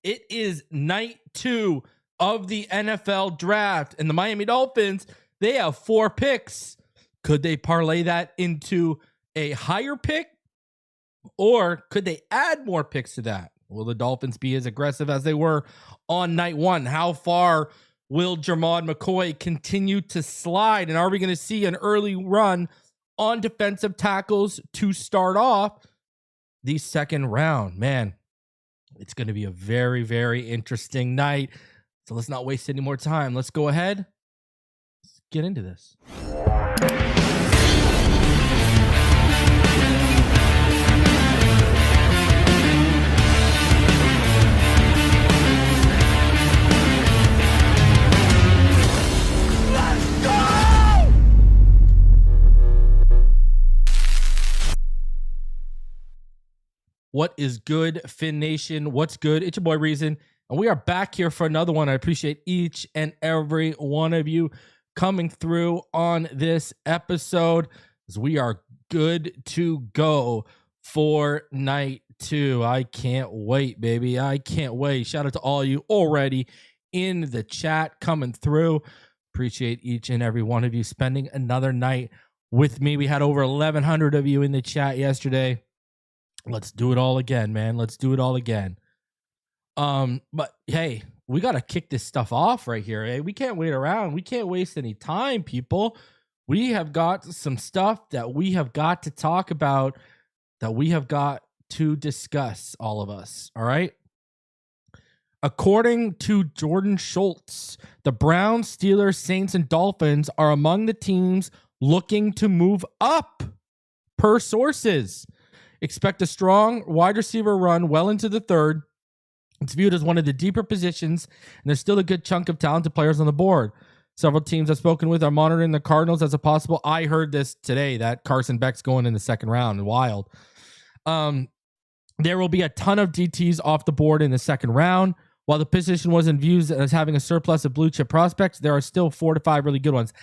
It is night 2 of the NFL draft, and the Miami Dolphins, they have 4 picks. Could they parlay that into a higher pick, or could they add more picks to that? Will the Dolphins be as aggressive as they were on night 1? How far will Jermod McCoy continue to slide? And are we going to see an early run on defensive tackles to start off the second round? Man, it's going to be a very, very interesting night. So let's not waste any more time. Let's go ahead. Let's get into this. What is good, Fin Nation? What's good? It's your boy Reason, and we are back here for another one. I appreciate each and every one of you coming through on this episode, as we are good to go for night 2. I can't wait, baby. I can't wait. Shout out to all you already in the chat coming through. Appreciate each and every one of you spending another night with me. We had over 1,100 of you in the chat yesterday. Let's do it all again, man. Let's do it all again. But hey, we got to kick this stuff off right here. Eh? We can't wait around. We can't waste any time, people. We have got some stuff that we have got to talk about, that we have got to discuss, all of us. All right. According to JoeyShotz, the Browns, Steelers, Saints, and Dolphins are among the teams looking to move up, per sources. Expect a strong wide receiver run well into the third. It's viewed as one of the deeper positions, and there's still a good chunk of talented players on the board. Several teams I've spoken with are monitoring the Cardinals as a possible. I heard this today, that Carson Beck's going in the second round. Wild. There will be a ton of DTs off the board in the second round. While the position wasn't viewed as having a surplus of blue chip prospects, there are still 4 to 5 really good ones.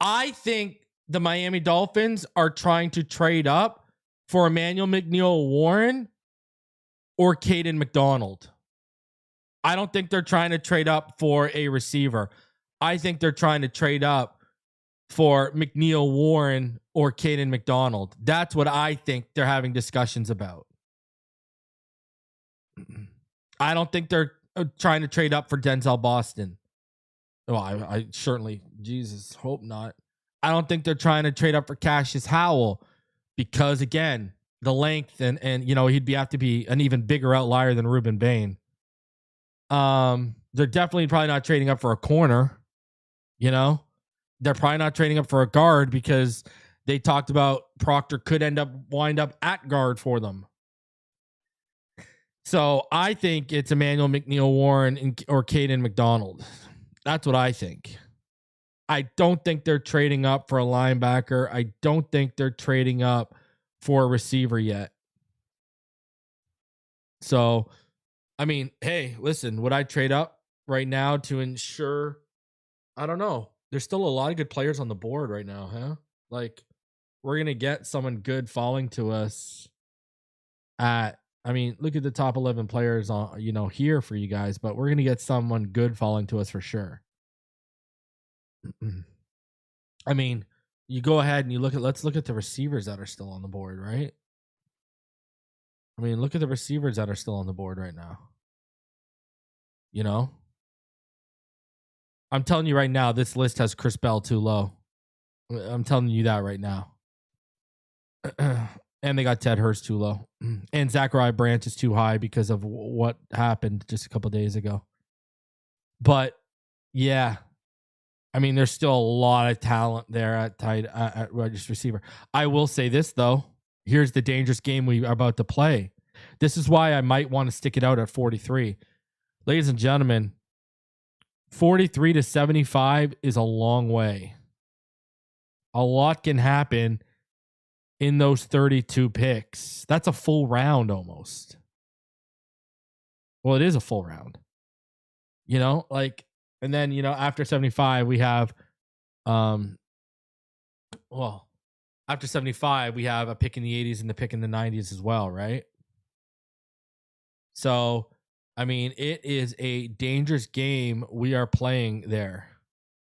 I think the Miami Dolphins are trying to trade up for Emmanuel McNeil-Warren or Caden McDonald. I don't think they're trying to trade up for a receiver. I think they're trying to trade up for McNeil-Warren or Caden McDonald. That's what I think they're having discussions about. I don't think they're trying to trade up for Denzel Boston. Well, I certainly, Jesus, hope not. I don't think they're trying to trade up for Cassius Howell because, again, the length and you know, he'd have to be an even bigger outlier than Ruben Bain. They're definitely probably not trading up for a corner. You know, they're probably not trading up for a guard because they talked about Proctor could wind up at guard for them. So I think it's Emmanuel McNeil-Warren or Caden McDonald. That's what I think. I don't think they're trading up for a linebacker. I don't think they're trading up for a receiver yet. So, I mean, hey, listen, would I trade up right now to ensure? I don't know. There's still a lot of good players on the board right now, huh? Like, we're going to get someone good falling to us look at the top 11 players on, here for you guys, but we're going to get someone good falling to us for sure. I mean, you go ahead and let's look at the receivers that are still on the board, right? I mean, look at the receivers that are still on the board right now. You know? I'm telling you right now, this list has Chris Bell too low. I'm telling you that right now. And they got Ted Hurst too low. And Zachariah Branch is too high because of what happened just a couple days ago. But, yeah. I mean, there's still a lot of talent there at wide receiver. I will say this, though. Here's the dangerous game we are about to play. This is why I might want to stick it out at 43. Ladies and gentlemen, 43 to 75 is a long way. A lot can happen in those 32 picks. That's a full round almost. Well, it is a full round. And then, after 75, we have, after 75, we have a pick in the 80s and the pick in the 90s as well, right? So, I mean, it is a dangerous game we are playing there.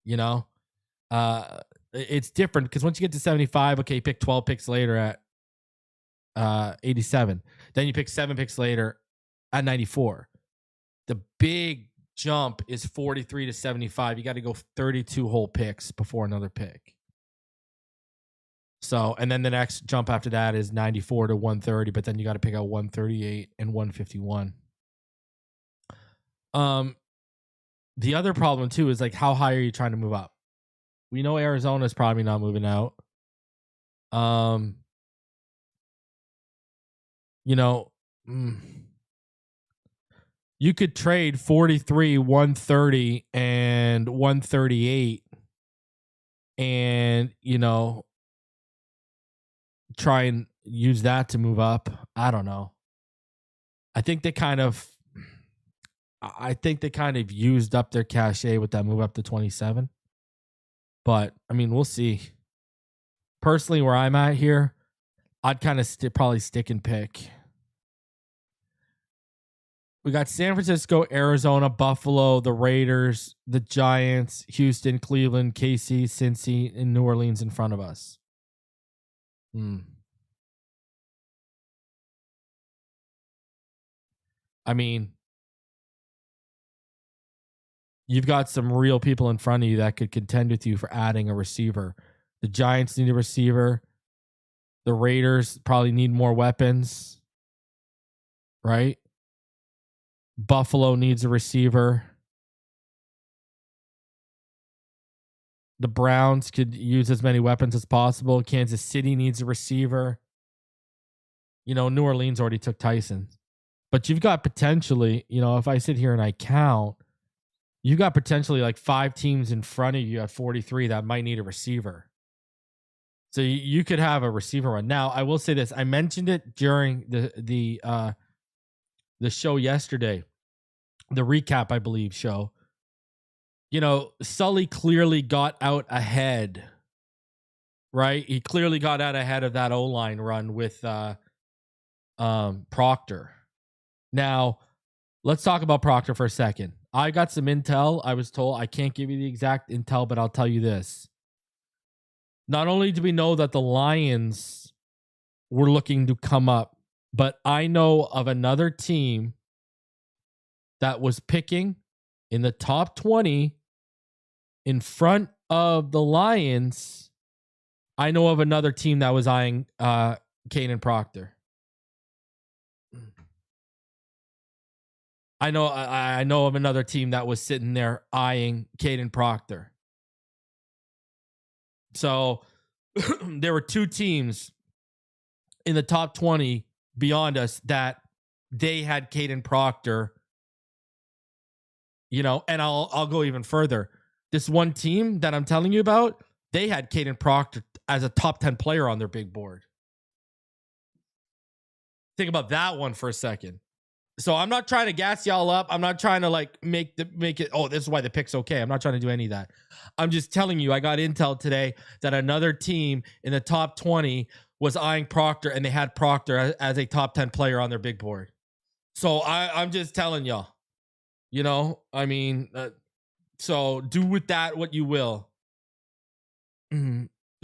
You know, it's different because once you get to 75, okay, you pick 12 picks later at 87. Then you pick 7 picks later at 94. The big jump is 43 to 75. You got to go 32 whole picks before another pick. So, and then the next jump after that is 94 to 130, but then you got to pick out 138 and 151. The other problem too is like, how high are you trying to move up? We know Arizona's probably not moving out. You know, you could trade 43, 130, and 138 and, you know, try and use that to move up. I don't know. I think they kind of used up their cachet with that move up to 27. But, I mean, we'll see. Personally, where I'm at here, I'd kind of probably stick and pick. We got San Francisco, Arizona, Buffalo, the Raiders, the Giants, Houston, Cleveland, KC, Cincy, and New Orleans in front of us. I mean, you've got some real people in front of you that could contend with you for adding a receiver. The Giants need a receiver. The Raiders probably need more weapons, right? Buffalo needs a receiver. The Browns could use as many weapons as possible. Kansas City needs a receiver. You know, New Orleans already took Tyson. But you've got potentially, you know, if I sit here and I count, you've got potentially like 5 teams in front of you at 43 that might need a receiver. So you could have a receiver run. Now, I will say this. I mentioned it during the show yesterday, the recap, I believe, show. You know, Sully clearly got out ahead, right? He clearly got out ahead of that O-line run with Proctor. Now, let's talk about Proctor for a second. I got some intel. I was told I can't give you the exact intel, but I'll tell you this. Not only do we know that the Lions were looking to come up, but I know of another team that was picking in the top 20 in front of the Lions. I know of another team that was eyeing Caden Proctor. I know of another team that was sitting there eyeing Caden Proctor. So there were 2 teams in the top 20 beyond us that they had Caden Proctor. You know, and I'll go even further. This one team that I'm telling you about, they had Caden Proctor as a top 10 player on their big board. Think about that one for a second. So I'm not trying to gas y'all up. I'm not trying to like make it, oh, this is why the pick's okay. I'm not trying to do any of that. I'm just telling you, I got intel today that another team in the top 20 was eyeing Proctor, and they had Proctor as a top 10 player on their big board. So I'm just telling y'all, you know, I mean, so do with that what you will.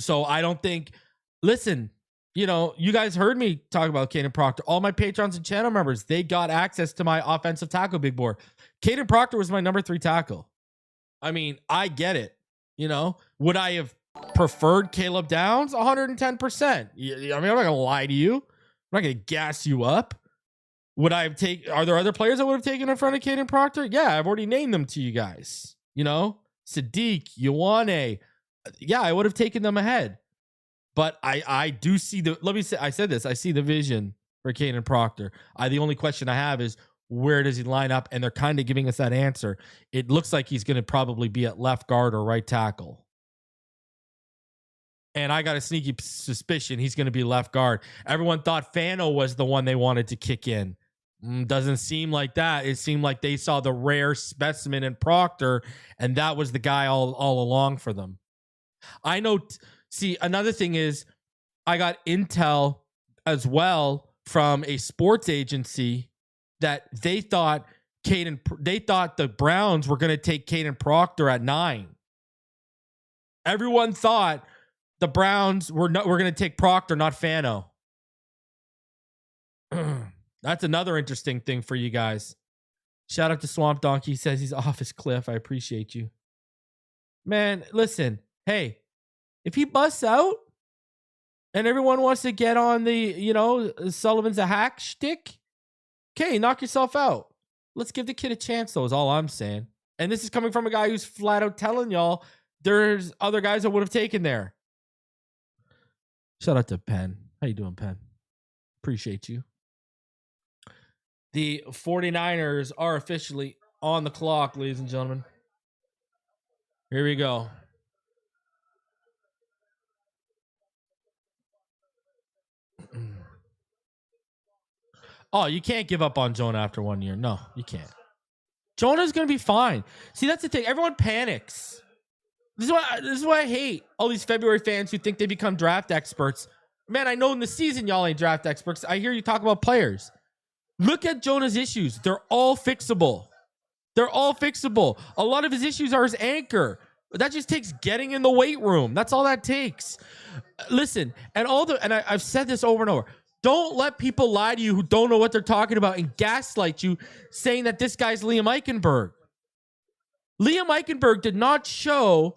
So I don't think, listen, you know, you guys heard me talk about Caden Proctor. All my patrons and channel members, they got access to my offensive tackle big board. Caden Proctor was my number 3 tackle. I mean, I get it. You know, would I have preferred Caleb Downs? 110%. I mean, I'm not going to lie to you. I'm not going to gas you up. Would I have are there other players I would have taken in front of Caden Proctor? Yeah, I've already named them to you guys. You know, Sadiq, Ioane. Yeah, I would have taken them ahead. But I do see I said this, I see the vision for Caden Proctor. The only question I have is, where does he line up? And they're kind of giving us that answer. It looks like he's going to probably be at left guard or right tackle. And I got a sneaky suspicion he's going to be left guard. Everyone thought Fano was the one they wanted to kick in. Doesn't seem like that. It seemed like they saw the rare specimen in Proctor, and that was the guy all along for them. I know... See, another thing is I got intel as well from a sports agency that they thought the Browns were going to take Caden Proctor at 9. Everyone thought the Browns were going to take Proctor, not Fano. That's another interesting thing for you guys. Shout out to Swamp Donkey. He says he's off his cliff. I appreciate you. Man, listen. Hey, if he busts out and everyone wants to get on the, Sullivan's a hack shtick, okay, knock yourself out. Let's give the kid a chance, though, is all I'm saying. And this is coming from a guy who's flat out telling y'all there's other guys that would have taken there. Shout out to Penn. How you doing, Penn? Appreciate you. The 49ers are officially on the clock, ladies and gentlemen. Here we go. Oh, you can't give up on Jonah after 1 year. No, you can't. Jonah's going to be fine. See, that's the thing. Everyone panics. This is why I hate all these February fans who think they become draft experts. Man, I know in the season y'all ain't draft experts. I hear you talk about players. Look at Jonah's issues. They're all fixable. They're all fixable. A lot of his issues are his anchor. That just takes getting in the weight room. That's all that takes. Listen, and I've said this over and over. Don't let people lie to you who don't know what they're talking about and gaslight you saying that this guy's Liam Eichenberg. Liam Eichenberg did not show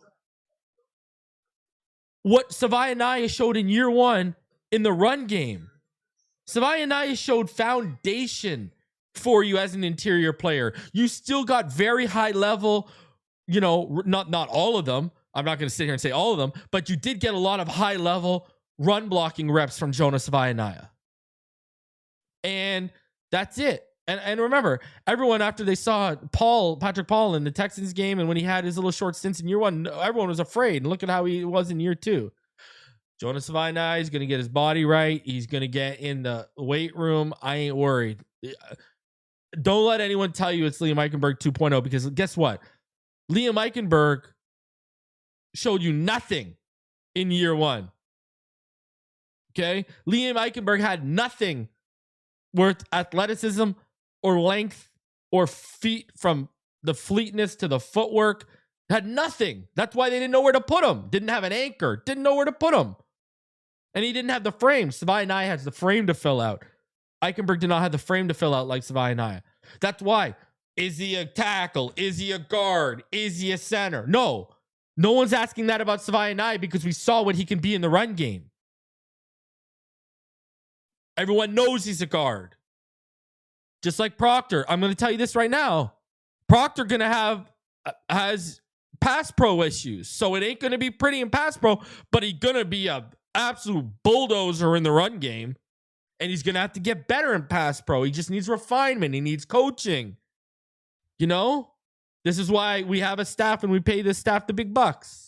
what Savaiya Naya showed in year 1 in the run game. Savaiya Naya showed foundation for you as an interior player. You still got very high level, not all of them. I'm not going to sit here and say all of them, but you did get a lot of high level run blocking reps from Jonah Savaiya Naya. And that's it. And remember, everyone after they saw Patrick Paul in the Texans game and when he had his little short stints in year 1, everyone was afraid. And look at how he was in year 2. Jonah Savaiya Naya is going to get his body right. He's going to get in the weight room. I ain't worried. Don't let anyone tell you it's Liam Eichenberg 2.0 because guess what? Liam Eichenberg showed you nothing in year 1. Okay? Liam Eichenberg had nothing worth athleticism or length or feet from the fleetness to the footwork. Had nothing. That's why they didn't know where to put him. Didn't have an anchor. Didn't know where to put him. And he didn't have the frame. Savaiya Naya has the frame to fill out. Eichenberg did not have the frame to fill out like Savaiya Naya. That's why. Is he a tackle? Is he a guard? Is he a center? No. No one's asking that about Savaiya Naya because we saw what he can be in the run game. Everyone knows he's a guard. Just like Proctor. I'm going to tell you this right now. Proctor has pass pro issues. So it ain't going to be pretty in pass pro, but he's going to be a absolute bulldozer in the run game. And he's going to have to get better in pass pro. He just needs refinement. He needs coaching. This is why we have a staff and we pay this staff the big bucks.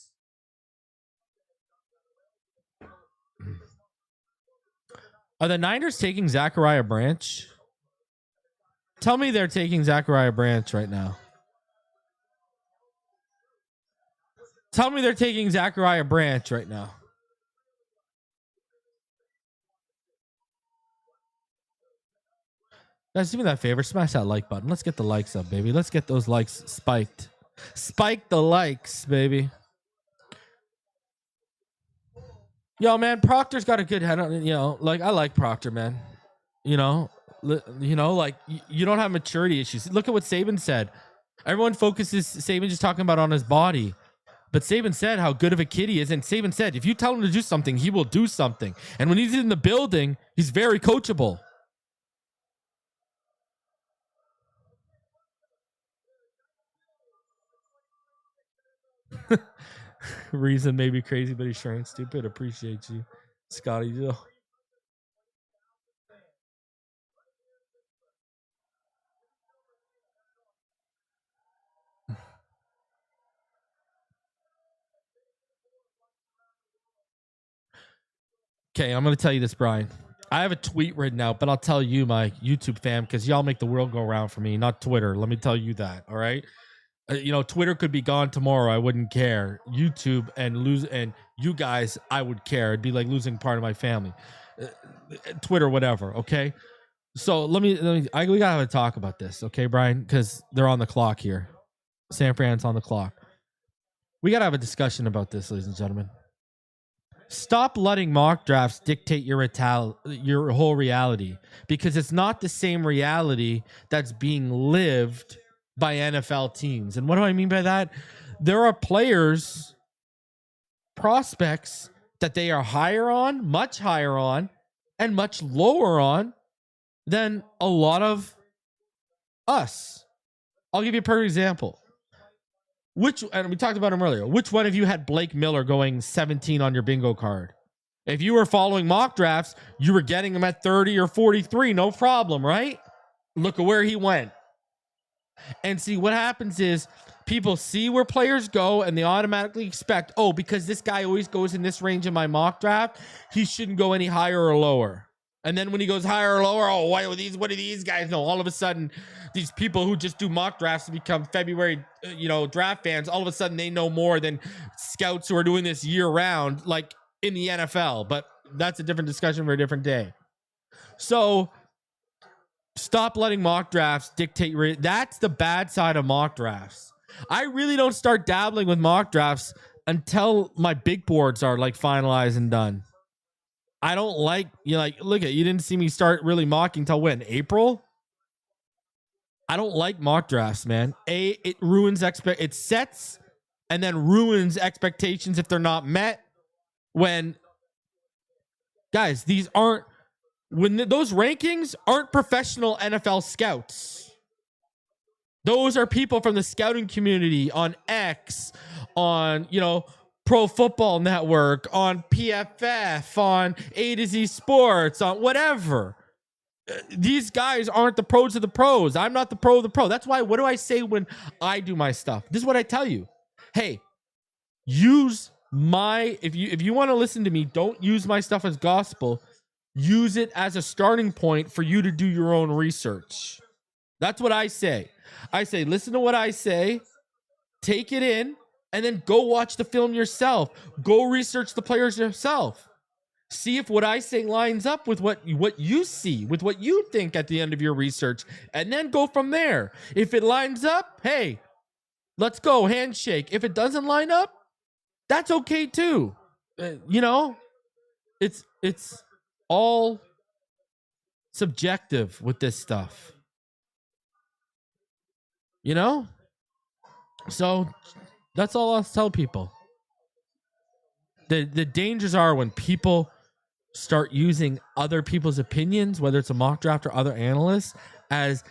Are the Niners taking Zachariah Branch? Tell me they're taking Zachariah Branch right now. Tell me they're taking Zachariah Branch right now. Guys, do me that favor. Smash that like button. Let's get the likes up, baby. Let's get those likes spiked. Spike the likes, baby. Yo, man, Proctor's got a good head on, I like Proctor, man. You don't have maturity issues. Look at what Saban said. Everyone focuses Saban just talking about on his body. But Saban said how good of a kid he is. And Saban said, if you tell him to do something, he will do something. And when he's in the building, he's very coachable. Reason may be crazy, but he's sure ain't stupid. Appreciate you, Scotty Joe. Okay, I'm going to tell you this, Brian. I have a tweet written out, but I'll tell you, my YouTube fam, because y'all make the world go round for me, not Twitter. Let me tell you that, all right? Twitter could be gone tomorrow. I wouldn't care. YouTube and you guys, I would care. It'd be like losing part of my family. Twitter, whatever, okay? So we gotta have a talk about this, okay, Brian? Because they're on the clock here. San Fran's on the clock. We gotta have a discussion about this, ladies and gentlemen. Stop letting mock drafts dictate your whole reality, because it's not the same reality that's being lived by NFL teams. And what do I mean by that? There are players, prospects that they are much higher on, and much lower on than a lot of us. I'll give you a perfect example. And we talked about him earlier. Which one of you had Blake Miller going 17 on your bingo card? If you were following mock drafts, you were getting him at 30 or 43, no problem, right? Look at where he went. And see, what happens is people see where players go and they automatically expect, oh, because this guy always goes in this range in my mock draft, he shouldn't go any higher or lower. And then when he goes higher or lower, oh, what do these guys know? All of a sudden, these people who just do mock drafts to become February, draft fans, all of a sudden they know more than scouts who are doing this year round, like in the NFL. But that's a different discussion for a different day. So stop letting mock drafts dictate. That's the bad side of mock drafts. I really don't start dabbling with mock drafts until my big boards are like finalized and done. I don't like, look at, you didn't see me start really mocking till when? April? I don't like mock drafts, man. It ruins it sets and then ruins expectations if they're not met. When, guys, those rankings aren't professional NFL scouts. Those are people from the scouting community on X, on, Pro Football Network, on PFF, on A to Z Sports, on whatever. These guys aren't the pros of the pros. I'm not the pro of the pro. That's why, what do I say when I do my stuff? This is what I tell you. Hey, use if you want to listen to me, don't use my stuff as gospel. Use it as a starting point for you to do your own research. That's what I say. I say, listen to what I say, take it in, and then go watch the film yourself. Go research the players yourself. See if what I say lines up with what you see, with what you think at the end of your research, and then go from there. If it lines up, hey, let's go, handshake. If it doesn't line up, that's okay too. It's all subjective with this stuff. So that's all I'll tell people. The dangers are when people start using other people's opinions, whether it's a mock draft or other analysts, as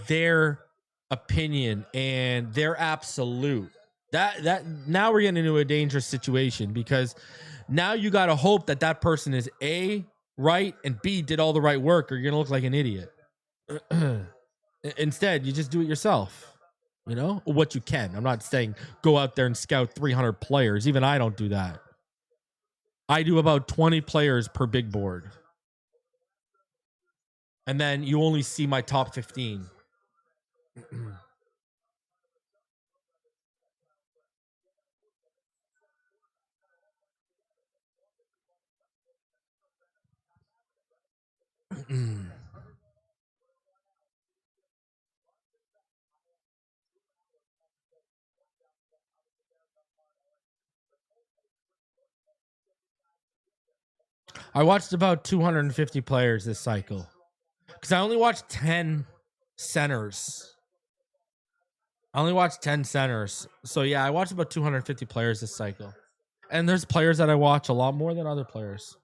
their opinion and their absolute. That now we're getting into a dangerous situation, because now you got to hope that person is A, right, and B, did all the right work, or you're going to look like an idiot. Instead, you just do it yourself. What you can. I'm not saying go out there and scout 300 players. Even I don't do that. I do about 20 players per big board. And then you only see my top 15. I watched about 250 players this cycle, because I only watched 10 centers. So yeah, I watched about 250 players this cycle. And there's players that I watch a lot more than other players.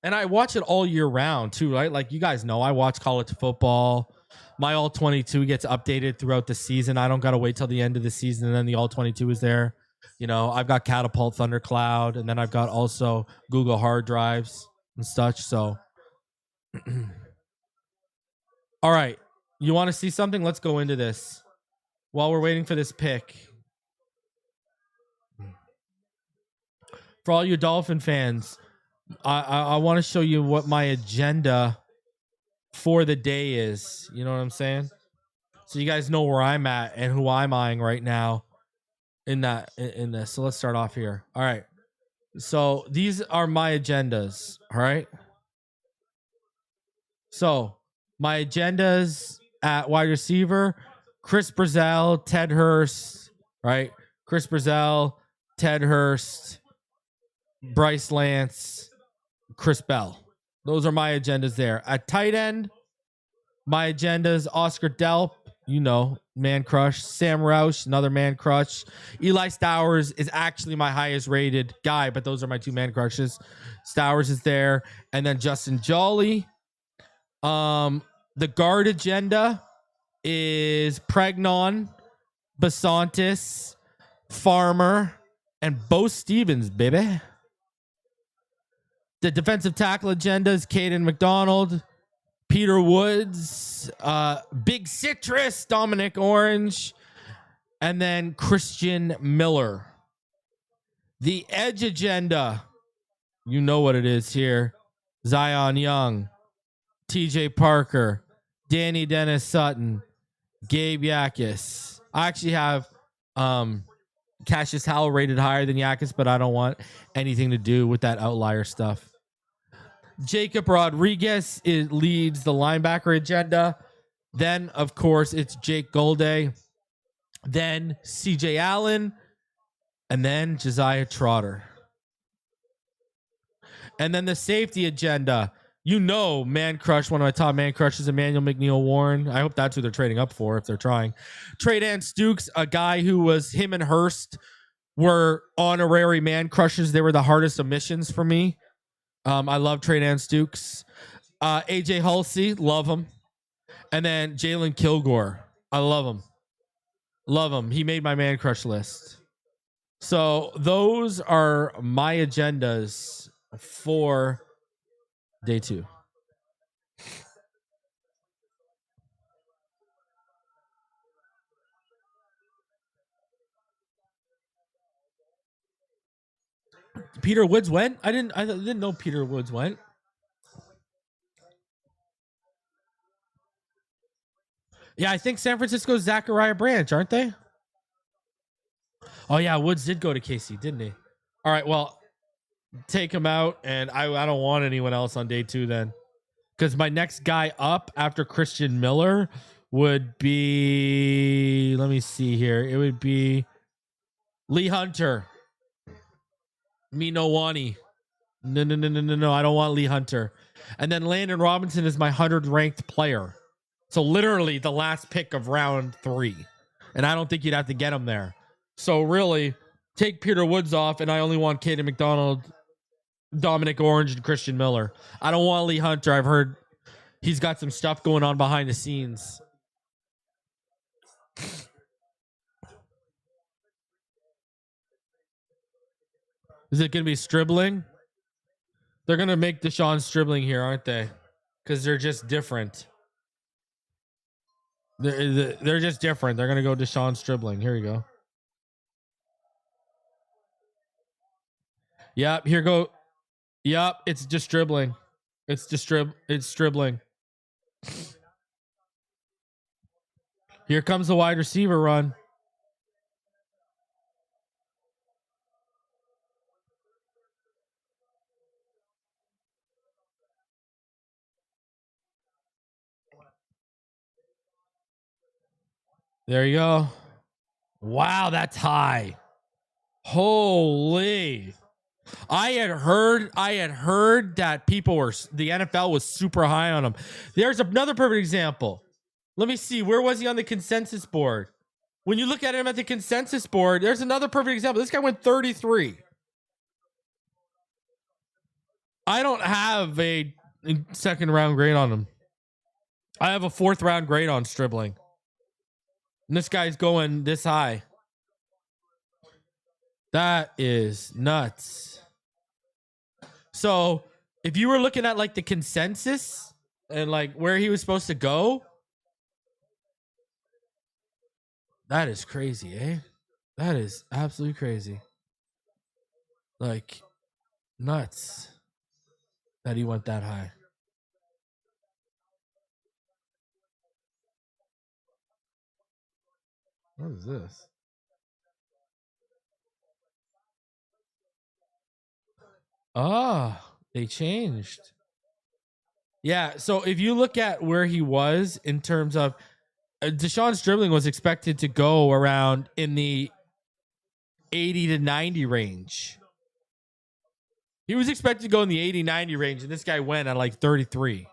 And I watch it all year round too, right? Like, you guys know, I watch college football. My all 22 gets updated throughout the season. I don't got to wait till the end of the season and then the all 22 is there. I've got Catapult, Thundercloud, and then I've got also Google hard drives and such. So, all right. You want to see something? Let's go into this while we're waiting for this pick. For all you Dolphin fans, I want to show you what my agenda for the day is. You know what I'm saying? So you guys know where I'm at and who I'm eyeing right now in this. So let's start off here. All right. So these are my agendas. All right. So My agendas at wide receiver: Chris Brazell, Ted Hurst, right? Chris Brazell, Ted Hurst, Bryce Lance, Chris Bell. Those are my agendas there. At tight end, my agendas: Oscar Delp, you know, man crush. Sam Roush, another man crush. Eli Stowers is actually my highest rated guy, but those are my two man crushes. Stowers is there. And then Justin Jolly. The guard agenda is Pregnon, Basantis, Farmer, and Bo Stevens, baby. The defensive tackle agenda is Caden McDonald, Peter Woods, Big Citrus, Dominic Orange, and then Christian Miller. The edge agenda, you know what it is here: Zion Young, TJ Parker, Danny Dennis Sutton, Gabe Yakis. I actually have Cassius Howell rated higher than Yakis, but I don't want anything to do with that outlier stuff. Jacob Rodriguez leads the linebacker agenda. Then, of course, it's Jake Golday. Then CJ Allen. And then Josiah Trotter. And then the safety agenda. You know, man crush, one of my top man crushes, Emmanuel McNeil Warren. I hope that's who they're trading up for if they're trying. Trey Dan Stukes, a guy who was, him and Hurst were honorary man crushes. They were the hardest omissions for me. I love Trey Dan Stukes. AJ Hulsey, love him. And then Jalen Kilgore, I love him. Love him. He made my man crush list. So those are my agendas for day 2. Peter Woods went? I didn't know Peter Woods went. Yeah, I think San Francisco's Zachariah Branch, aren't they? Oh yeah, Woods did go to KC, didn't he? All right, well, take him out, and I don't want anyone else on day 2 then, because my next guy up after Christian Miller would be, let me see here, it would be Lee Hunter. Minowani. No. I don't want Lee Hunter. And then Landon Robinson is my 100 ranked player. So literally the last pick of round 3. And I don't think you'd have to get him there. So really, take Peter Woods off, and I only want Caden McDonald, Dominic Orange, and Christian Miller. I don't want Lee Hunter. I've heard he's got some stuff going on behind the scenes. Is it going to be Stribling? They're going to make Deshaun Stribling here, aren't they? Because they're just different. They're just different. They're going to go Deshaun Stribling. Here you go. Yep, here go. Yep, it's just dribbling. It's Stribling. Here comes the wide receiver run. There you go. Wow, that's high. Holy. I had heard that the NFL was super high on him. There's another perfect example. Let me see. Where was he on the consensus board? When you look at him at the consensus board, there's another perfect example. This guy went 33. I don't have a second round grade on him. I have a 4th round grade on Stribling. And this guy's going this high. That is nuts. So if you were looking at like the consensus and like where he was supposed to go, that is crazy, eh? That is absolutely crazy. Like nuts that he went that high. What is this? Ah, they changed. Yeah. So if you look at where he was in terms of Deshaun's dribbling was expected to go around in the 80 to 90 range. He was expected to go in the 80, 90 range, and this guy went at like 33.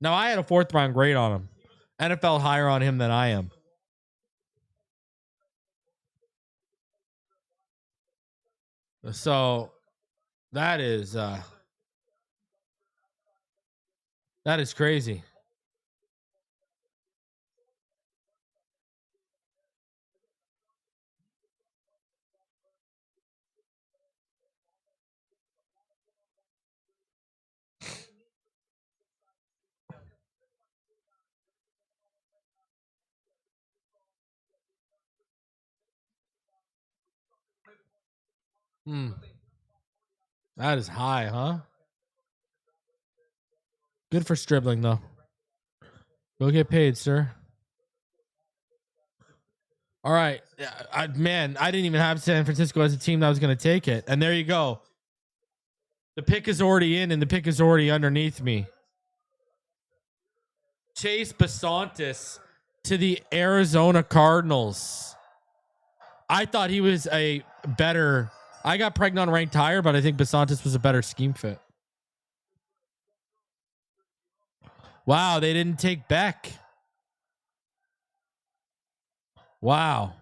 Now, I had a 4th round grade on him. NFL higher on him than I am. So that is crazy. That is high, huh? Good for dribbling, though. Go get paid, sir. All right. I didn't even have San Francisco as a team that was going to take it. And there you go. The pick is already in, and the pick is already underneath me. Chase Basantis to the Arizona Cardinals. I thought he was a better. I got Pregnon ranked higher, but I think Basantis was a better scheme fit. Wow, they didn't take Beck. Wow.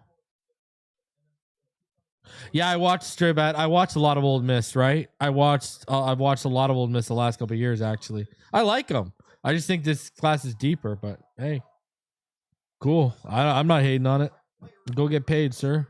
Yeah, I watched straight bet. I watched a lot of Old Miss, right? I've watched a lot of Old Miss the last couple of years, actually. I like them. I just think this class is deeper, but hey, cool. I'm not hating on it. Go get paid, sir.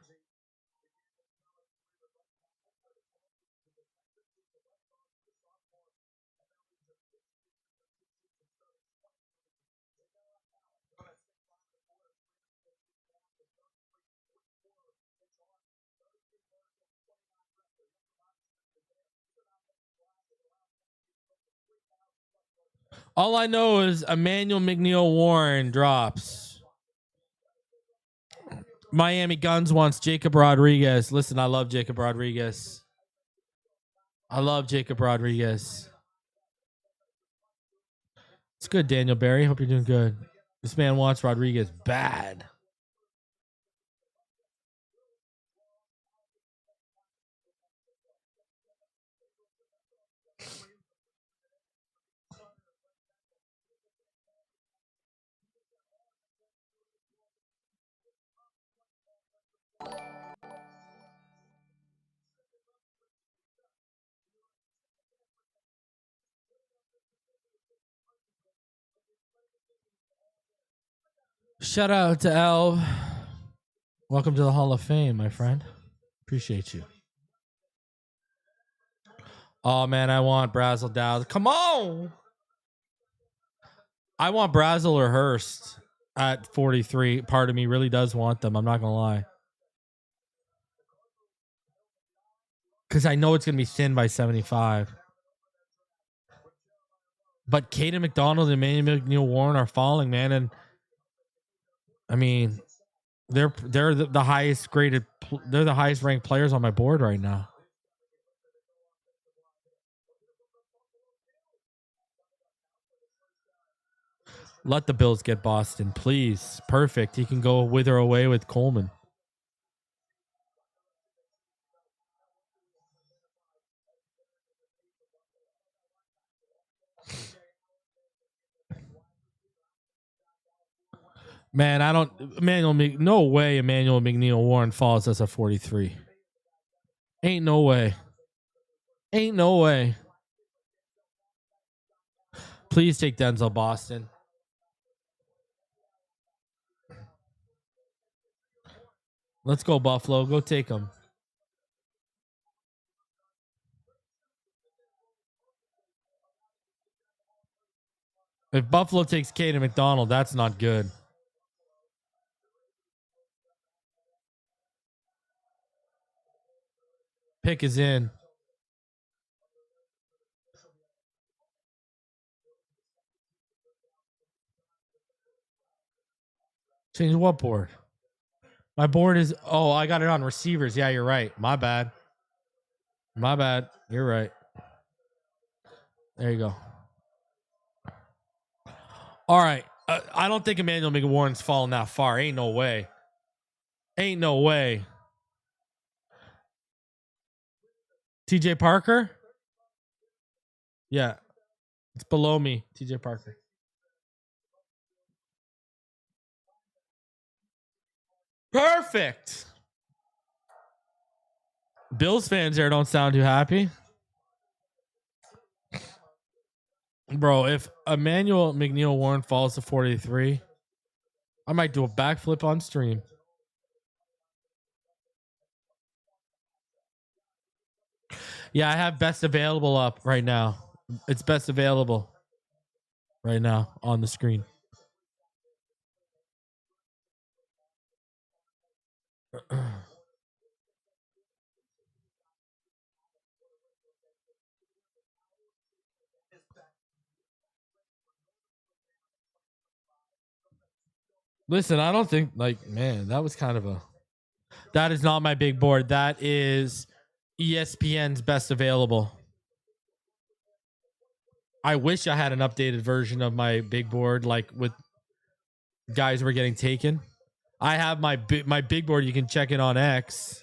All I know is Emmanuel McNeil Warren drops. Miami Guns wants Jacob Rodriguez. Listen, I love Jacob Rodriguez. It's good, Daniel Barry. Hope you're doing good. This man wants Rodriguez bad. Shout out to Elv. Welcome to the Hall of Fame, my friend. Appreciate you. Oh man, I want Brazel Dow. Come on. I want Brazel or Hurst at 43. Part of me really does want them. I'm not gonna lie. Because I know it's gonna be thin by 75. But Caden McDonald and Emmanuel McNeil Warren are falling, man. And I mean, they're the highest graded. They're the highest ranked players on my board right now. Let the Bills get Boston, please. Perfect. He can go wither away with Coleman. Man, I don't. No way Emmanuel McNeil Warren falls as a 43. Ain't no way. Ain't no way. Please take Denzel Boston. Let's go, Buffalo. Go take him. If Buffalo takes Caden McDonald, that's not good. Pick is in. Change what board? My board is. Oh, I got it on receivers. Yeah, you're right. My bad. You're right. There you go. All right. I don't think Emmanuel McWarren's fallen that far. Ain't no way. Ain't no way. TJ Parker? Yeah. It's below me, TJ Parker. Perfect. Bills fans there don't sound too happy. Bro, if Emmanuel McNeil Warren falls to 43, I might do a backflip on stream. Yeah, I have best available up right now. It's best available right now on the screen. Listen, I don't think man, that was kind of that is not my big board. That is ESPN's best available. I wish I had an updated version of my big board, like with guys who were getting taken. I have my big board. You can check it on X.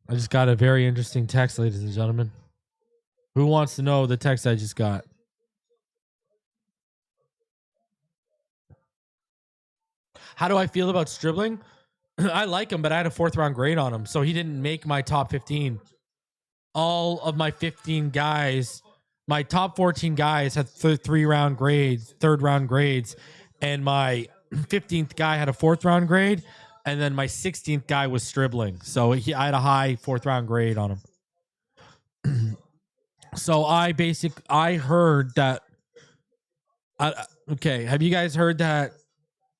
I just got a very interesting text, ladies and gentlemen. Who wants to know the text I just got? How do I feel about Stribling? I like him, but I had a 4th round grade on him, so he didn't make my top 15. All of my 15 guys, my top 14 guys had 3rd round grades, and my 15th guy had a 4th round grade, and then my 16th guy was Stribling. So I had a high 4th round grade on him. So I heard that. Okay, have you guys heard that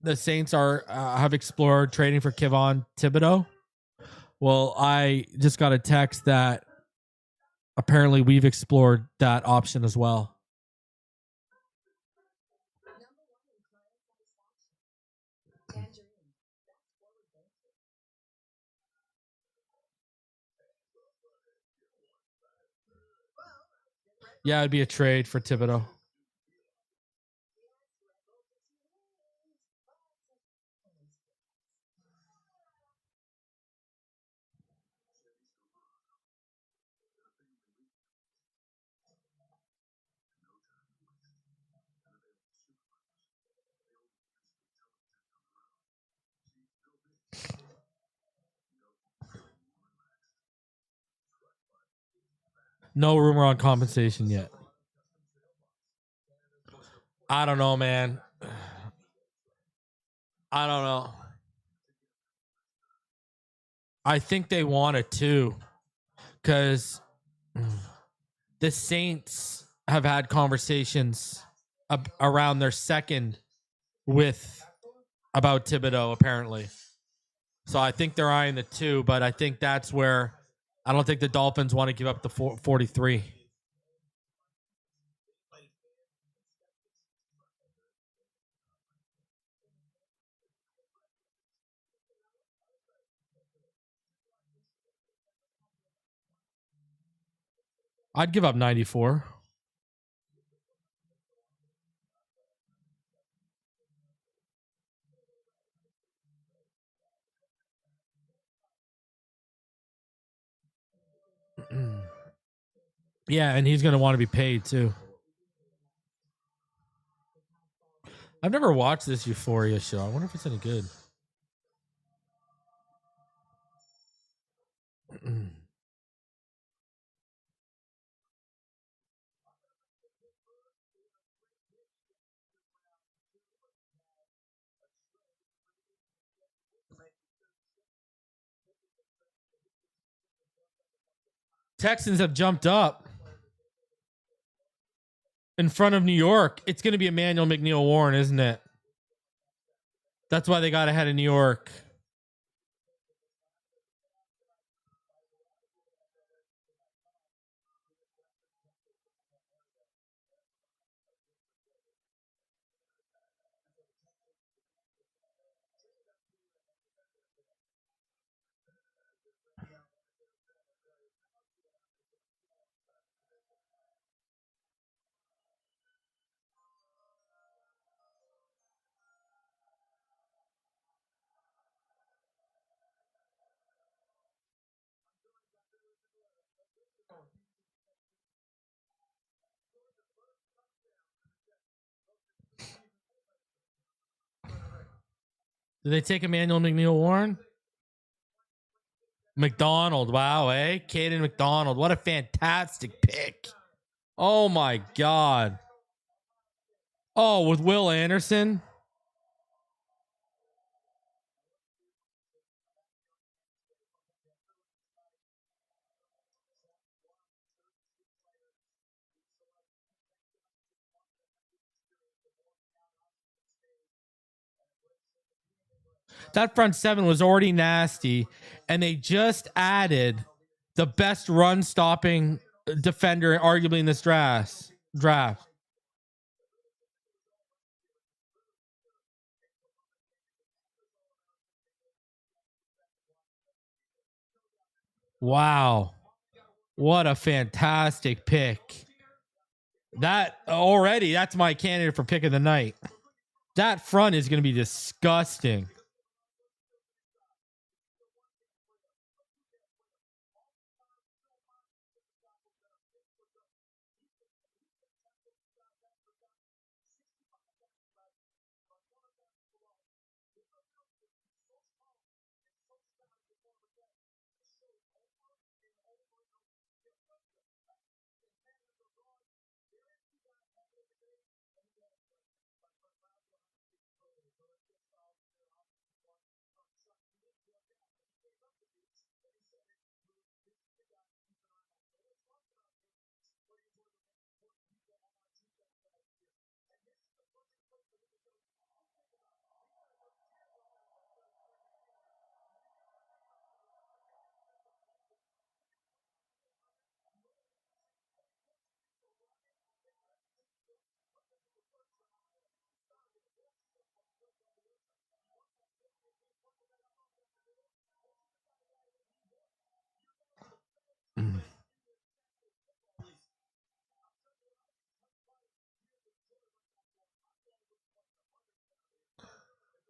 the Saints have explored trading for Kayvon Thibodeau? Well, I just got a text that apparently we've explored that option as well. Yeah, it'd be a trade for Thibodeau. No rumor on compensation yet. I don't know, man. I don't know. I think they want it too, because the Saints have had conversations around their second about Thibodeau, apparently. So I think they're eyeing the 2, but I think that's where I don't think the Dolphins want to give up the 43. I'd give up 94. Yeah, and he's going to want to be paid too. I've never watched this Euphoria show. I wonder if it's any good. Texans have jumped up. in front of New York. It's going to be Emmanuel McNeil Warren, isn't it? That's why they got ahead of New York. Did they take Emmanuel McNeil Warren? McDonald. Wow, eh? Caden McDonald. What a fantastic pick. Oh, my God. Oh, with Will Anderson? That front seven was already nasty, and they just added the best run stopping defender, arguably in this draft. Wow. What a fantastic pick. That already, that's my candidate for pick of the night. That front is going to be disgusting.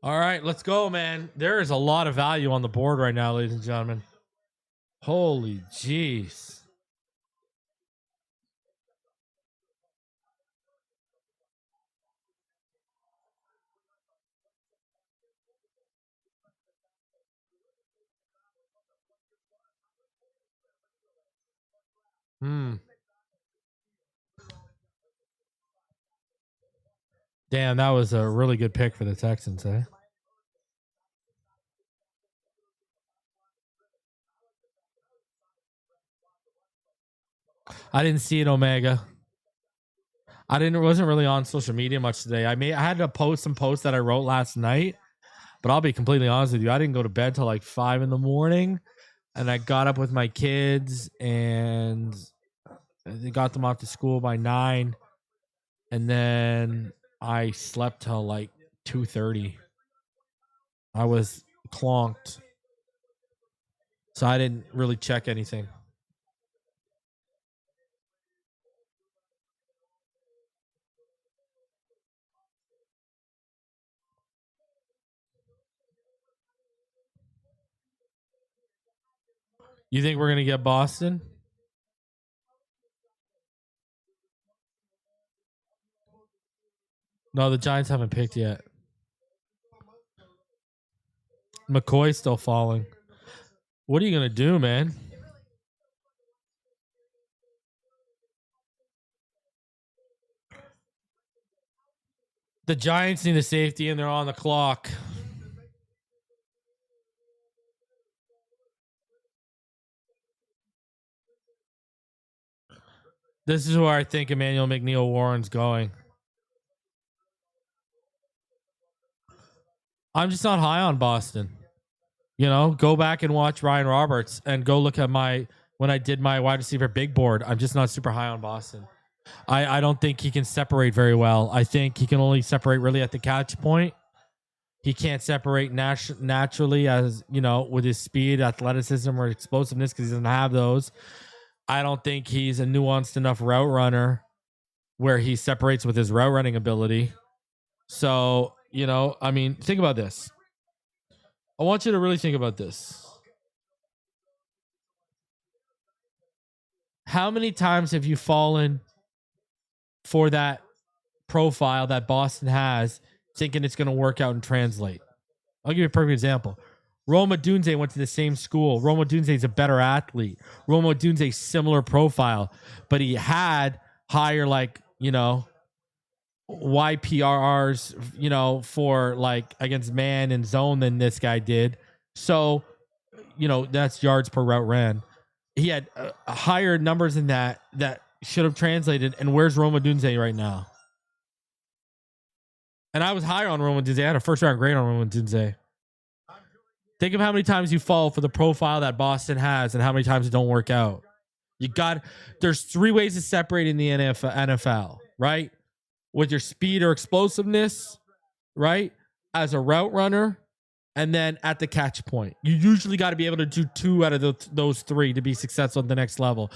All right, let's go, man. There is a lot of value on the board right now, ladies and gentlemen. Holy jeez. Damn, that was a really good pick for the Texans, eh? I didn't see it, Omega. Wasn't really on social media much today. I had to post some posts that I wrote last night, but I'll be completely honest with you. I didn't go to bed till like 5 a.m, and I got up with my kids and they got them off to school by 9, and then I slept till like 2:30. I was clonked, so I didn't really check anything. You think we're gonna get Boston? No, the Giants haven't picked yet. McCoy's still falling. What are you gonna do, man? The Giants need a safety and they're on the clock. This is where I think Emmanuel McNeil Warren's going. I'm just not high on Boston. You know, go back and watch Ryan Roberts and go look at when I did my wide receiver big board. I'm just not super high on Boston. I don't think he can separate very well. I think he can only separate really at the catch point. He can't separate naturally, as you know, with his speed, athleticism, or explosiveness, because he doesn't have those. I don't think he's a nuanced enough route runner where he separates with his route running ability. So, you know, I mean, think about this. I want you to really think about this. How many times have you fallen for that profile that Boston has, thinking it's going to work out and translate? I'll give you a perfect example. Rome Odunze went to the same school. Rome Odunze is a better athlete. Rome Odunze similar profile, but he had higher, like, you know, YPRRs, you know, for like against man and zone than this guy did. So, you know, that's yards per route ran. He had higher numbers than that should have translated. And where's Rome Odunze right now? And I was higher on Rome Odunze. I had a first round grade on Rome Odunze. Think of how many times you fall for the profile that Boston has and how many times it don't work out. There's 3 ways to separate in the NFL, right? With your speed or explosiveness, right? As a route runner, and then at the catch point. You usually got to be able to do 2 out of those 3 to be successful at the next level.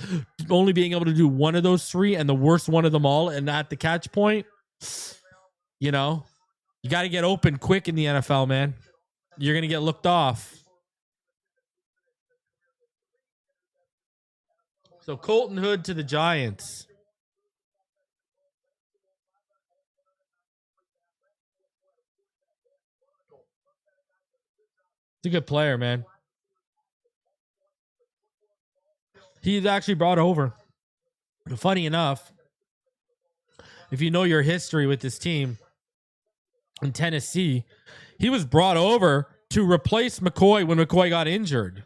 Only being able to do 1 of those 3 and the worst one of them all, and at the catch point, you know, you got to get open quick in the NFL, man. You're going to get looked off. So Colton Hood to the Giants. He's a good player, man. He's actually brought over. Funny enough, if you know your history with this team in Tennessee, he was brought over to replace McCoy when McCoy got injured.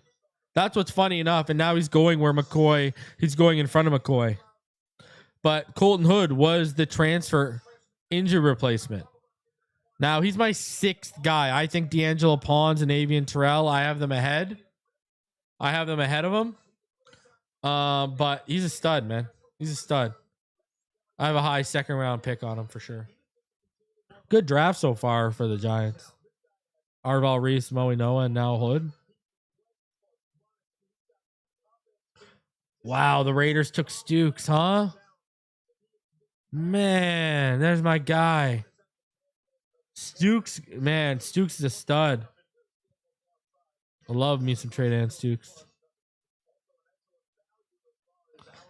That's what's funny enough. And now he's going where he's going in front of McCoy. But Colton Hood was the transfer injury replacement. Now he's my 6th guy. I think D'Angelo Pons and Avian Terrell, I have them ahead. I have them ahead of him. But he's a stud, man. He's a stud. I have a high 2nd round pick on him for sure. Good draft so far for the Giants. Arval Reese, Moe Noah, and now Hood. Wow, the Raiders took Stukes, huh? Man, there's my guy. Stukes is a stud. I love me some Trey Lance Stukes.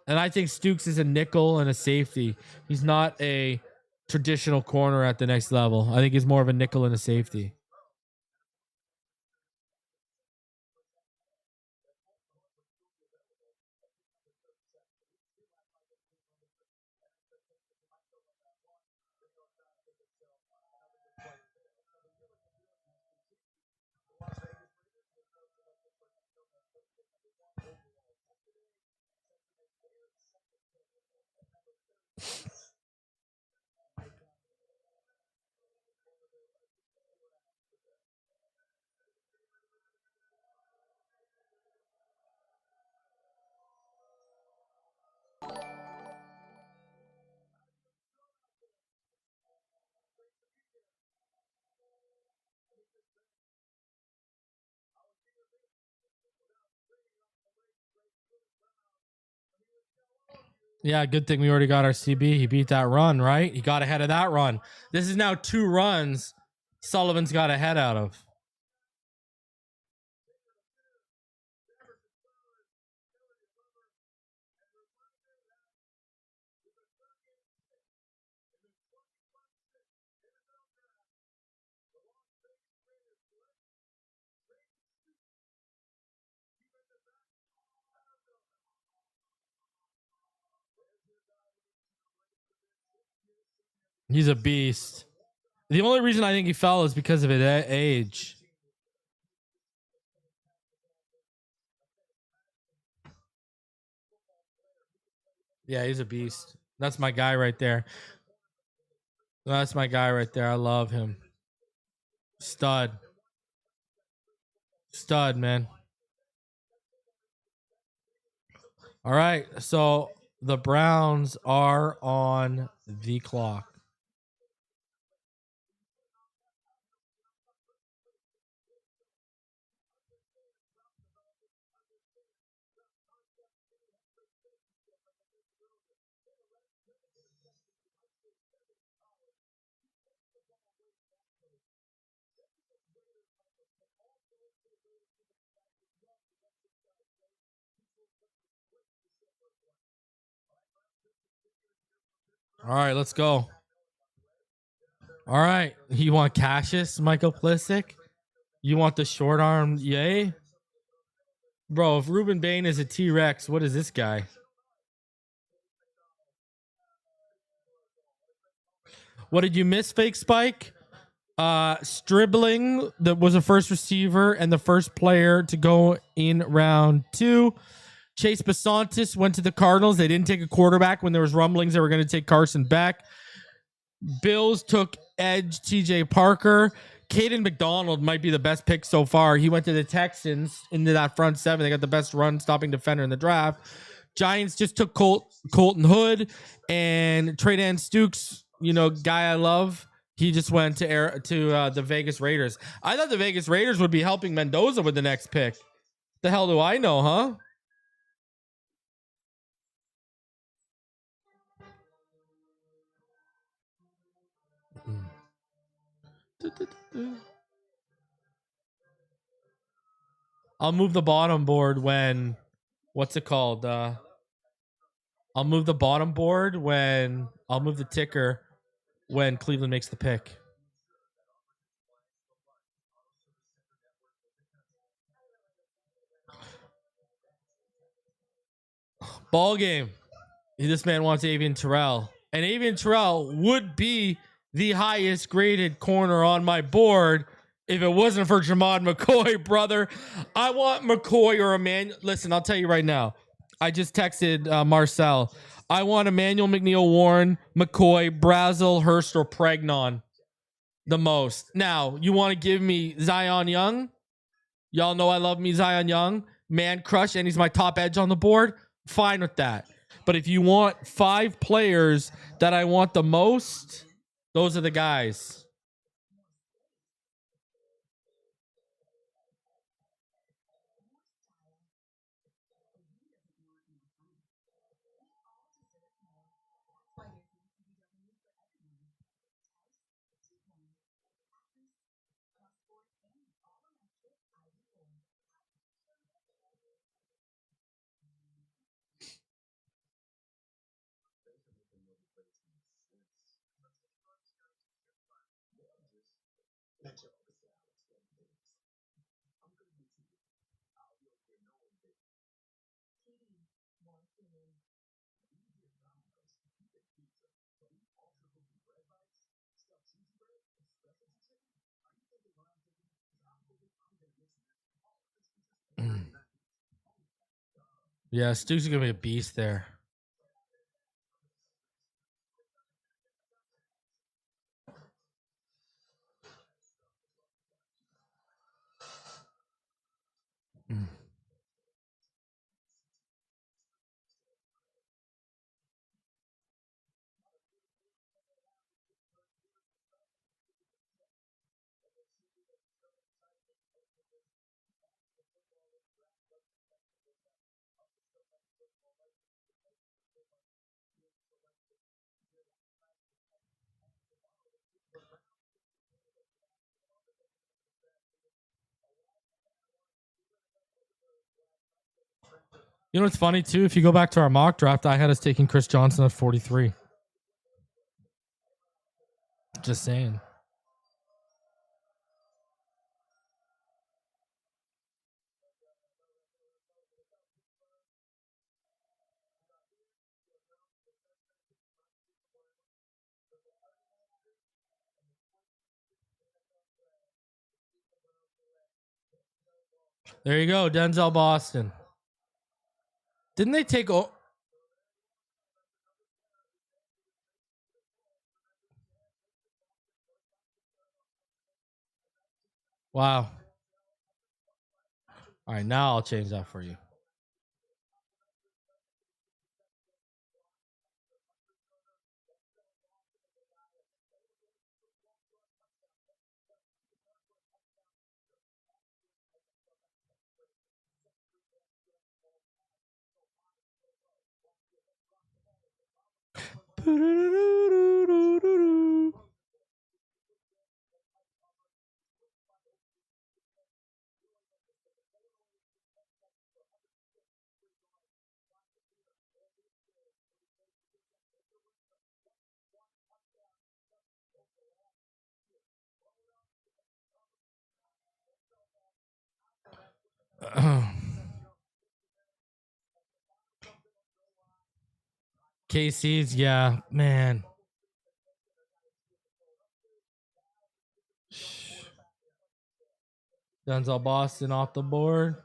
And I think Stukes is a nickel and a safety. He's not a traditional corner at the next level. I think he's more of a nickel and a safety. Yeah, good thing we already got our CB. He beat that run, right? He got ahead of that run. This is now 2 runs Sullivan's got ahead out of. He's a beast. The only reason I think he fell is because of his age. Yeah, he's a beast. That's my guy right there. That's my guy right there. I love him. Stud. Stud, man. All right. So the Browns are on the clock. All right, let's go. All right. You want Cassius, Michael Plisick? You want the short arm? Yay? Bro, if Ruben Bain is a T Rex, what is this guy? What did you miss, Fake Spike? Stribling, that was a first receiver and the first player to go in round 2. Chase Basantis went to the Cardinals. They didn't take a quarterback when there was rumblings they were going to take Carson Beck. Bills took edge TJ Parker. Caden McDonald might be the best pick so far. He went to the Texans into that front seven. They got the best run stopping defender in the draft. Giants just took Colton Hood and Trey Dan Stukes, guy I love. He just went to the Vegas Raiders. I thought the Vegas Raiders would be helping Mendoza with the next pick. The hell do I know, huh? I'll move the bottom board when what's it called? I'll move the bottom board when I'll move the ticker when Cleveland makes the pick. Ball game. This man wants Avian Terrell. And Avian Terrell would be the highest graded corner on my board if it wasn't for Jermod McCoy, brother. I want McCoy or Emmanuel. Listen, I'll tell you right now. I just texted Marcel. I want Emmanuel McNeil Warren, McCoy, Brazel, Hurst, or Pregnon the most. Now, you want to give me Zion Young? Y'all know I love me Zion Young. Man crush, and he's my top edge on the board. Fine with that. But if you want 5 players that I want the most, those are the guys. Yeah, Stu's gonna be a beast there. You know what's funny too? If you go back to our mock draft, I had us taking Chris Johnson at 43. Just saying. There you go, Denzel Boston. Didn't they take? Wow. All right, now I'll change that for you. KC's, yeah, man. Denzel Boston off the board.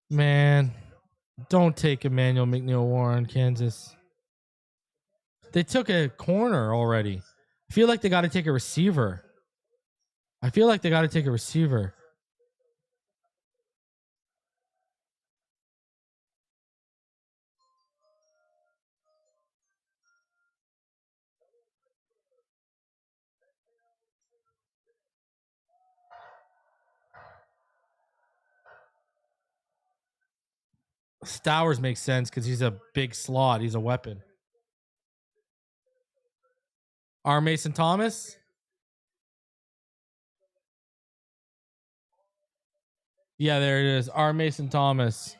Man, don't take Emmanuel McNeil Warren, Kansas. They took a corner already. I feel like they got to take a receiver. Stowers makes sense because he's a big slot. He's a weapon. R. Mason Thomas. Yeah, there it is. R. Mason Thomas.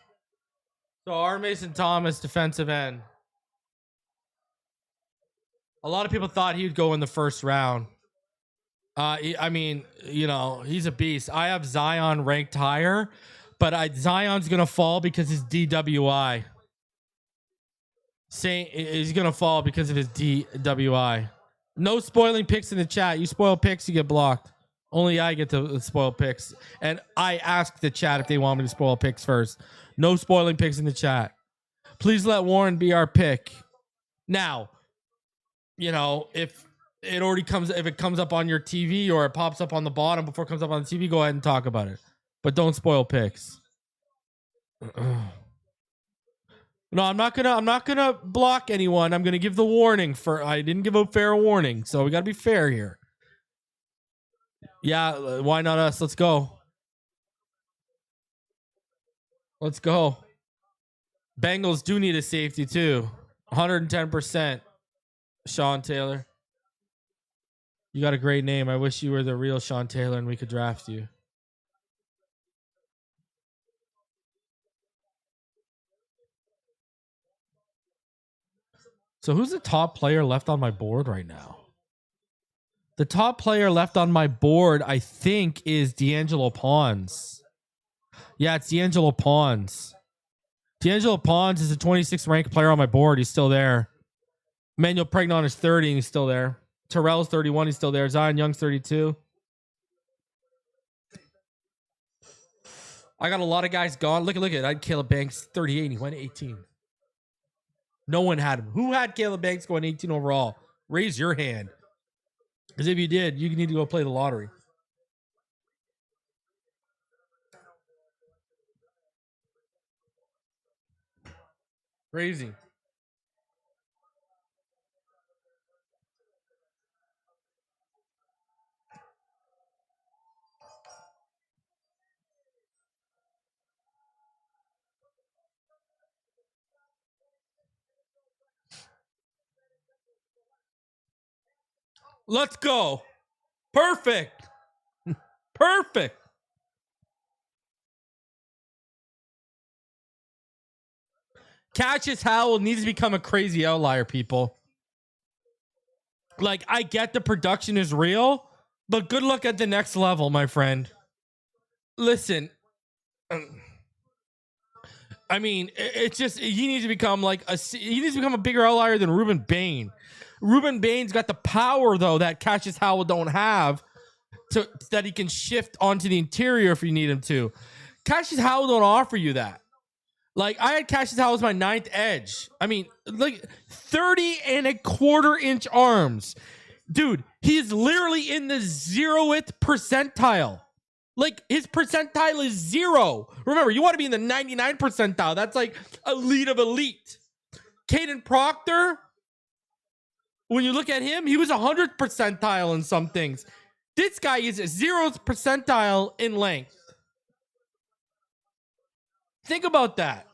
So R. Mason Thomas, defensive end. A lot of people thought he'd go in the first round. I mean, you know, he's a beast. I have Zion ranked higher, but Zion's gonna fall because his DWI. Saying he's gonna fall because of his DWI. No spoiling picks in the chat. You spoil picks, you get blocked. Only I get to spoil picks, and I ask the chat if they want me to spoil picks first. No spoiling picks in the chat. Please let Warren be our pick. Now, you know, if it comes up on your TV or it pops up on the bottom before it comes up on the TV, go ahead and talk about it. But don't spoil picks. No, I'm not gonna block anyone. I'm gonna give the warning I didn't give a fair warning, so we gotta be fair here. Yeah, why not us? Let's go. Let's go. Bengals do need a safety too. 110%. Sean Taylor. You got a great name. I wish you were the real Sean Taylor and we could draft you. So who's the top player left on my board right now? The top player left on my board, I think, is D'Angelo Pons. Yeah, it's D'Angelo Pons. D'Angelo Pons is a 26th ranked player on my board. He's still there. Manuel Pregnon is 30 and he's still there. Terrell's 31. He's still there. Zion Young's 32. I got a lot of guys gone. Look at it. I had Caleb Banks 38. He went 18. No one had him. Who had Caleb Banks going 18 overall? Raise your hand. Because if you did, you need to go play the lottery. Crazy. Let's go. Perfect. Perfect. Cassius Howell needs to become a crazy outlier, people. Like, I get the production is real, but good luck at the next level, my friend. Listen, I mean, it's just he needs to become a bigger outlier than Ruben Bain. Ruben Baines got the power, though, that Cassius Howell don't have, that he can shift onto the interior if you need him to. Cassius Howell don't offer you that. Like, I had Cassius Howell as my 9th edge. I mean, like 30.25-inch arms. Dude, he's literally in the 0th percentile. Like, his percentile is 0. Remember, you want to be in the 99 percentile. That's like elite of elite. Caden Proctor, when you look at him, he was 100th percentile in some things. This guy is 0th percentile in length. Think about that.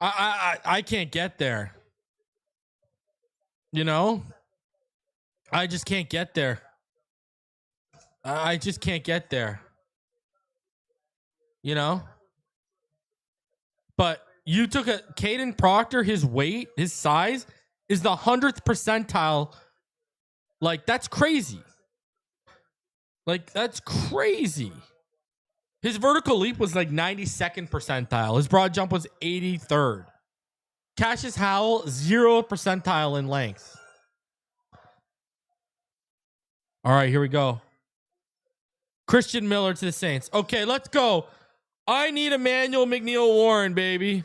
I can't get there. You know? I just can't get there. I just can't get there. You know? But you took a Caden Proctor, his weight, his size is the 100th percentile. Like, that's crazy. Like, that's crazy. His vertical leap was like 92nd percentile. His broad jump was 83rd. Cassius Howell, 0th percentile in length. All right, here we go. Christian Miller to the Saints. Okay, let's go. I need Emmanuel McNeil-Warren, baby.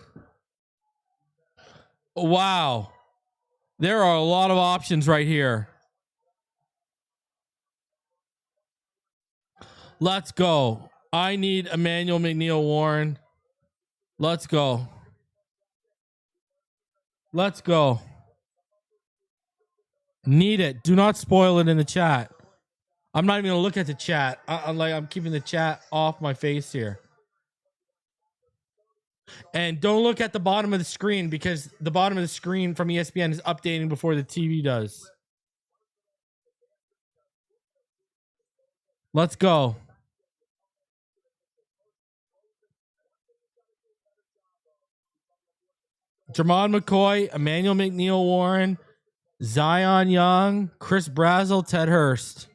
Wow. There are a lot of options right here. Let's go. I need Emmanuel McNeil-Warren. Let's go. Let's go. Need it. Do not spoil it in the chat. I'm not even going to look at the chat. I'm keeping the chat off my face here. And don't look at the bottom of the screen, because the bottom of the screen from ESPN is updating before the TV does. Let's go. Jermod McCoy, Emmanuel McNeil-Warren, Zion Young, Chris Brazel, Ted Hurst.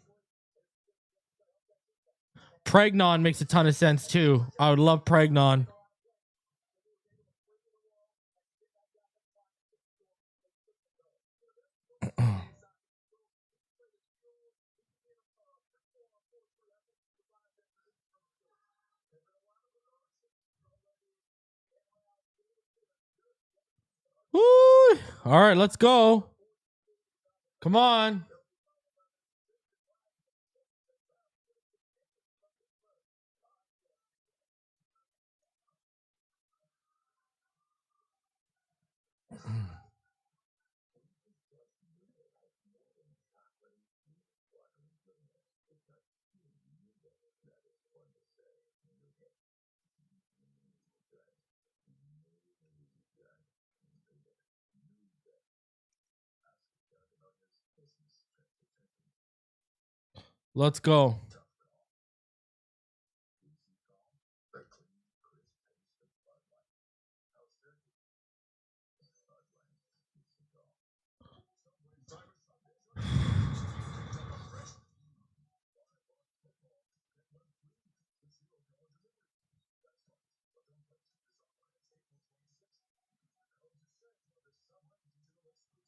Pregnon makes a ton of sense too. I would love Pregnon. Woo! All right, let's go. Come on. Let's go.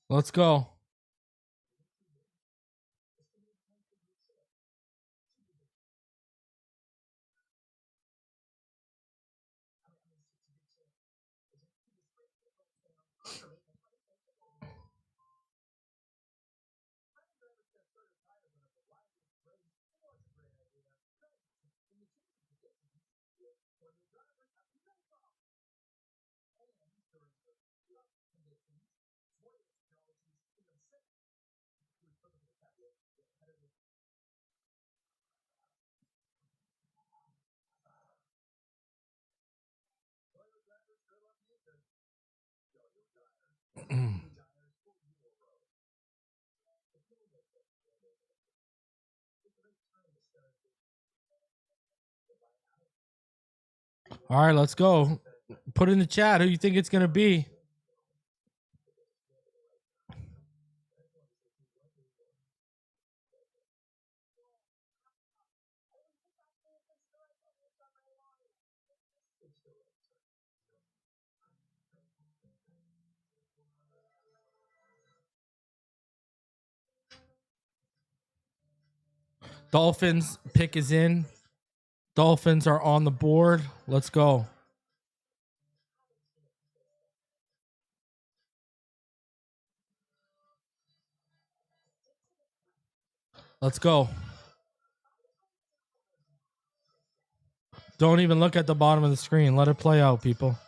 Let's go. All right, let's go. Put in the chat who you think it's going to be. Dolphins pick is in. Dolphins are on the board. Let's go. Let's go. Don't even look at the bottom of the screen. Let it play out, people.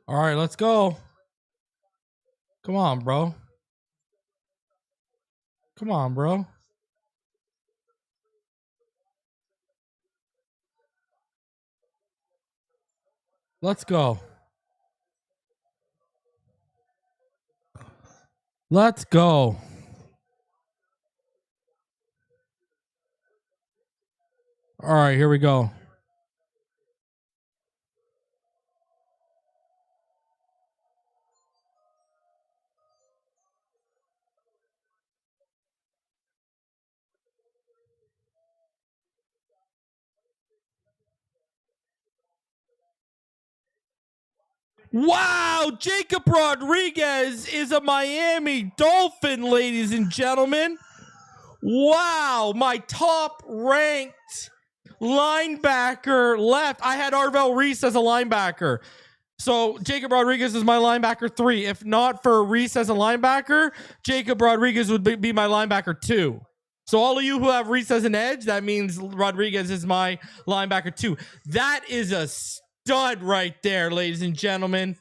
All right, let's go. Come on, bro. Come on, bro. Let's go. Let's go. All right, here we go. Wow, Jacob Rodriguez is a Miami Dolphin, ladies and gentlemen. Wow, my top ranked linebacker left. I had Arvell Reese as a linebacker. So Jacob Rodriguez is my linebacker 3. If not for Reese as a linebacker, Jacob Rodriguez would be my linebacker 2. So all of you who have Reese as an edge, that means Rodriguez is my linebacker 2. That is a stud right there, ladies and gentlemen.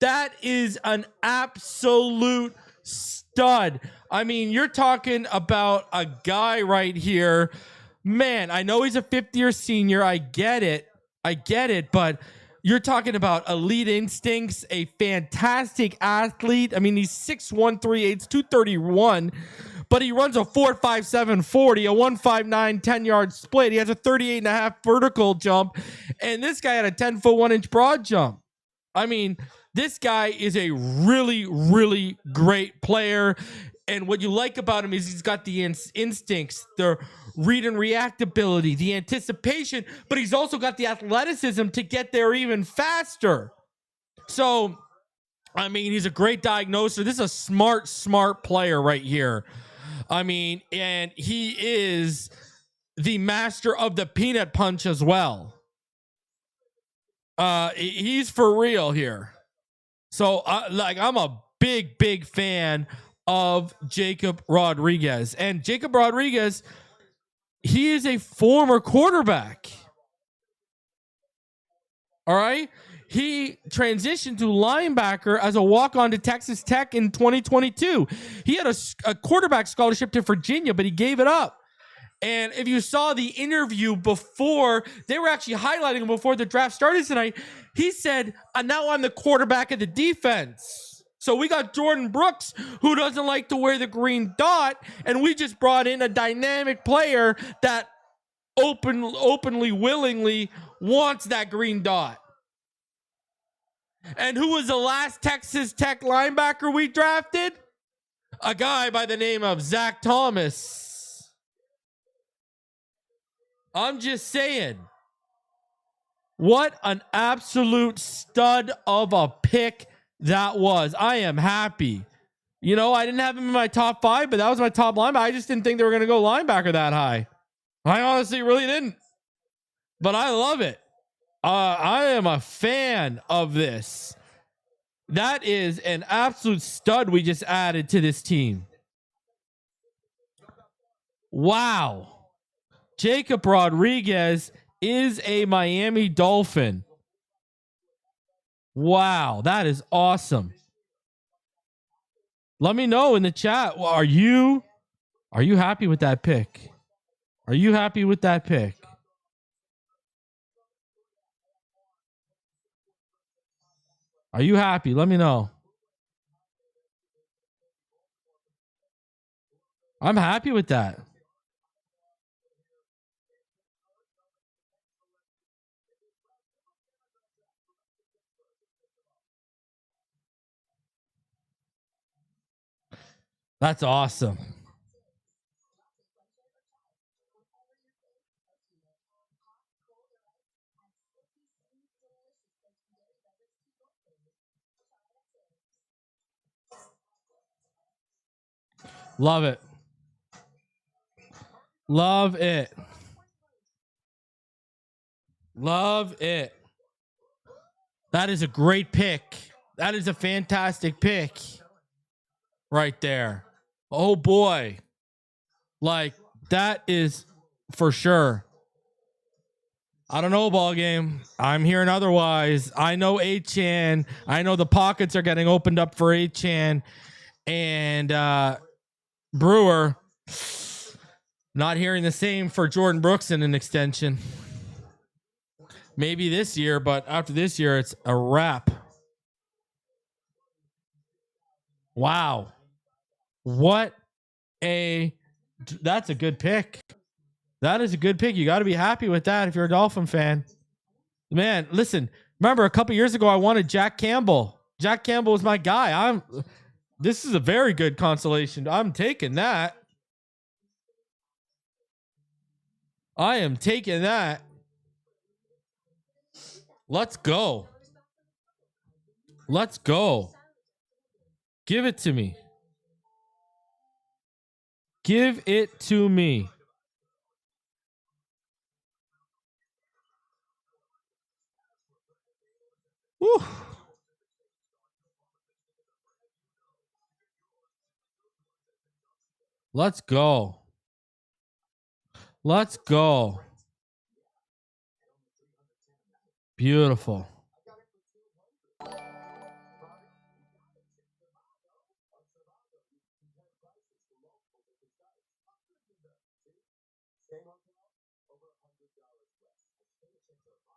That is an absolute stud. I mean, you're talking about a guy right here. Man, I know he's a fifth-year senior. I get it. But you're talking about elite instincts, a fantastic athlete. I mean, he's 6'1", 3/8", 231, but he runs a 4.57 40, a 1.59 10-yard split. He has a 38.5 vertical jump, and this guy had a 10-foot 1-inch broad jump. I mean, this guy is a really, really great player. And what you like about him is he's got the instincts, the read and react ability, the anticipation, but he's also got the athleticism to get there even faster. So, I mean, he's a great diagnoser. This is a smart player right here. I mean, and he is the master of the peanut punch as well. He's for real here. So, I'm a big fan of Jacob Rodriguez. And Jacob Rodriguez, he is a former quarterback. All right? He transitioned to linebacker as a walk-on to Texas Tech in 2022. He had a quarterback scholarship to Virginia, but he gave it up. And if you saw the interview before, they were actually highlighting him before the draft started tonight. He said, now I'm the quarterback of the defense. So we got Jordan Brooks, who doesn't like to wear the green dot, and we just brought in a dynamic player that openly, willingly wants that green dot. And who was the last Texas Tech linebacker we drafted? A guy by the name of Zach Thomas. I'm just saying, what an absolute stud of a pick that was. I am happy. You know, I didn't have him in my top 5, but that was my top linebacker. I just didn't think they were going to go linebacker that high. I honestly really didn't. But I love it. I am a fan of this. That is an absolute stud we just added to this team. Wow. Jacob Rodriguez is a Miami Dolphin. Wow, that is awesome. Let me know in the chat. Are you happy with that pick? Are you happy with that pick? Are you happy? Let me know. I'm happy with that. That's awesome. Love it. Love it. Love it. That is a great pick. That is a fantastic pick right there. Oh boy. Like, that is for sure. I don't know, ball game. I'm hearing otherwise. I know A-Chan. I know the pockets are getting opened up for A-Chan and Brewer. Not hearing the same for Jordan Brooks in an extension. Maybe this year, but after this year, it's a wrap. Wow. That's a good pick. That is a good pick. You got to be happy with that if you're a Dolphin fan. Man, listen, remember a couple years ago, I wanted Jack Campbell. Jack Campbell was my guy. This is a very good consolation. I'm taking that. I am taking that. Let's go. Let's go. Give it to me. Give it to me. Woo. Let's go. Let's go. Beautiful.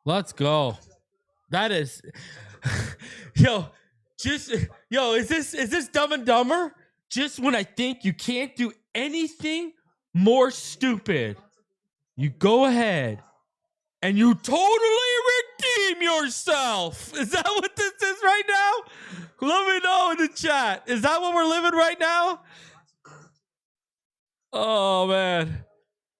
Let's go. That is is this Dumb and Dumber? Just when I think you can't do anything more stupid, you go ahead and you totally redeem yourself. Is that what this is right now? Let me know in the chat. Is that what we're living right now? Oh man.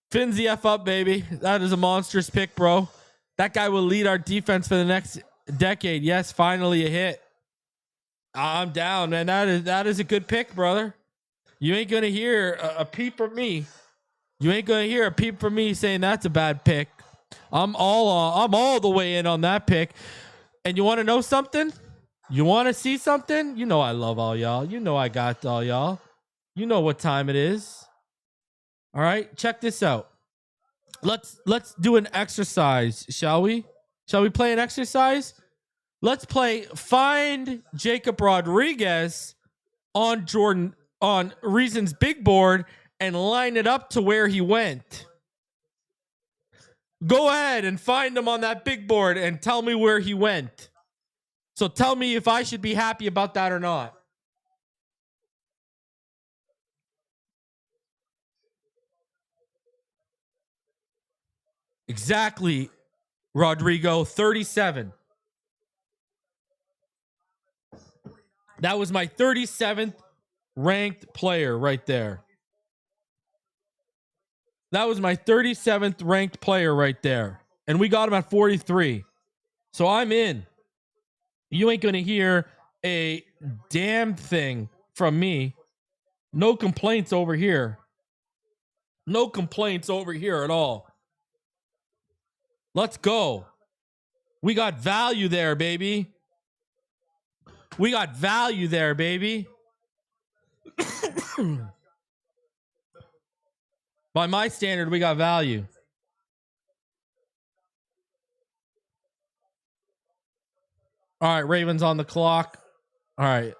Fins the F up, baby. That is a monstrous pick, bro. That guy will lead our defense for the next decade. Yes, finally a hit. I'm down, man. That is a good pick, brother. You ain't gonna hear a peep from me. You ain't gonna hear a peep from me saying that's a bad pick. I'm all the way in on that pick. And you want to know something? You want to see something? You know I love all y'all. You know I got all y'all. You know what time it is. All right, check this out. Let's do an exercise, shall we? Shall we play an exercise? Let's play Find Jacob Rodriguez on Reason's big board and line it up to where he went. Go ahead and find him on that big board and tell me where he went. So tell me if I should be happy about that or not. Exactly, Rodrigo, 37. That was my 37th ranked player right there. That was my 37th ranked player right there. And we got him at 43. So I'm in. You ain't going to hear a damn thing from me. No complaints over here. No complaints over here at all. Let's go. We got value there, baby. We got value there, baby. By my standard, we got value. All right, Ravens on the clock. All right.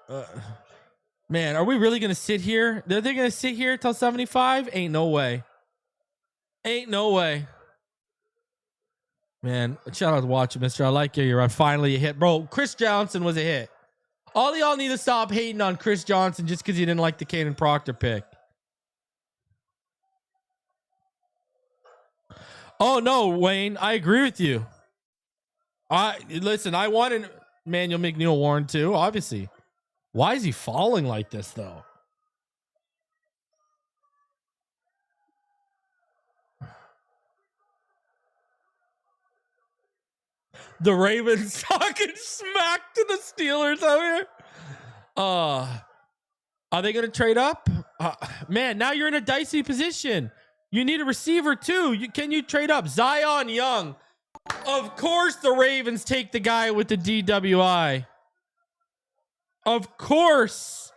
Man, are we really going to sit here? Are they going to sit here till 75? Ain't no way. Ain't no way. Man, shout out to watching, mister. I like you. You're on finally a hit. Bro, Chris Johnson was a hit. All of y'all need to stop hating on Chris Johnson just because you didn't like the Caden Proctor pick. Oh, no, Wayne. I agree with you. Listen, I wanted Manuel McNeil Warren too, obviously. Why is he falling like this, though? The Ravens talking smack to the Steelers out here. Are they going to trade up? Man, now you're in a dicey position. You need a receiver too. Can you trade up? Zion Young. Of course the Ravens take the guy with the DWI. Of course.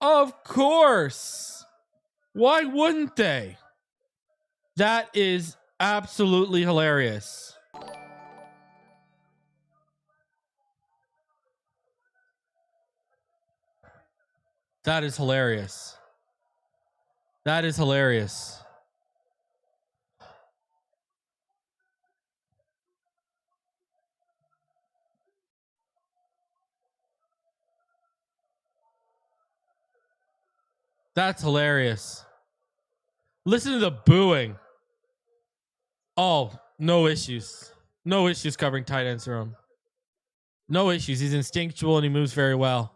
Of course. Why wouldn't they? That is absolutely hilarious. That is hilarious. That is hilarious. That's hilarious. Listen to the booing. Oh, no issues. No issues covering tight ends for him. No issues. He's instinctual and he moves very well.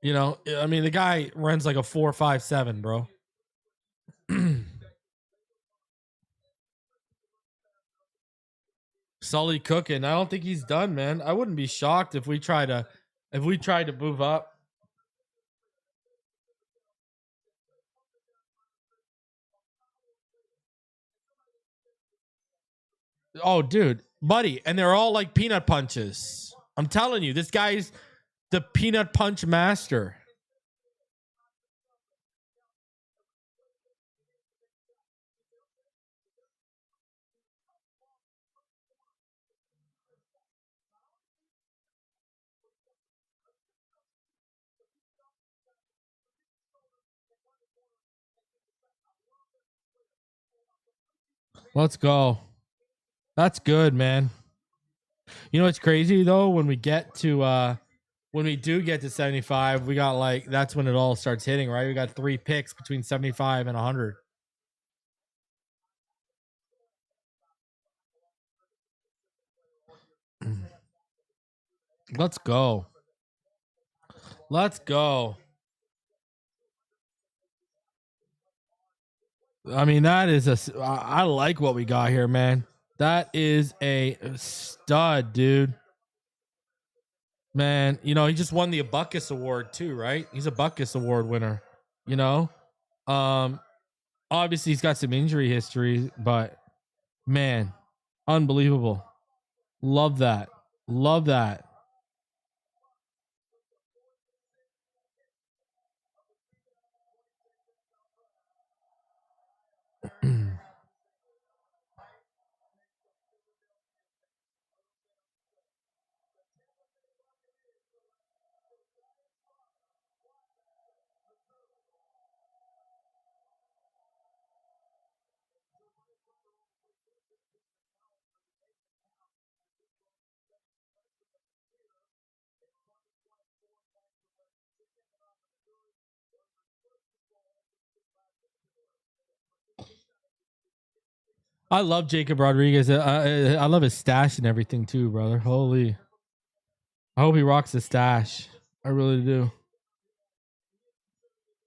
You know, I mean, the guy runs like a 4.57, bro. Sully cooking. I don't think he's done, man. I wouldn't be shocked if we tried to move up. Oh, dude, buddy, and they're all like peanut punches. I'm telling you, this guy's the peanut punch master. Let's go. That's good, man. You know what's crazy though? When we do get to 75, we got like that's when it all starts hitting, right? We got 3 picks between 75 and 100. Let's go. Let's go. I mean, I like what we got here, man. That is a stud, dude. Man, you know, he just won the Buckus Award too, right? He's a Buckus Award winner, you know? Obviously he's got some injury history, but man, unbelievable. Love that. Love that. I love Jacob Rodriguez. I love his stash and everything too, brother. Holy. I hope he rocks the stash. I really do.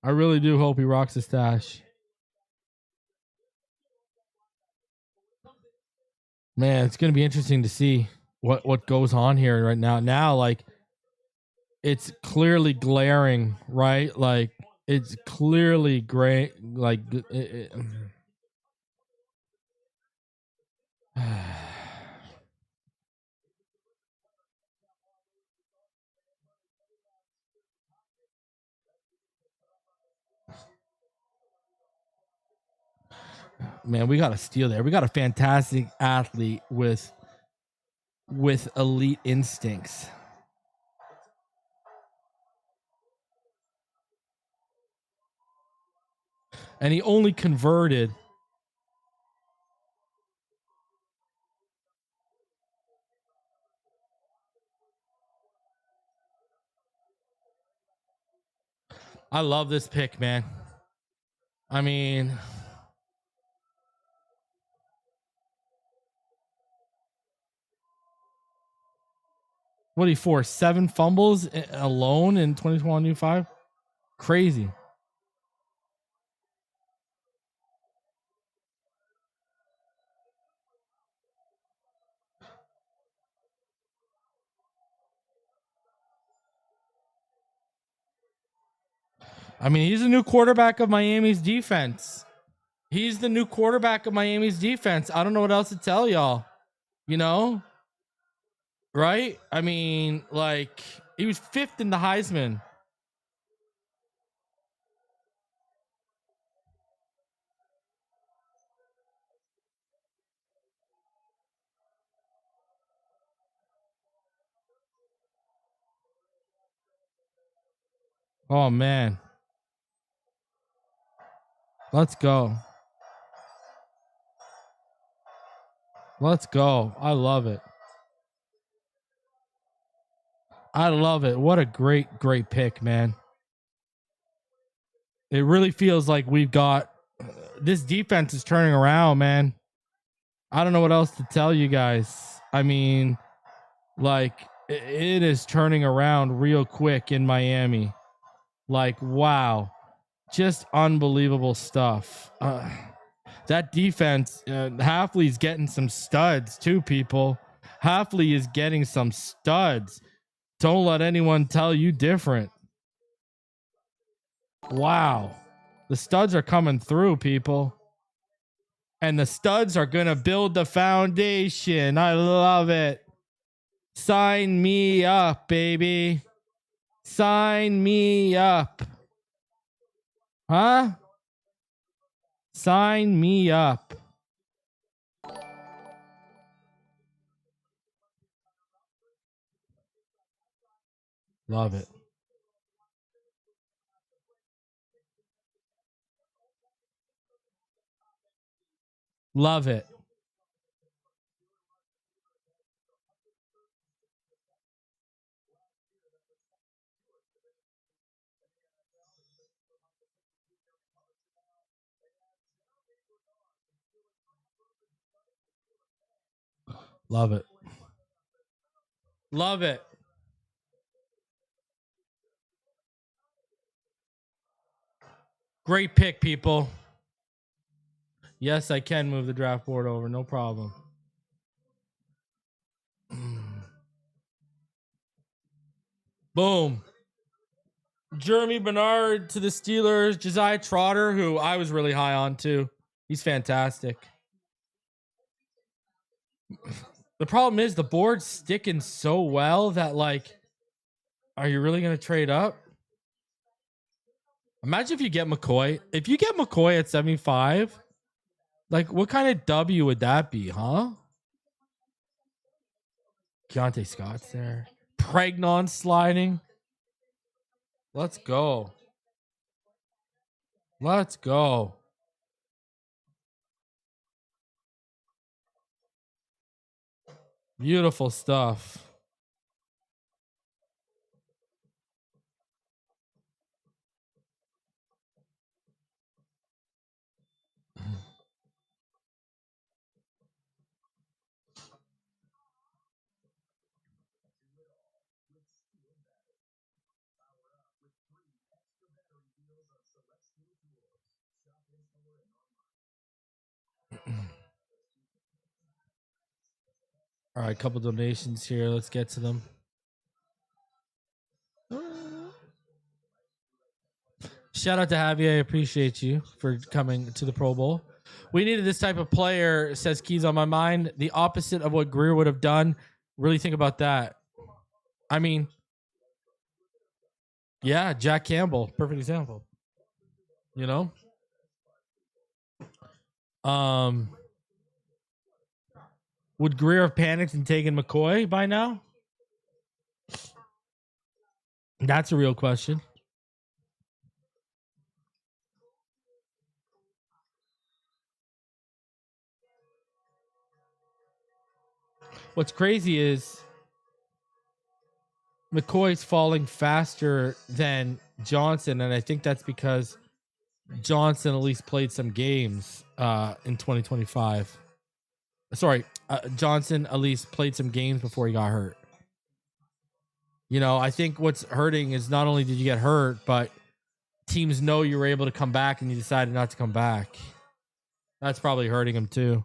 I really do hope he rocks the stash. Man, it's going to be interesting to see what goes on here right now. Now, like, it's clearly glaring, right? Like it's clearly gray. Like man, we got a steal there. We got a fantastic athlete with elite instincts. And he only converted. I love this pick, man. I mean, what he forced 7 fumbles alone in 2025. Crazy. I mean, he's the new quarterback of Miami's defense. He's the new quarterback of Miami's defense. I don't know what else to tell y'all. You know? Right? I mean, like, he was 5th in the Heisman. Oh, man. Let's go. Let's go. I love it. I love it. What a great, great pick, man. It really feels like we've got this defense is turning around, man. I don't know what else to tell you guys. I mean, like, it is turning around real quick in Miami. Like, wow. Just unbelievable stuff. That defense, Halfley's getting some studs too, people. Halfley is getting some studs. Don't let anyone tell you different. Wow. The studs are coming through, people. And the studs are going to build the foundation. I love it. Sign me up, baby. Sign me up. Huh? Sign me up. Love it. Love it. Love it. Love it. Great pick, people. Yes, I can move the draft board over. No problem. Boom. Jeremy Bernard to the Steelers. Josiah Trotter, who I was really high on too. He's fantastic. The problem is the board's sticking so well that, like, are you really going to trade up? Imagine if you get McCoy. If you get McCoy at 75, like, what kind of W would that be, huh? Keontae Scott's there. Pregnon sliding. Let's go. Let's go. Beautiful stuff. All right, couple donations here. Let's get to them. Shout out to Javier. I appreciate you for coming to the Pro Bowl. We needed this type of player, says Keys on my mind. The opposite of what Greer would have done. Really think about that. I mean, yeah, Jack Campbell, perfect example. You know? Would Greer have panicked and taken McCoy by now? That's a real question. What's crazy is McCoy's falling faster than Johnson, and I think that's because Johnson at least played some games in 2025. Sorry, Johnson at least played some games before he got hurt. You know, I think what's hurting is not only did you get hurt, but teams know you were able to come back and you decided not to come back. That's probably hurting him too.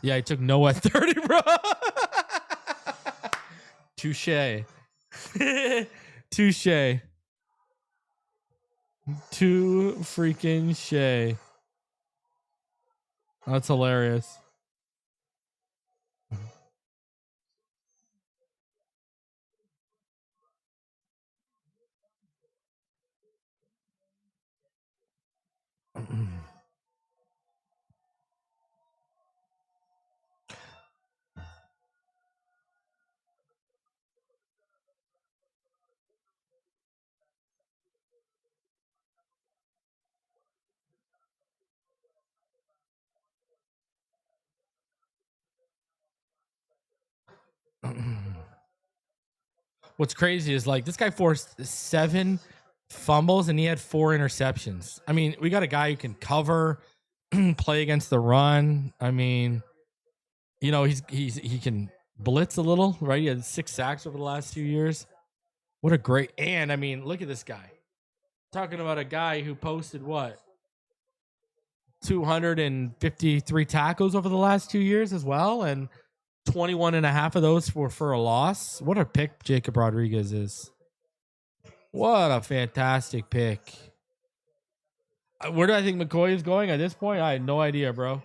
Yeah, he took Noah at 30, bro. Touche. Touche. Too freaking shay. That's hilarious. What's crazy is like this guy forced 7 fumbles and he had 4 interceptions. I mean, we got a guy who can cover, play against the run. I mean, you know, he can blitz a little, right? He had 6 sacks over the last 2 years. What a great, and I mean, look at this guy. Talking about a guy who posted what? 253 tackles over the last 2 years as well, and 21 and a half of those were for a loss. What a pick Jacob Rodriguez is. What a fantastic pick. Where do I think McCoy is going at this point? I had no idea, bro.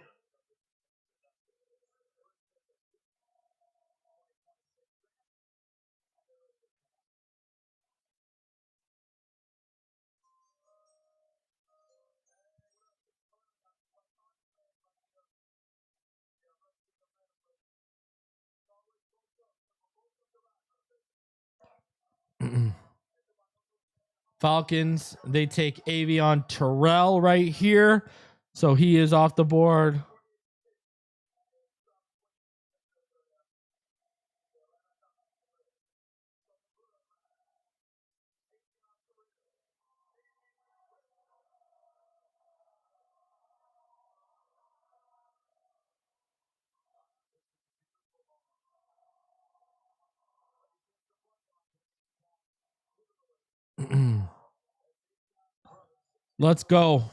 Falcons, they take Avion Terrell right here. So he is off the board. Let's go.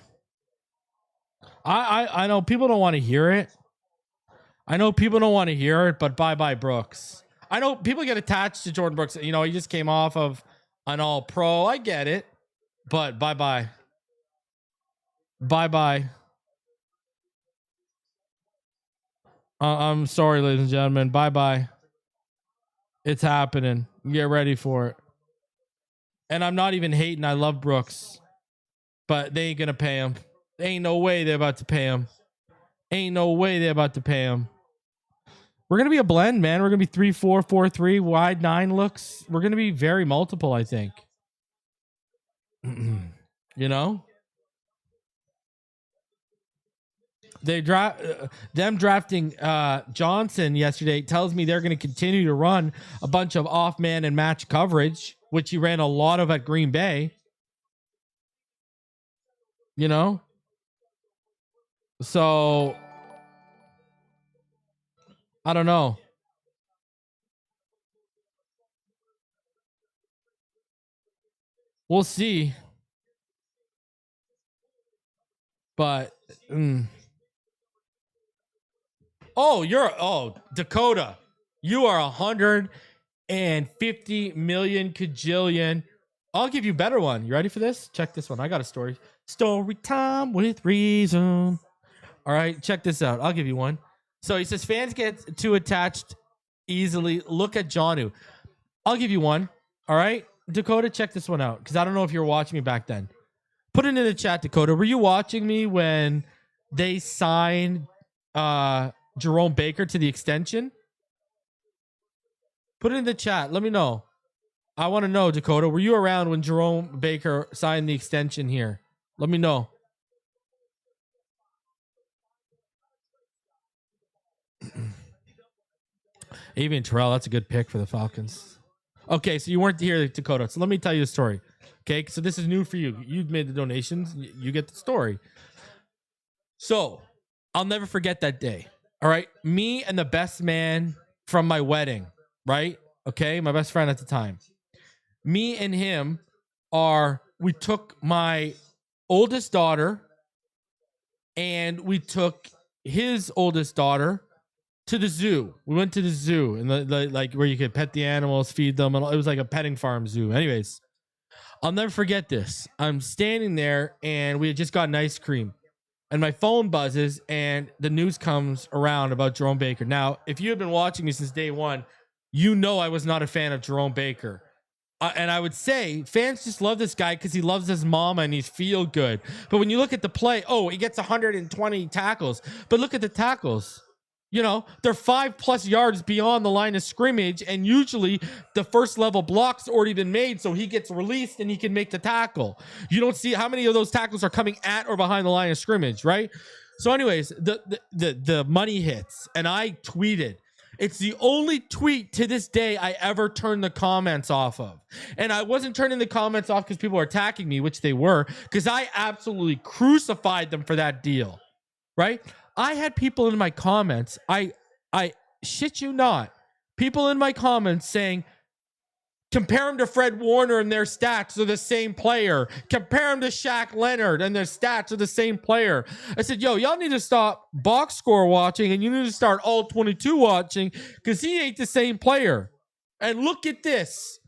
I know people don't want to hear it. I know people don't want to hear it, but bye Brooks. I know people get attached to Jordan Brooks. You know, he just came off of an all pro. I get it. But bye bye. Bye bye. I'm sorry, ladies and gentlemen. Bye bye. It's happening. Get ready for it. And I'm not even hating. I love Brooks. But they ain't going to pay him. Ain't no way they're about to pay him. Ain't no way they're about to pay him. We're going to be a blend, man. We're going to be 3-4, 4-3, wide 9 looks. We're going to be very multiple, I think. You know? They them drafting Johnson yesterday tells me they're going to continue to run a bunch of off man and match coverage, which he ran a lot of at Green Bay. You know? So I don't know. We'll see. But oh, Dakota. You are 150 million kajillion. I'll give you a better one. You ready for this? Check this one. I got a story. Story time with reason. All right, check this out. I'll give you one. So he says fans get too attached easily. Look at Jonnu. I'll give you one. All right, Dakota, check this one out because I don't know if you were watching me back then. Put it in the chat, Dakota. Were you watching me when they signed Jerome Baker to the extension? Put it in the chat. Let me know. I want to know, Dakota. Were you around when Jerome Baker signed the extension here? Let me know. Avian Terrell, that's a good pick for the Falcons. Okay, so you weren't here, Dakota. So let me tell you a story. Okay, so this is new for you. You've made the donations. You get the story. So I'll never forget that day. All right, me and the best man from my wedding, right? Okay, my best friend at the time. Me and him we took my oldest daughter and we took his oldest daughter to the zoo. We went to the zoo and like where you could pet the animals, feed them. And it was like a petting farm zoo. Anyways, I'll never forget this. I'm standing there and we had just gotten ice cream and my phone buzzes and the news comes around about Jerome Baker. Now, if you had been watching me since day one, you know I was not a fan of Jerome Baker. And I would say fans just love this guy because he loves his mama and he's feel good. But when you look at the play, he gets 120 tackles. But look at the tackles. You know, they're 5+ yards beyond the line of scrimmage. And usually the first level block's already been made. So he gets released and he can make the tackle. You don't see how many of those tackles are coming at or behind the line of scrimmage, right? So anyways, the money hits and I tweeted. It's the only tweet to this day I ever turned the comments off of. And I wasn't turning the comments off because people were attacking me, which they were, because I absolutely crucified them for that deal, right? I had people in my comments, I shit you not, people in my comments saying, compare him to Fred Warner and their stats are the same player. Compare him to Shaq Leonard and their stats are the same player. I said, y'all need to stop box score watching and you need to start all 22 watching because he ain't the same player. And look at this.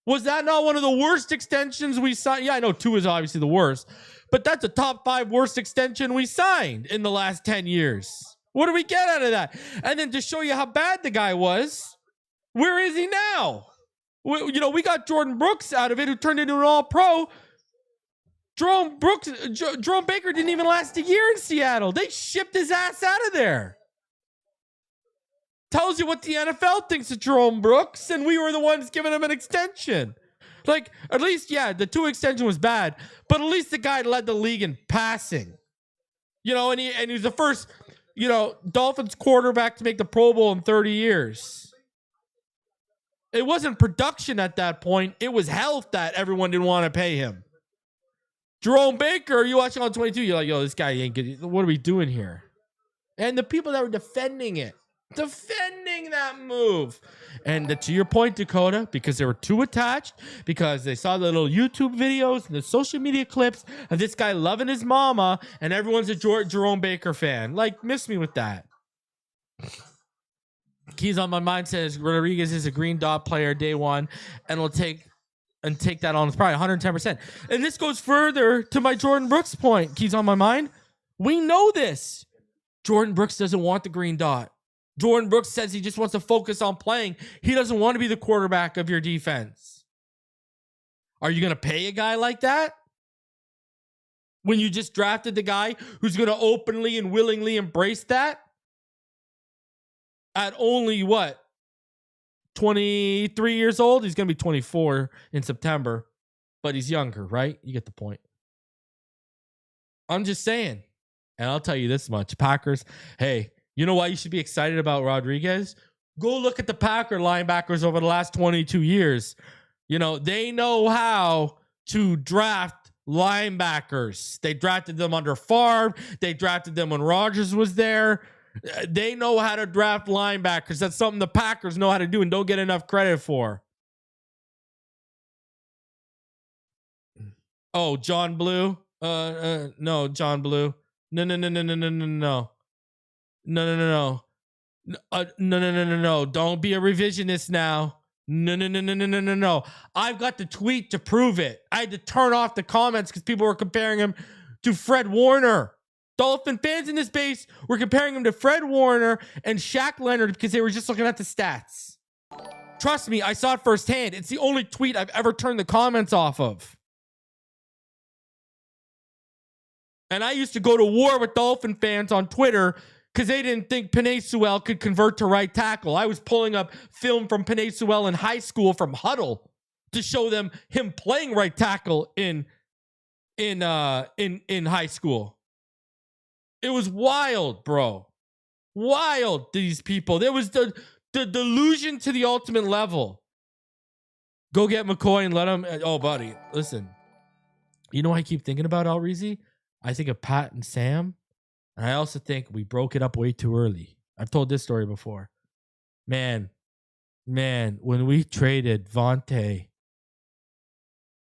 Was that not one of the worst extensions we signed? Yeah, I know 2 is obviously the worst, but that's a top 5 worst extension we signed in the last 10 years. What do we get out of that? And then to show you how bad the guy was, where is he now? We got Jordan Brooks out of it, who turned into an all-pro. Jerome Baker didn't even last a year in Seattle. They shipped his ass out of there. Tells you what the NFL thinks of Jerome Brooks, and we were the ones giving him an extension. Like, at least, yeah, the 2 extension was bad, but at least the guy led the league in passing. And he was the first, Dolphins quarterback to make the Pro Bowl in 30 years. It wasn't production at that point. It was health that everyone didn't want to pay him. Jerome Baker, you watching on 22, you're like, this guy ain't good. What are we doing here? And the people that were defending that move. And to your point, Dakota, because they were too attached, because they saw the little YouTube videos and the social media clips of this guy loving his mama, and everyone's a Jerome Baker fan. Like, miss me with that. Keys on my mind says Rodriguez is a green dot player day one and will take that on. It's probably 110%. And this goes further to my Jordan Brooks point. Keys on my mind. We know this. Jordan Brooks doesn't want the green dot. Jordan Brooks says he just wants to focus on playing. He doesn't want to be the quarterback of your defense. Are you going to pay a guy like that? When you just drafted the guy who's going to openly and willingly embrace that? At only 23 years old? He's going to be 24 in September, but he's younger, right? You get the point. I'm just saying. And I'll tell you this much. Packers, hey, you know why you should be excited about Rodriguez? Go look at the Packer linebackers over the last 22 years. They know how to draft linebackers. They drafted them under Favre. They drafted them when Rodgers was there. They know how to draft linebackers. That's something the Packers know how to do and don't get enough credit for. Oh, John Blue? No, John Blue. No. No. Don't be a revisionist now. No. I've got the tweet to prove it. I had to turn off the comments because people were comparing him to Fred Warner. Dolphin fans in this base were comparing him to Fred Warner and Shaq Leonard because they were just looking at the stats. Trust me, I saw it firsthand. It's the only tweet I've ever turned the comments off of. And I used to go to war with Dolphin fans on Twitter because they didn't think Penei Sewell could convert to right tackle. I was pulling up film from Penei Sewell in high school from Huddle to show them him playing right tackle in high school. It was wild, bro. Wild, these people. There was the delusion to the ultimate level. Go get McCoy and let him. Oh, buddy, listen. You know what I keep thinking about, Alrizi? I think of Pat and Sam. And I also think we broke it up way too early. I've told this story before. Man, when we traded Vontae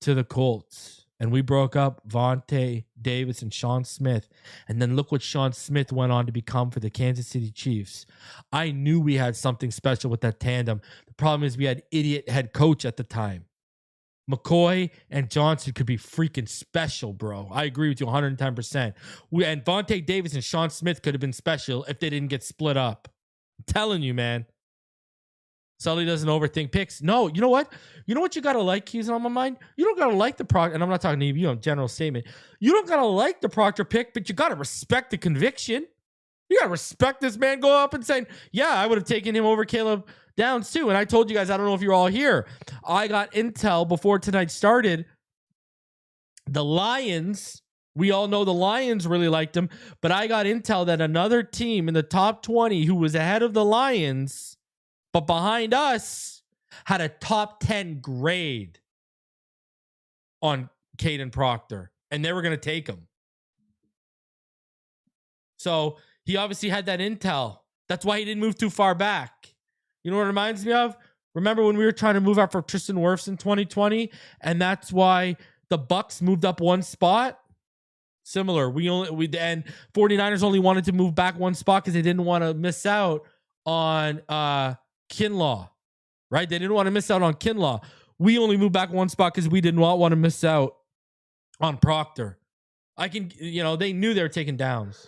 to the Colts and we broke up Vontae Davis and Sean Smith, and then look what Sean Smith went on to become for the Kansas City Chiefs. I knew we had something special with that tandem. The problem is we had idiot head coach at the time. McCoy and Johnson could be freaking special, bro. I agree with you 110%. And Vontae Davis and Sean Smith could have been special if they didn't get split up. I'm telling you, man. Sully doesn't overthink picks. No, you know what? You know what you got to like, Keys, on my mind? You don't got to like the Proctor, and I'm not talking to you, general statement. You don't got to like the Proctor pick, but you got to respect the conviction. You got to respect this man go up and saying, yeah, I would have taken him over Caleb Downs too. And I told you guys, I don't know if you're all here. I got intel before tonight started. The Lions, we all know the Lions really liked him, but I got intel that another team in the top 20 who was ahead of the Lions, but behind us, had a top 10 grade on Caden Proctor, and they were going to take him. So he obviously had that intel. That's why he didn't move too far back. You know what it reminds me of? Remember when we were trying to move out for Tristan Wirfs in 2020? And that's why the Bucks moved up one spot? Similar. And 49ers only wanted to move back one spot because they didn't want to miss out on Kinlaw. Right? They didn't want to miss out on Kinlaw. We only moved back one spot because we did not want to miss out on Proctor. They knew they were taking Downs.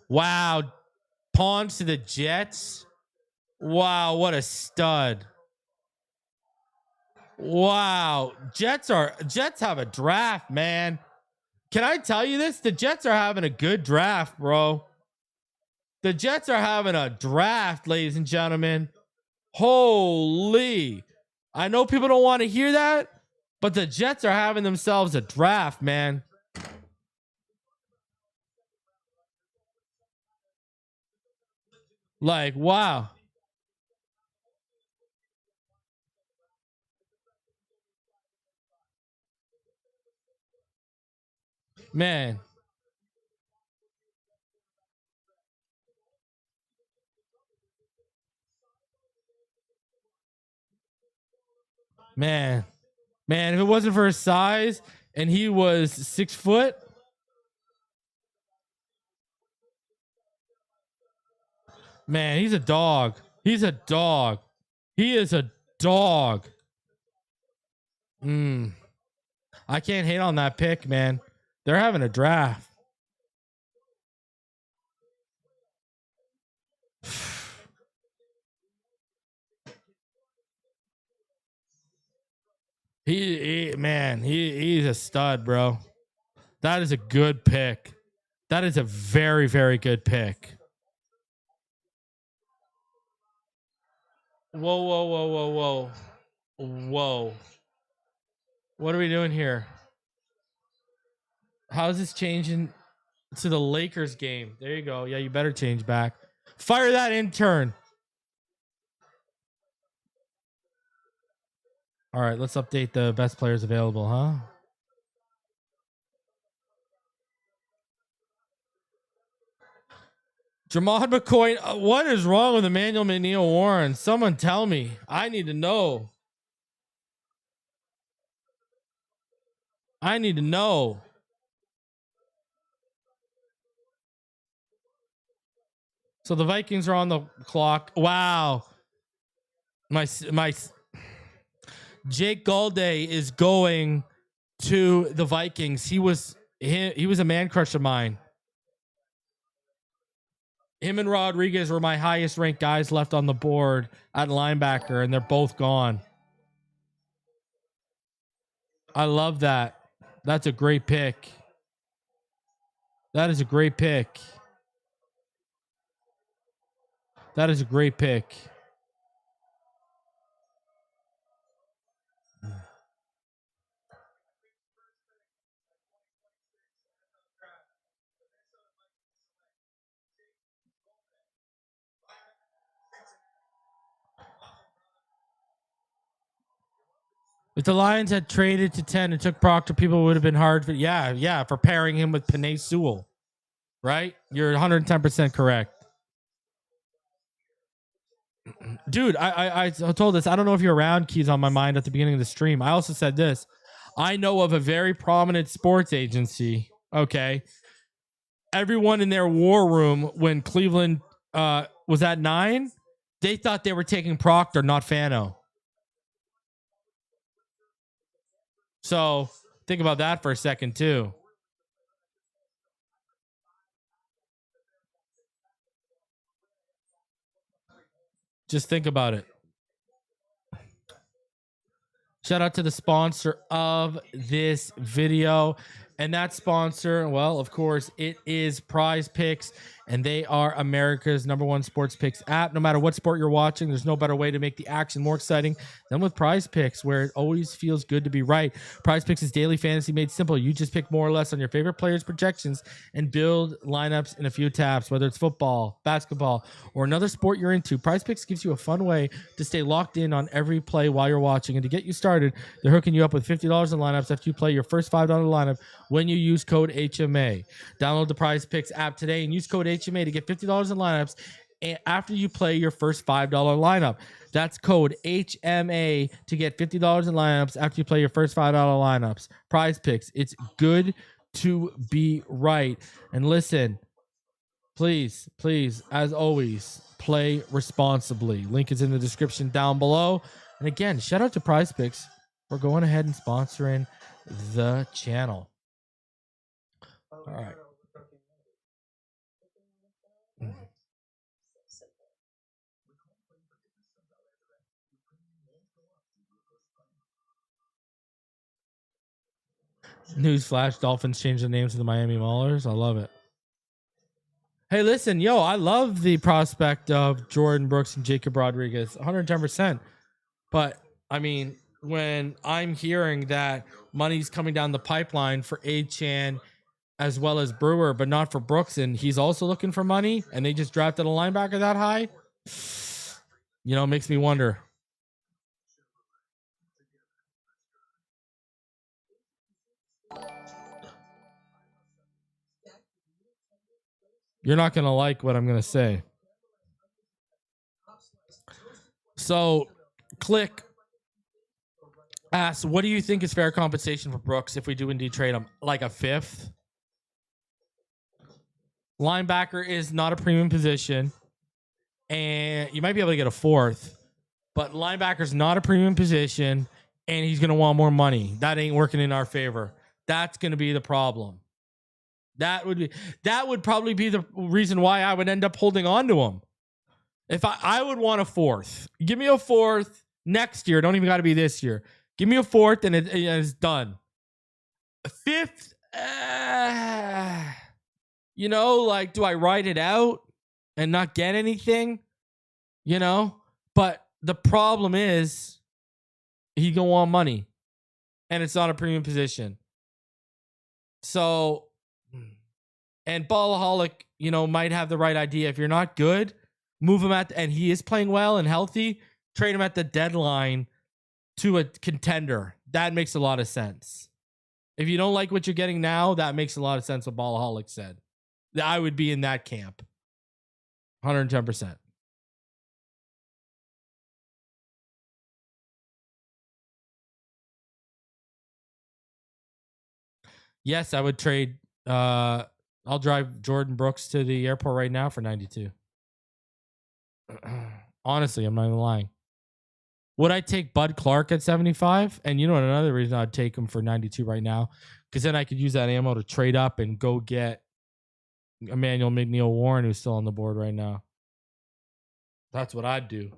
Wow. Pawns to the Jets. Wow, what a stud. Wow. Jets have a draft, man. Can I tell you this? The Jets are having a good draft, bro. The Jets are having a draft, ladies and gentlemen. Holy. I know people don't want to hear that, but the Jets are having themselves a draft, man. Like, wow. Man. Man, if it wasn't for his size and he was 6 foot, man, he's a dog. He's a dog. He is a dog. I can't hate on that pick, man. They're having a draft. He's a stud, bro. That is a good pick. That is a very, very good pick. Whoa. What are we doing here? How's this changing to the Lakers game? There you go. Yeah, you better change back. Fire that intern. All right, let's update the best players available, huh? Jermod McCoy, what is wrong with Emmanuel McNeil Warren? Someone tell me. I need to know. So the Vikings are on the clock. Wow. My Jake Galday is going to the Vikings. He was a man crush of mine. Him and Rodriguez were my highest ranked guys left on the board at linebacker, and they're both gone. I love that. That's a great pick. That is a great pick. That is a great pick. If the Lions had traded to 10 and took Proctor, people would have been hard. For, for pairing him with Penei Sewell. Right? You're 110% correct. Dude, I told this. I don't know if you're around, Keys, on my mind at the beginning of the stream. I also said this. I know of a very prominent sports agency. Okay. Everyone in their war room when Cleveland was at 9, they thought they were taking Proctor, not Fano. So think about that for a second, too. Just think about it. Shout out to the sponsor of this video. And that sponsor, well, of course, it is Prize Picks. And they are America's #1 sports picks app. No matter what sport you're watching, there's no better way to make the action more exciting than with Prize Picks, where it always feels good to be right. Prize Picks is daily fantasy made simple. You just pick more or less on your favorite players' projections and build lineups in a few taps, whether it's football, basketball, or another sport you're into. Prize Picks gives you a fun way to stay locked in on every play while you're watching. And to get you started, they're hooking you up with $50 in lineups after you play your first $5 lineup when you use code HMA. Download the Prize Picks app today and use code HMA to get $50 in lineups after you play your first $5 lineup. That's code HMA to get $50 in lineups after you play your first $5 lineups. Prize Picks. It's good to be right. And listen, please, as always, play responsibly. Link is in the description down below. And again, shout out to Prize Picks for going ahead and sponsoring the channel. All right. Newsflash, Dolphins changed the names to the Miami Maulers. I love it. Hey, listen, I love the prospect of Jordan Brooks and Jacob Rodriguez, 110%. But, I mean, when I'm hearing that money's coming down the pipeline for A-Chan as well as Brewer, but not for Brooks, and he's also looking for money, and they just drafted a linebacker that high, it makes me wonder. You're not going to like what I'm going to say. So, Click asks, what do you think is fair compensation for Brooks if we do indeed trade him? Like a 5th? Linebacker is not a premium position, and you might be able to get a 4th, but linebacker's not a premium position, and he's going to want more money. That ain't working in our favor. That's going to be the problem. That would probably be the reason why I would end up holding on to him. If I would want a 4th. Give me a 4th next year. Don't even got to be this year. Give me a 4th and it's done. A 5th, do I write it out and not get anything? But the problem is he gonna want money, and it's not a premium position. So, and Ballaholic, might have the right idea. If you're not good, move him and he is playing well and healthy, trade him at the deadline to a contender. That makes a lot of sense. If you don't like what you're getting now, that makes a lot of sense what Ballaholic said. I would be in that camp. 110%. Yes, I would trade. I'll drive Jordan Brooks to the airport right now for 92. Honestly, I'm not even lying. Would I take Bud Clark at 75? And you know another reason I'd take him for 92 right now, because then I could use that ammo to trade up and go get Emmanuel McNeil Warren, who's still on the board right now. That's what I'd do.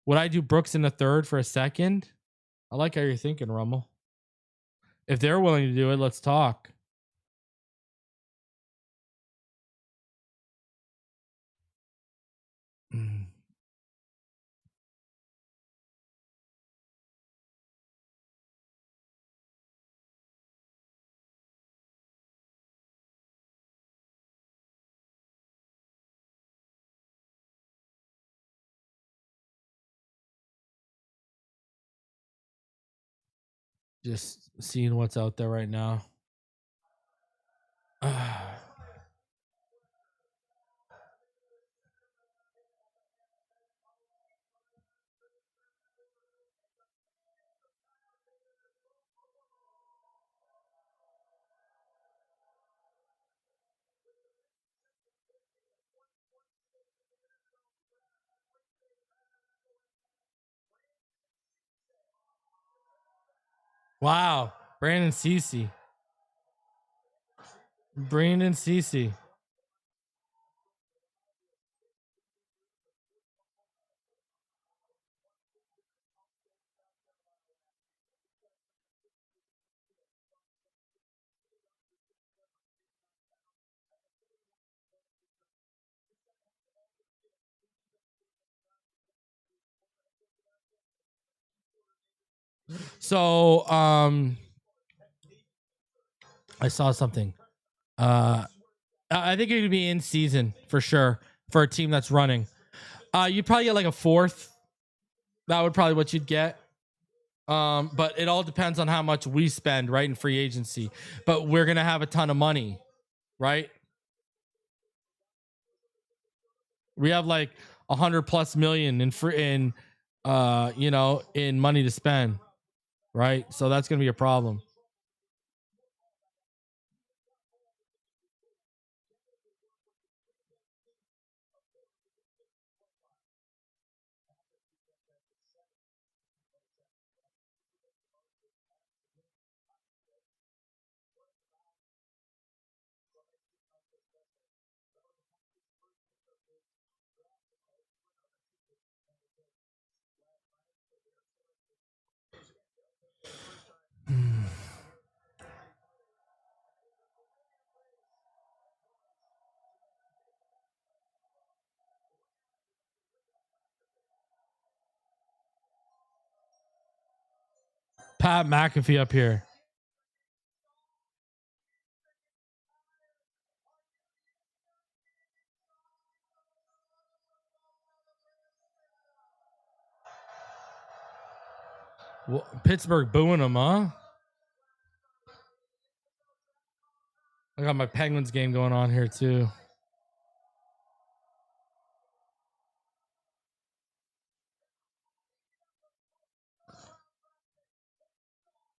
Would I do Brooks in the third for a second? I like how you're thinking, Rummel. If they're willing to do it, let's talk. Just seeing what's out there right now. Wow. Brandon Cece. Brandon Cece. So, I saw something. I think it would be in season for sure for a team that's running. You'd probably get like a fourth. That would probably what you'd get. But it all depends on how much we spend, right, in free agency. But we're gonna have a ton of money, right? We have like 100+ million in free in in money to spend, right? So that's gonna be a problem. Pat McAfee up here. Well, Pittsburgh booing him, huh? I got my Penguins game going on here too.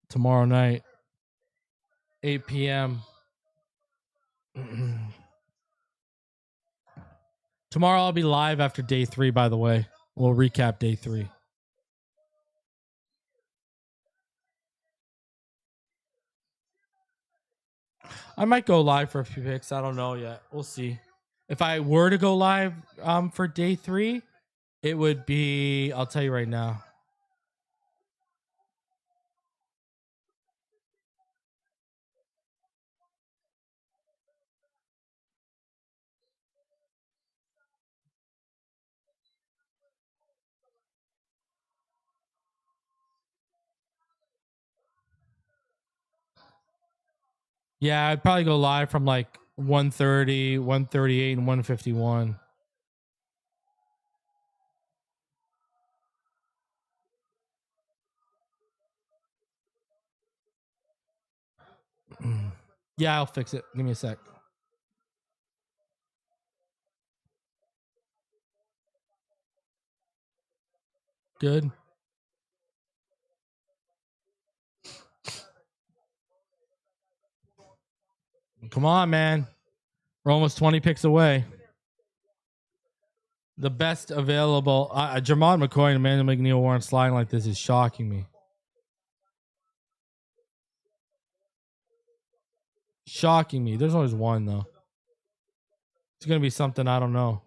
Tomorrow night, 8 p.m. Tomorrow I'll be live after day 3, by the way. We'll recap day 3. I might go live for a few picks. I don't know yet. We'll see. If I were to go live for day 3, it would be, I'll tell you right now. Yeah, I'd probably go live from like 1:30, 1:38, and 1:51. Yeah, I'll fix it. Give me a sec. Good. Come on, man. We're almost 20 picks away. The best available. Jermod McCoy and Emmanuel McNeil Warren sliding like this is shocking me. Shocking me. There's always one, though. It's going to be something I don't know.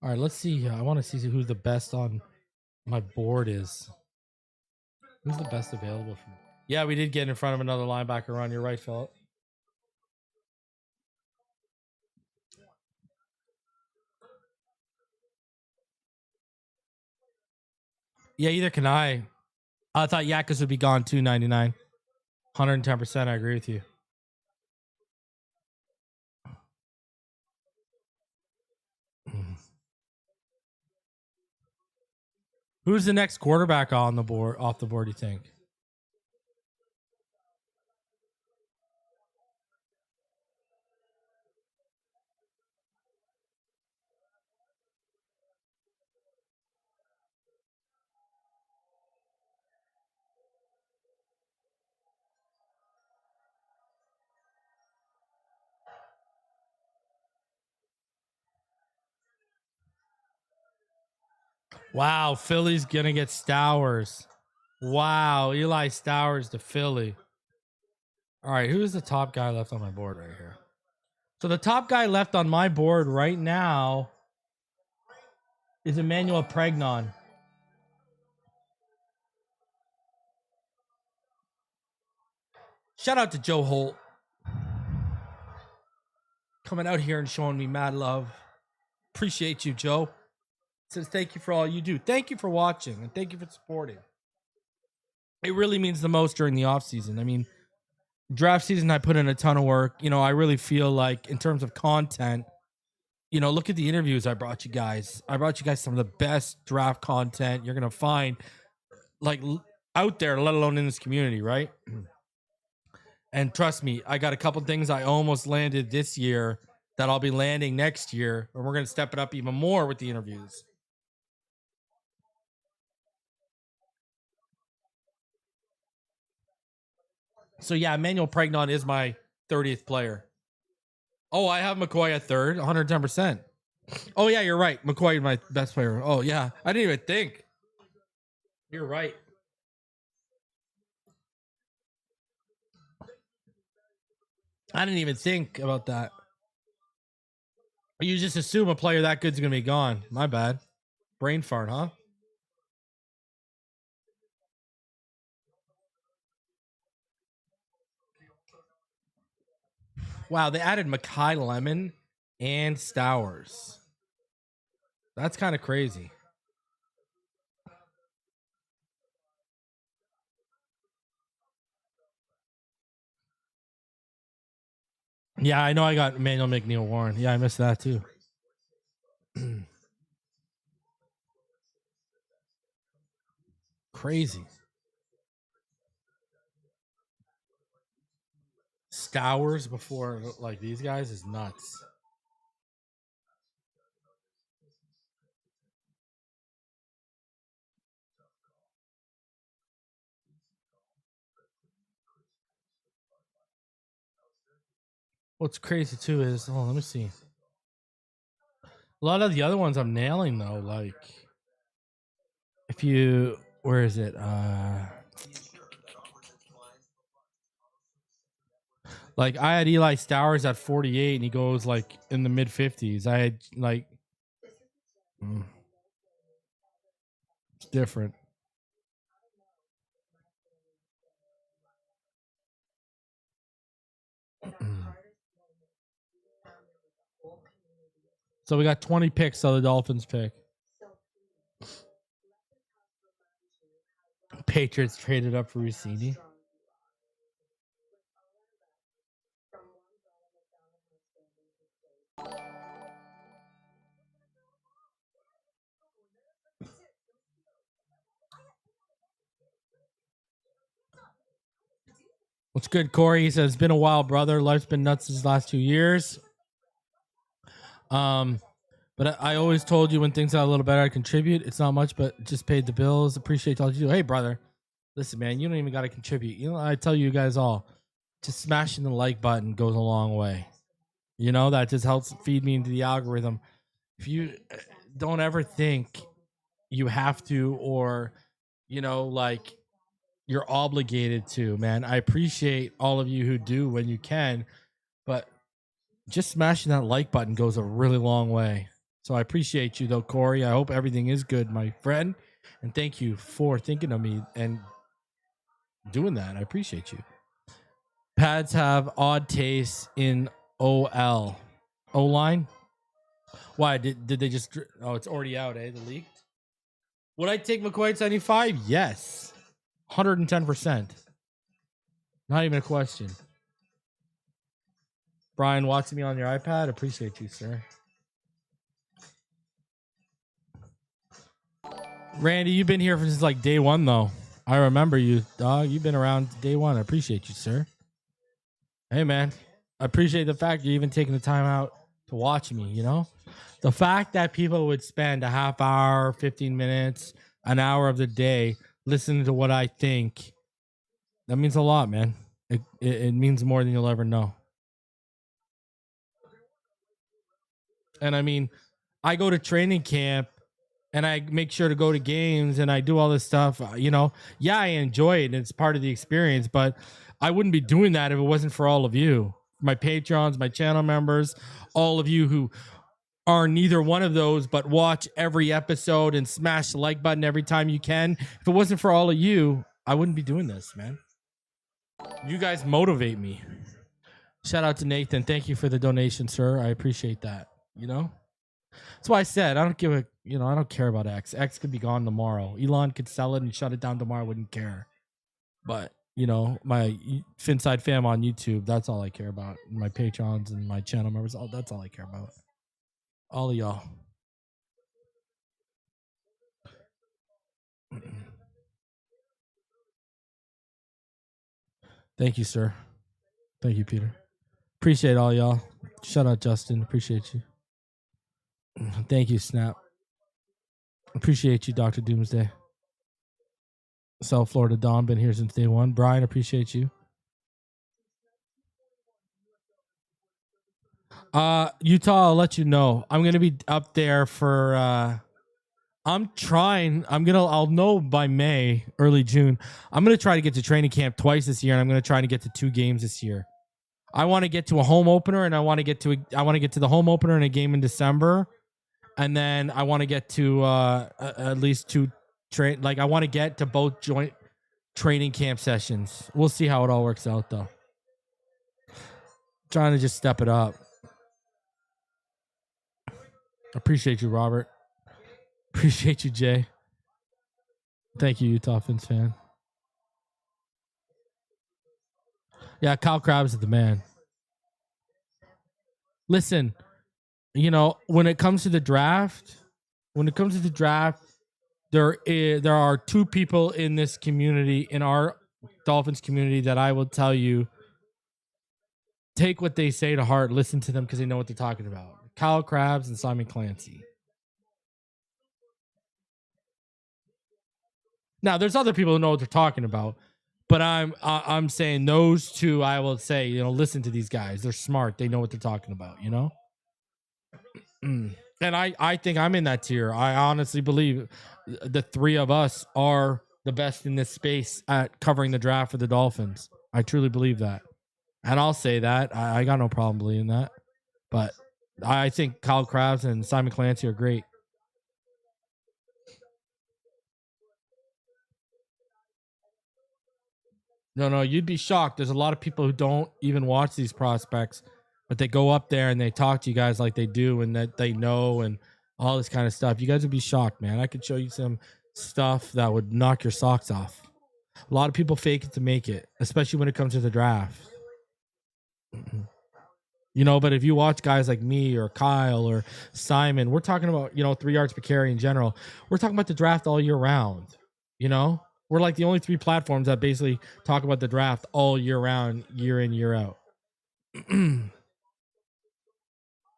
All right, let's see. I want to see who's the best on my board is. Who's the best available for me? Yeah, we did get in front of another linebacker run. You're right, Philip. Yeah, either can I. I thought Yakas would be gone 299. 110%. I agree with you. Who's the next quarterback on the board? Off the board, you think? Wow, Philly's gonna get Stowers. Wow, Eli Stowers to Philly. All right, who's the top guy left on my board right here? So the top guy left on my board right now is Emmanuel Pregnon. Shout out to Joe Holt. Coming out here and showing me mad love. Appreciate you, Joe. Says thank you for all you do. Thank you for watching and thank you for supporting. It really means the most during the off season. I mean, draft season, I put in a ton of work. You know, I really feel like in terms of content, you know, look at the interviews I brought you guys. I brought you guys some of the best draft content you're going to find like out there, let alone in this community, right? And trust me, I got a couple things I almost landed this year that I'll be landing next year, and we're going to step it up even more with the interviews. So yeah, Emmanuel Pregnon is my 30th player. Oh, I have McCoy at third, 110%. Oh yeah, you're right. McCoy is my best player. Oh yeah, I didn't even think. You're right. I didn't even think about that. You just assume a player that good's gonna be gone. My bad. Brain fart, huh? Wow, they added Makai Lemon and Stowers. That's kind of crazy. Yeah, I know I got Emmanuel McNeil Warren. Yeah, I missed that too. Crazy. Stowers before like these guys is nuts. What's crazy too is, oh, let me see. A lot of the other ones I'm nailing though, like if you, where is it? Like I had Eli Stowers at 48 and he goes like in the mid 50s. I had like it's different. So we got 20 picks, so the Dolphins pick. Patriots traded up for Rossini. What's good, Corey? He says, it's been a while, brother. Life's been nuts these last 2 years. But I always told you when things got a little better, I contribute. It's not much, but just paid the bills. Appreciate all you do. Hey, brother, listen, man, you don't even got to contribute. You know, I tell you guys all, just smashing the like button goes a long way. You know, that just helps feed me into the algorithm. If you don't ever think you have to, or, you know, like you're obligated to, man, I appreciate all of you who do when you can, but just smashing that like button goes a really long way. So I appreciate you, though, Corey. I hope everything is good, my friend. And thank you for thinking of me and doing that. I appreciate you. Pads have odd tastes in OL. O-line? Why? Did they just... Oh, it's already out, eh? The leaked? Would I take McCoy at 75? Yes. 110%. Not even a question. Brian, watching me on your iPad? Appreciate you, sir. Randy, you've been here since like day one, though. I remember you, dog. You've been around day one. I appreciate you, sir. Hey, man. I appreciate the fact you're even taking the time out to watch me, you know? The fact that people would spend a half hour, 15 minutes, an hour of the day listening to what I think, that means a lot, man. It means more than you'll ever know. And I mean, I go to training camp and I make sure to go to games and I do all this stuff, you know. Yeah, I enjoy it and it's part of the experience, but I wouldn't be doing that if it wasn't for all of you, my patrons, my channel members, all of you who are neither one of those but watch every episode and smash the like button every time you can. If it wasn't for all of you, I wouldn't be doing this, man. You guys motivate me. Shout out to Nathan. Thank you for the donation, sir. I appreciate that. You know? That's why I said I don't give a, you know, I don't care about X. X could be gone tomorrow. Elon could sell it and shut it down tomorrow. I wouldn't care. But, you know, my Finside fam on YouTube, that's all I care about. My patrons and my channel members, that's all I care about. All of y'all. Thank you, sir. Thank you, Peter. Appreciate all y'all. Shout out, Justin. Appreciate you. Thank you, Snap. Appreciate you, Dr. Doomsday. South Florida Dawn, been here since day one. Brian, appreciate you. Utah, I'll let you know. I'm gonna be up there for I'll know by May, early June. I'm gonna try to get to training camp twice this year, and I'm gonna try to get to 2 games this year. I want to get to a home opener, and I want to get to the home opener in a game in December, and then I want to get to at least 2 I want to get to both joint training camp sessions. We'll see how it all works out, though. Trying to just step it up. Appreciate you, Robert. Appreciate you, Jay. Thank you, Utah Fins fan. Yeah, Kyle Krabs is the man. Listen, you know, when it comes to the draft, there are 2 people in this community, in our Dolphins community, that I will tell you, take what they say to heart, listen to them because they know what they're talking about. Kyle Krabs and Simon Clancy. Now, there's other people who know what they're talking about, but I'm saying those 2, I will say, you know, listen to these guys. They're smart. They know what they're talking about, you know? And I think I'm in that tier. I honestly believe the 3 of us are the best in this space at covering the draft for the Dolphins. I truly believe that. And I'll say that. I got no problem believing that. But I think Kyle Krabs and Simon Clancy are great. No, you'd be shocked. There's a lot of people who don't even watch these prospects, but they go up there and they talk to you guys like they do and that they know and all this kind of stuff. You guys would be shocked, man. I could show you some stuff that would knock your socks off. A lot of people fake it to make it, especially when it comes to the draft. You know, but if you watch guys like me or Kyle or Simon, we're talking about, you know, 3 yards per carry in general. We're talking about the draft all year round, you know? We're like the only 3 platforms that basically talk about the draft all year round, year in, year out.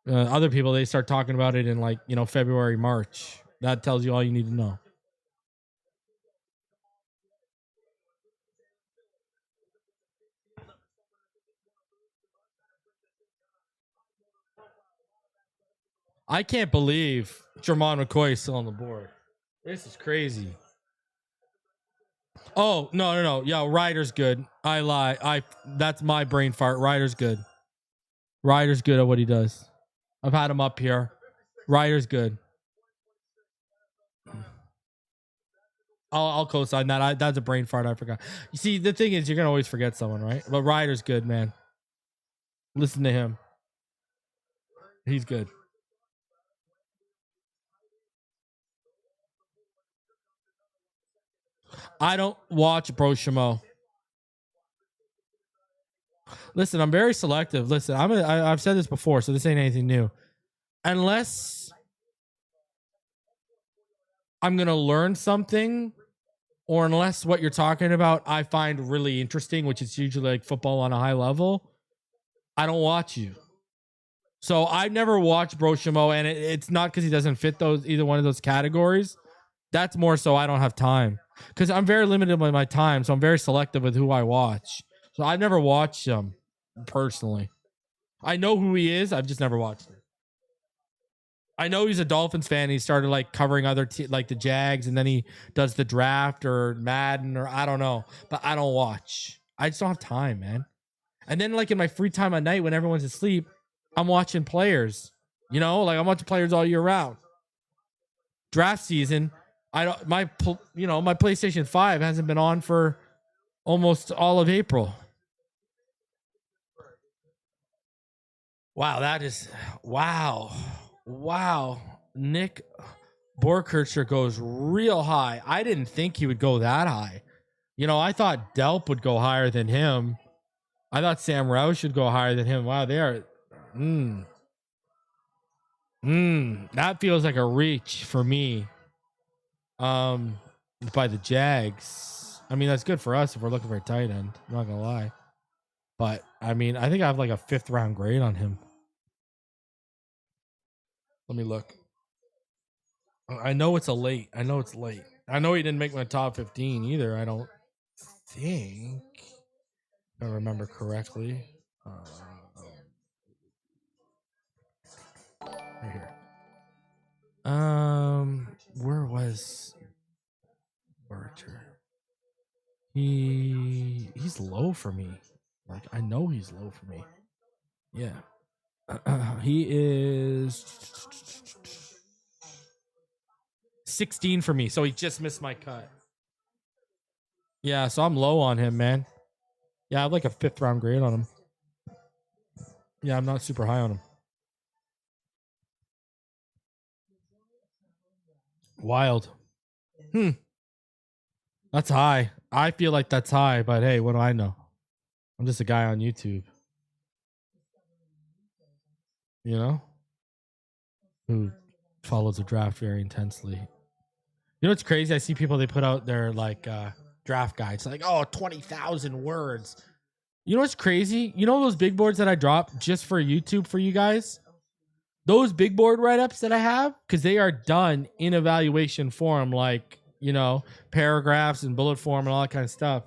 Other people, they start talking about it in like, February, March. That tells you all you need to know. I can't believe Jermod McCoy is still on the board. This is crazy. Oh, no. Yeah, Ryder's good. I lie. That's my brain fart. Ryder's good. Ryder's good at what he does. I've had him up here. Ryder's good. I'll co-sign that. That's a brain fart. I forgot. You see, the thing is, you're gonna always forget someone, right? But Ryder's good, man. Listen to him. He's good. I don't watch Bro Shamo. Listen, I'm very selective. Listen, I've said this before, so this ain't anything new. Unless I'm gonna learn something, or unless what you're talking about I find really interesting, which is usually like football on a high level, I don't watch you. So I've never watched Bro Shamo, and it's not because he doesn't fit either one of those categories. That's more so I don't have time, because I'm very limited with my time, so I'm very selective with who I watch. So I've never watched him personally. I know who he is. I've just never watched him. I know he's a Dolphins fan. He started like covering other like the Jags, and then he does the draft or Madden or I don't know, but I don't watch. I just don't have time, man. And then like in my free time at night when everyone's asleep, I'm watching players. Like I'm watching players all year round. Draft season, my PlayStation 5 hasn't been on for almost all of April. Wow, wow. Nick Borkircher goes real high. I didn't think he would go that high. I thought Delp would go higher than him. I thought Sam Rouse should go higher than him. Wow, they are. That feels like a reach for me. By the Jags. I mean, that's good for us if we're looking for a tight end. I'm not gonna lie. But I mean, I think I have like a 5th round grade on him. Let me look. I know it's late. I know he didn't make my top 15 either. I don't think. If I remember correctly. Right here. Where was Berger? He's low for me. Like I know he's low for me. Yeah. He is 16 for me, so he just missed my cut. Yeah, so I'm low on him, man. Yeah, I have like a 5th round grade on him. Yeah, I'm not super high on him. Wild. That's high. I feel like that's high, but hey, what do I know? I'm just a guy on YouTube. Who follows the draft very intensely. It's crazy? I see people, they put out their like draft guides, like, 20,000 words. What's crazy? Those big boards that I drop just for YouTube for you guys? Those big board write-ups that I have, because they are done in evaluation form, like, paragraphs and bullet form and all that kind of stuff.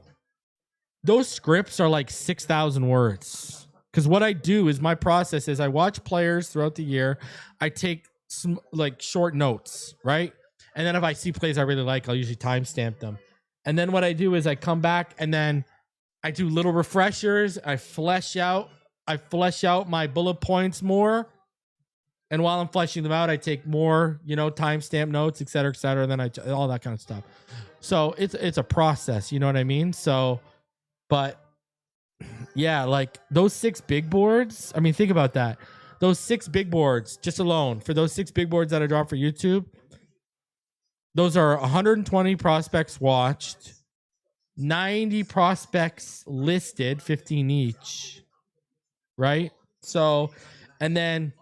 Those scripts are like 6,000 words. Because what I do is my process is I watch players throughout the year. I take some like short notes, right? And then if I see plays I really like, I'll usually timestamp them. And then what I do is I come back and then I do little refreshers. I flesh out my bullet points more. And while I'm fleshing them out, I take more, timestamp notes, et cetera, and then all that kind of stuff. So it's a process, you know what I mean? So, but yeah, like those 6 big boards. I mean, think about that. Those 6 big boards, just alone for those 6 big boards that I drop for YouTube, those are 120 prospects watched, 90 prospects listed, 15 each, right? So, and then,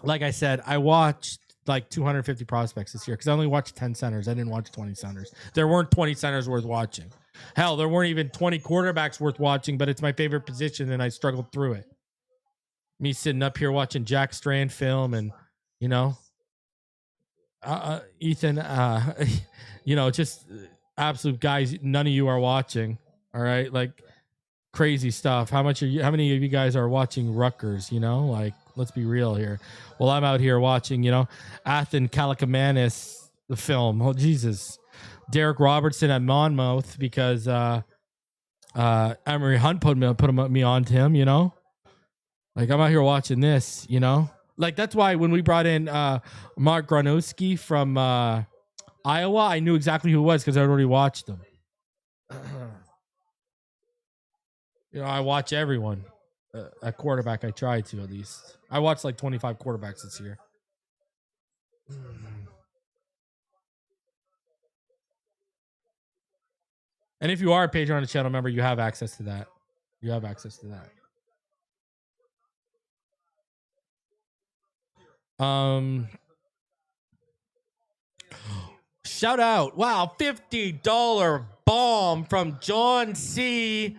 like I said, I watched like 250 prospects this year because I only watched 10 centers. I didn't watch 20 centers. There weren't 20 centers worth watching. Hell, there weren't even 20 quarterbacks worth watching, but it's my favorite position and I struggled through it. Me sitting up here watching Jack Strand film, and you know, Ethan, just absolute guys. None of you are watching. All right, like crazy stuff. How many of you guys are watching Rutgers? Like let's be real here. Well, I'm out here watching. Athen Kalakamanis, the film. Oh Jesus, Derek Robertson at Monmouth because Emery Hunt put me on to him. Like I'm out here watching this. Like that's why when we brought in Mark Gronowski from Iowa, I knew exactly who it was because I already watched him. I watch everyone at quarterback. I try to at least. I watched like 25 quarterbacks this year. And if you are a Patreon channel member, you have access to that. Shout out. Wow, $50 bomb from John C.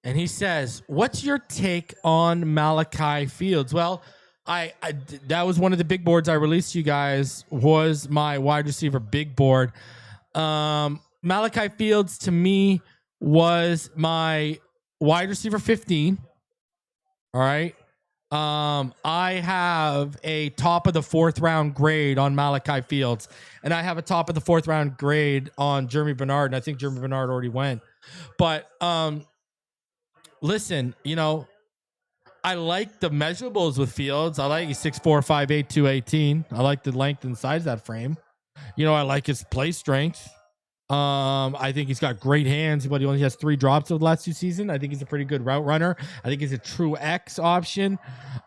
And he says, what's your take on Malachi Fields? Well, I that was one of the big boards I released to you guys, was my wide receiver big board. Malachi Fields to me was my wide receiver 15. All right. I have a top of the 4th round grade on Malachi Fields, and I have a top of the 4th round grade on Jeremy Bernard, and I think Jeremy Bernard already went. But listen, I like the measurables with Fields. I like he's 6'4", 5'8", 218. I like the length and size of that frame. I like his play strength. I think he's got great hands, but he only has 3 drops over the last 2 seasons. I think he's a pretty good route runner. I think he's a true X option.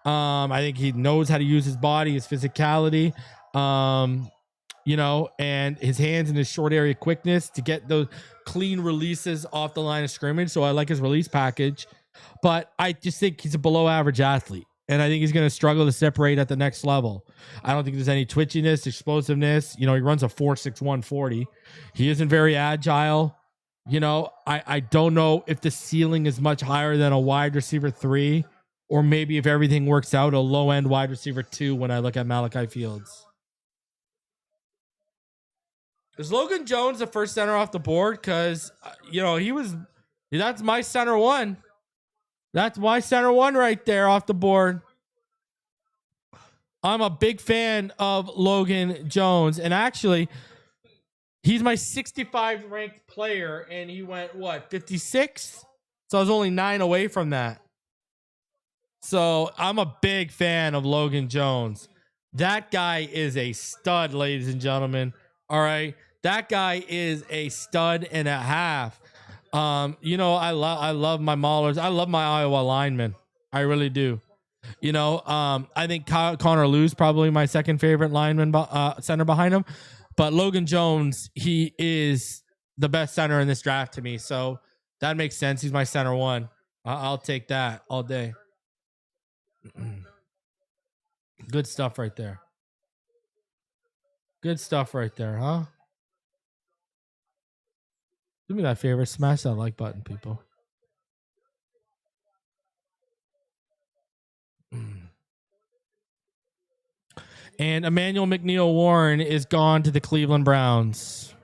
I think he knows how to use his body, his physicality, and his hands and his short area quickness to get those clean releases off the line of scrimmage. So I like his release package, but I just think he's a below average athlete. And I think he's going to struggle to separate at the next level. I don't think there's any twitchiness, explosiveness. He runs a 4.61 40. He isn't very agile. I don't know if the ceiling is much higher than a wide receiver 3, or maybe if everything works out, a low end wide receiver 2 when I look at Malachi Fields. Is Logan Jones the first center off the board? Because, that's my center 1. That's my center 1 right there off the board. I'm a big fan of Logan Jones. And actually, he's my 65 ranked player. And he went, 56? So I was only 9 away from that. So I'm a big fan of Logan Jones. That guy is a stud, ladies and gentlemen. All right. That guy is a stud and a half. I love my Maulers. I love my Iowa linemen. I really do. I think Connor Lew's probably my second favorite lineman, center behind him. But Logan Jones, he is the best center in this draft to me. So that makes sense. He's my center 1. I'll take that all day. Good stuff right there. Good stuff right there, huh? Do me that favor. Smash that like button, people. And Emmanuel McNeil Warren is gone to the Cleveland Browns.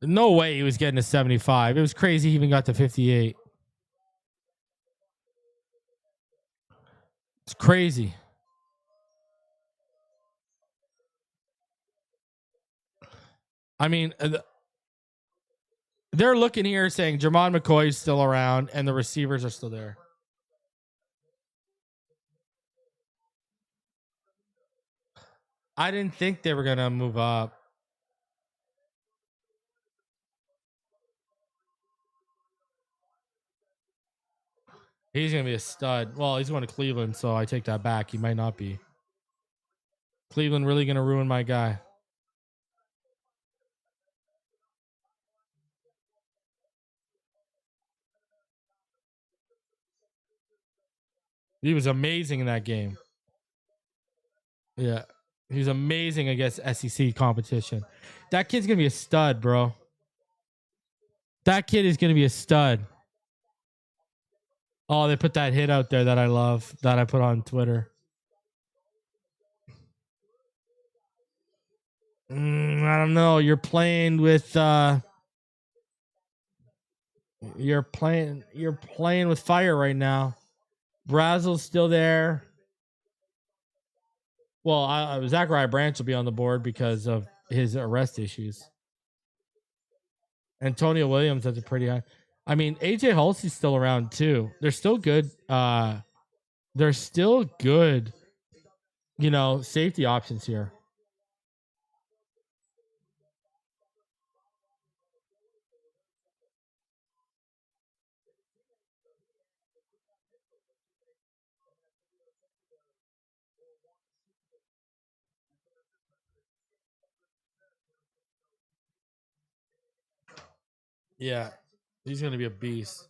No way he was getting a 75. It was crazy he even got to 58. It's crazy. I mean, they're looking here saying Jermod McCoy is still around and the receivers are still there. I didn't think they were going to move up. He's going to be a stud. Well, he's going to Cleveland, so I take that back. He might not be. Cleveland really going to ruin my guy. He was amazing in that game. Yeah. He was amazing against SEC competition. That kid's going to be a stud, bro. That kid is going to be a stud. Oh, they put that hit out there that I love that I put on Twitter. I don't know. You're playing with you're playing with fire right now. Brazel's still there. Well, Zachariah Branch will be on the board because of his arrest issues. Antonio Williams has a pretty high. I mean, AJ Halsey's still around too. They're still good. They're still good. You know, safety options here. Yeah, he's gonna be a beast.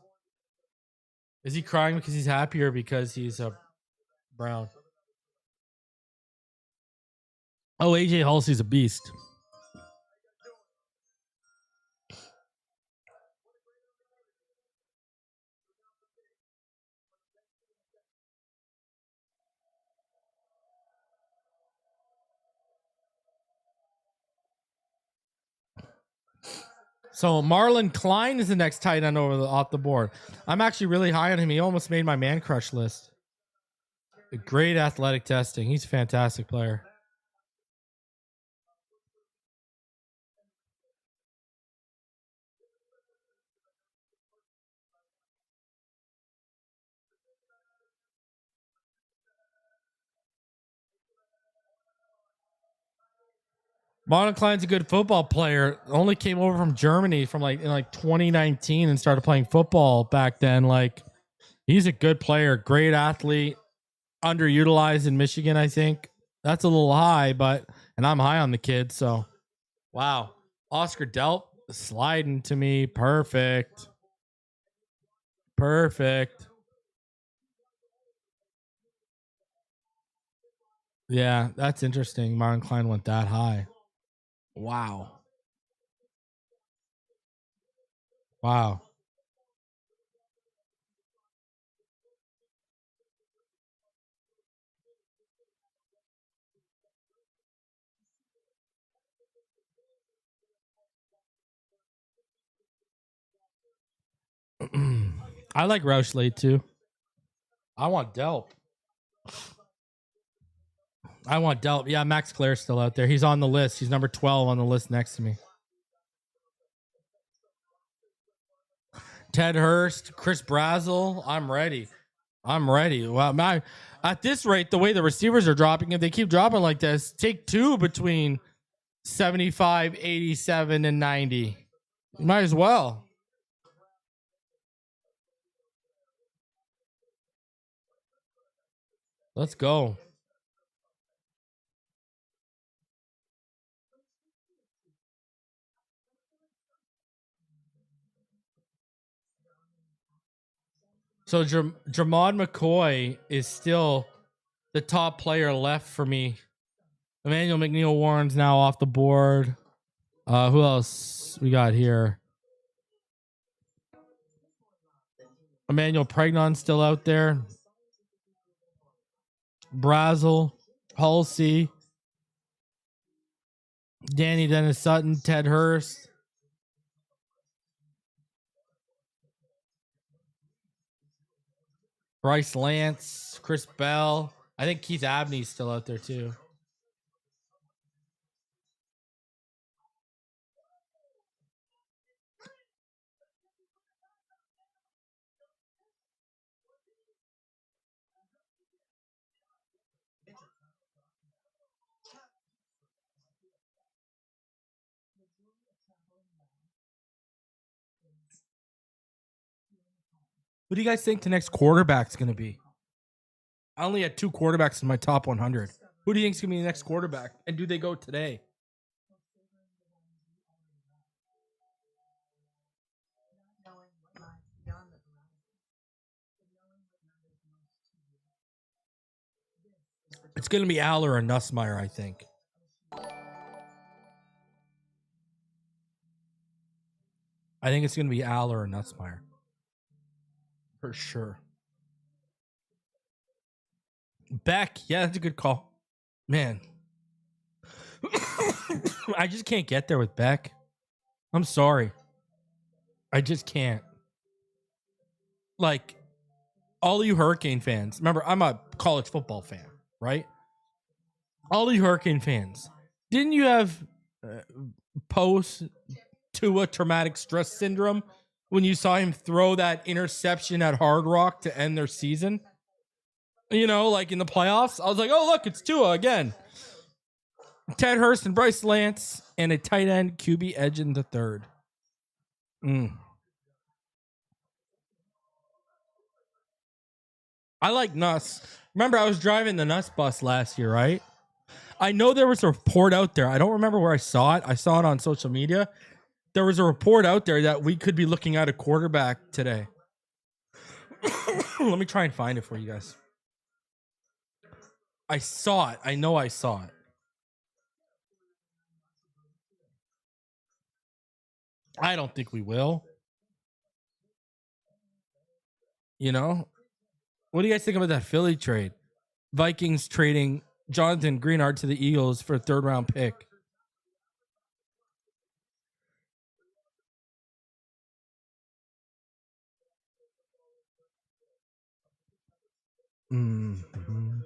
Is he crying because he's happy or because he's a Brown? Oh, AJ Halsey's a beast. So Marlon Klein is the next tight end off the board. I'm actually really high on him. He almost made my man crush list. Great athletic testing. He's a fantastic player. Marlon Klein's a good football player. Only came over from Germany from in 2019 and started playing football back then. Like, he's a good player, great athlete, underutilized in Michigan, I think. That's a little high, and I'm high on the kid, so wow. Oscar Delp sliding to me. Perfect. Perfect. Yeah, that's interesting. Marlon Klein went that high. Wow. Wow. I like Roush Late too. I want Delp. I want Delp. Yeah, Max Clare's still out there. He's on the list. He's number 12 on the list next to me. Ted Hurst, Chris Brazel. I'm ready. I'm ready. Well, at this rate, the way the receivers are dropping, if they keep dropping like this, take two between 75, 87, and 90. Might as well. Let's go. So Jermod McCoy is still the top player left for me. Emmanuel McNeil Warren's now off the board. Who else we got here? Emmanuel Pregnon's still out there. Brazel, Halsey, Danny Dennis Sutton, Ted Hurst. Bryce Lance, Chris Bell. I think Keith Abney's still out there too. Who do you guys think the next quarterback's going to be? I only had two quarterbacks in my top 100. Who do you think is going to be the next quarterback? And do they go today? It's going to be Aller or Nussmeyer, I think. I think it's going to be Aller or Nussmeyer. For sure. Beck. Yeah, that's a good call. Man. I just can't get there with Beck. I'm sorry. I just can't. Like, all you Hurricane fans, remember, I'm a college football fan, right? All you Hurricane fans, didn't you have post-Tua traumatic stress syndrome when you saw him throw that interception at Hard Rock to end their season? You know, like in the playoffs, I was like, oh, look, it's Tua again. Ted Hurst and Bryce Lance and a tight end QB edge in the third. I like Nuss. Remember, I was driving the Nuss bus last year, right? I know there was a report out there. I don't remember where I saw it. I saw it on social media. There was a report out there that we could be looking at a quarterback today. Let me try and find it for you guys. I saw it. I know I saw it. I don't think we will. You know? What do you guys think about that Philly trade? Vikings trading Jonathan Greenard to the Eagles for a third-round pick. Mm-hmm.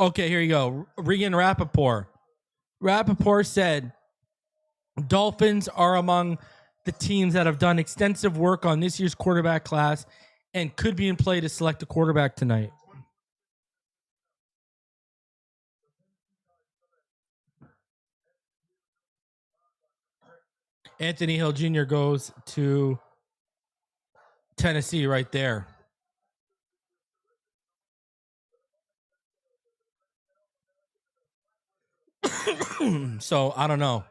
Okay, here you go. Regan Rappaport. Rappaport said, Dolphins are among the teams that have done extensive work on this year's quarterback class and could be in play to select a quarterback tonight. Anthony Hill Jr. goes to Tennessee right there. So, I don't know.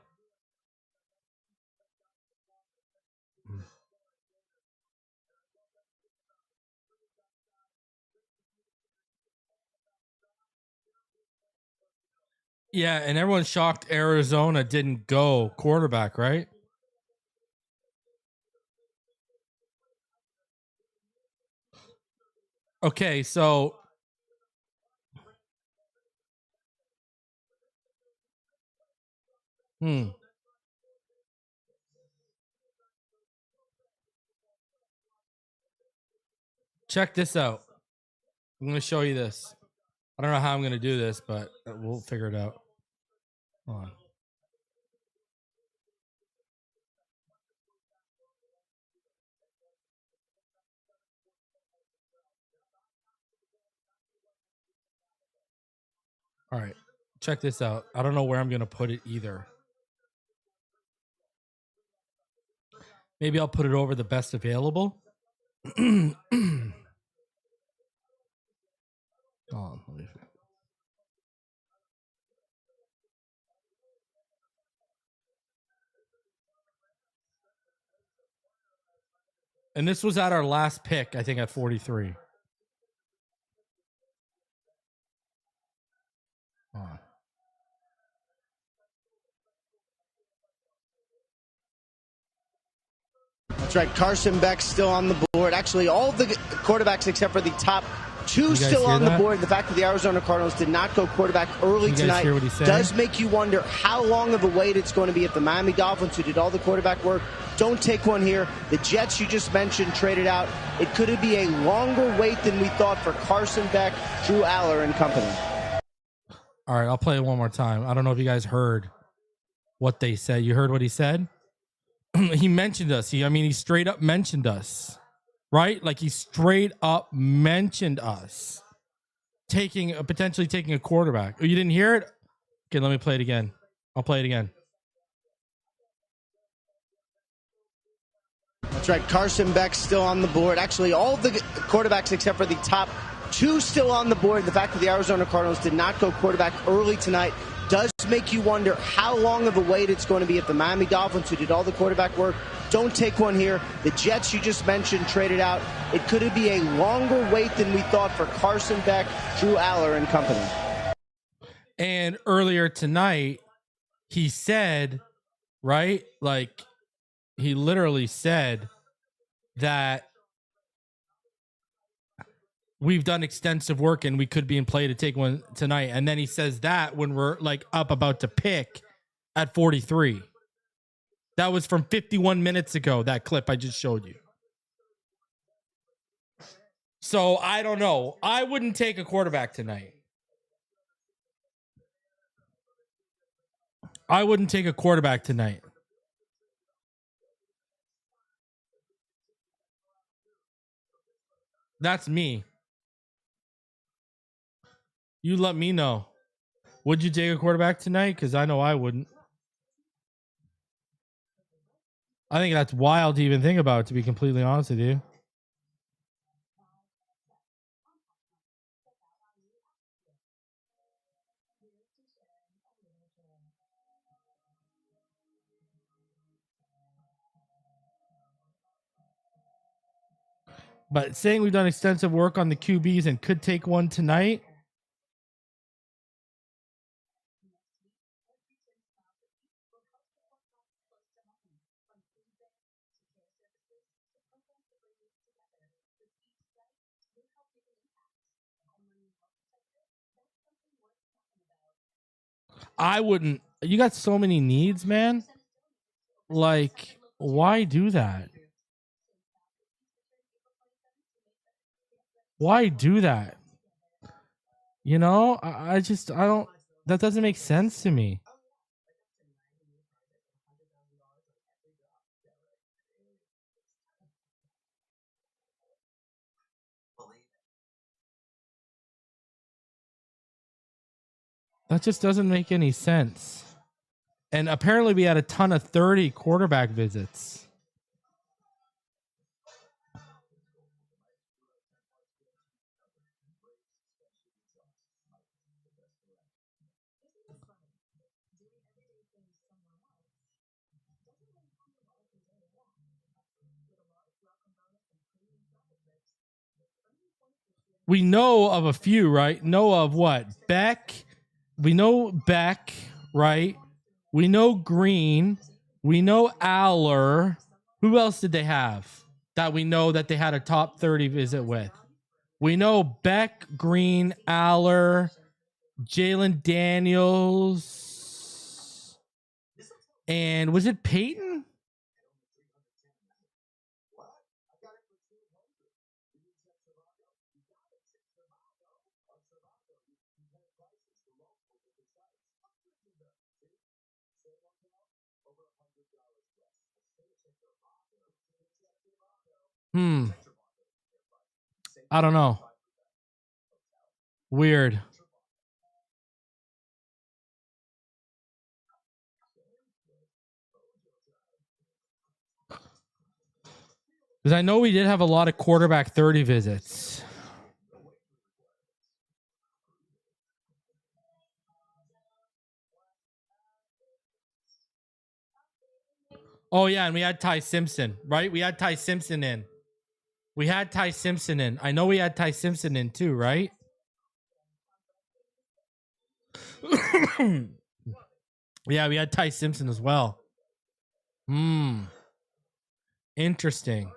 Yeah, and everyone's shocked Arizona didn't go quarterback, right? Okay, so check this out. I'm going to show you this. I don't know how I'm going to do this, but we'll figure it out. Hold on. All right. Check this out. I don't know where I'm going to put it either. Maybe I'll put it over the best available. Oh, and this was at our last pick, I think, at 43. That's right. Carson Beck's still on the board. Actually, all the quarterbacks except for the top two still on the board. The fact that the Arizona Cardinals did not go quarterback early tonight does make you wonder how long of a wait it's going to be if the Miami Dolphins, who did all the quarterback work, don't take one here. The Jets you just mentioned traded out. It could be a longer wait than we thought for Carson Beck, Drew Aller, and company. All right, I'll play it one more time. I don't know if you guys heard what they said. You heard what he said? He mentioned us. He straight up mentioned us, right? Like he straight up mentioned us potentially taking a quarterback. Oh, you didn't hear it? Okay, let me play it again. I'll play it again. That's right. Carson Beck's still on the board. Actually, all the quarterbacks except for the top two still on the board. The fact that the Arizona Cardinals did not go quarterback early tonight does make you wonder how long of a wait it's going to be if the Miami Dolphins, who did all the quarterback work, don't take one here. The Jets you just mentioned traded out. It could be a longer wait than we thought for Carson Beck, Drew Aller, and company. And earlier tonight, he said right? Like, he literally said that we've done extensive work and we could be in play to take one tonight. And then he says that when we're like up about to pick at 43. That was from 51 minutes ago, that clip I just showed you. So I don't know. I wouldn't take a quarterback tonight. I wouldn't take a quarterback tonight. That's me. You let me know. Would you take a quarterback tonight? Because I know I wouldn't. I think that's wild to even think about, to be completely honest with you. But saying we've done extensive work on the QBs and could take one tonight. I wouldn't. You got so many needs, man. Like, why do that? Why do that? You know, I don't, that doesn't make sense to me. That just doesn't make any sense. And apparently we had a ton of 30 quarterback visits. We know of a few, right? Know of what? Beck. We know Beck, right? We know Green. We know Aller. Who else did they have that we know that they had a top 30 visit with? We know Beck, Green, Aller, Jalen Daniels, and was it Peyton? I don't know. Weird. Because I know we did have a lot of quarterback 30 visits. Oh, yeah, and we had Ty Simpson, right? We had Ty Simpson in. I know we had Ty Simpson in too, right? Yeah, we had Ty Simpson as well. Interesting.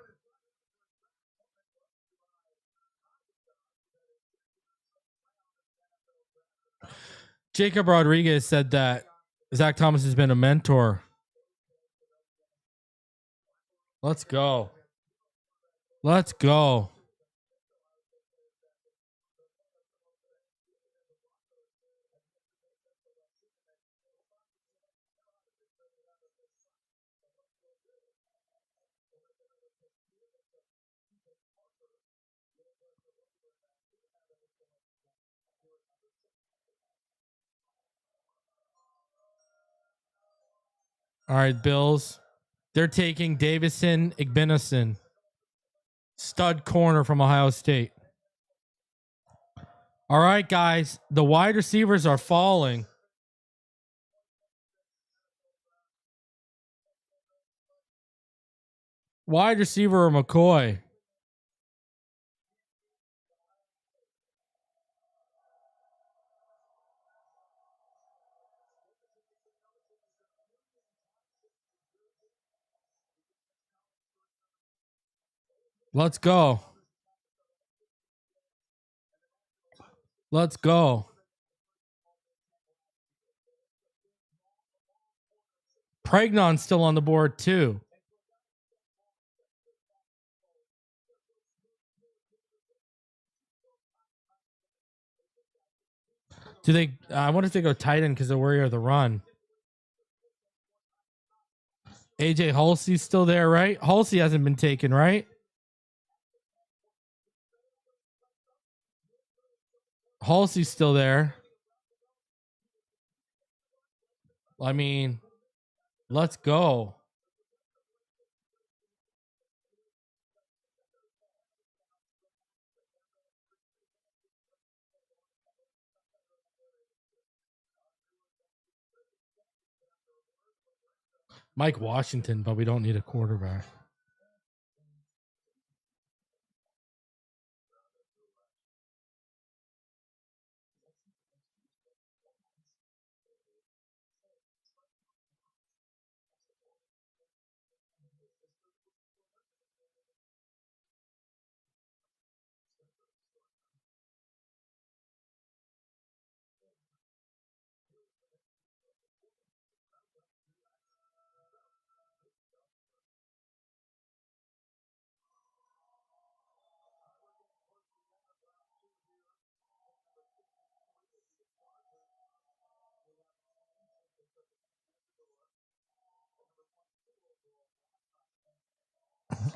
Jacob Rodriguez said that Zach Thomas has been a mentor. Let's go. Let's go. All right, Bills. They're taking Davison Igbinosun, stud corner from Ohio State. All right, guys. The wide receivers are falling. Wide receiver McCoy. Let's go. Let's go. Pregnon's still on the board too. Do they? I wonder if they go tight end because they're worried of the run. AJ Halsey's still there, right? Halsey hasn't been taken, right? Halsey's still there. I mean, let's go. Mike Washington, but we don't need a quarterback.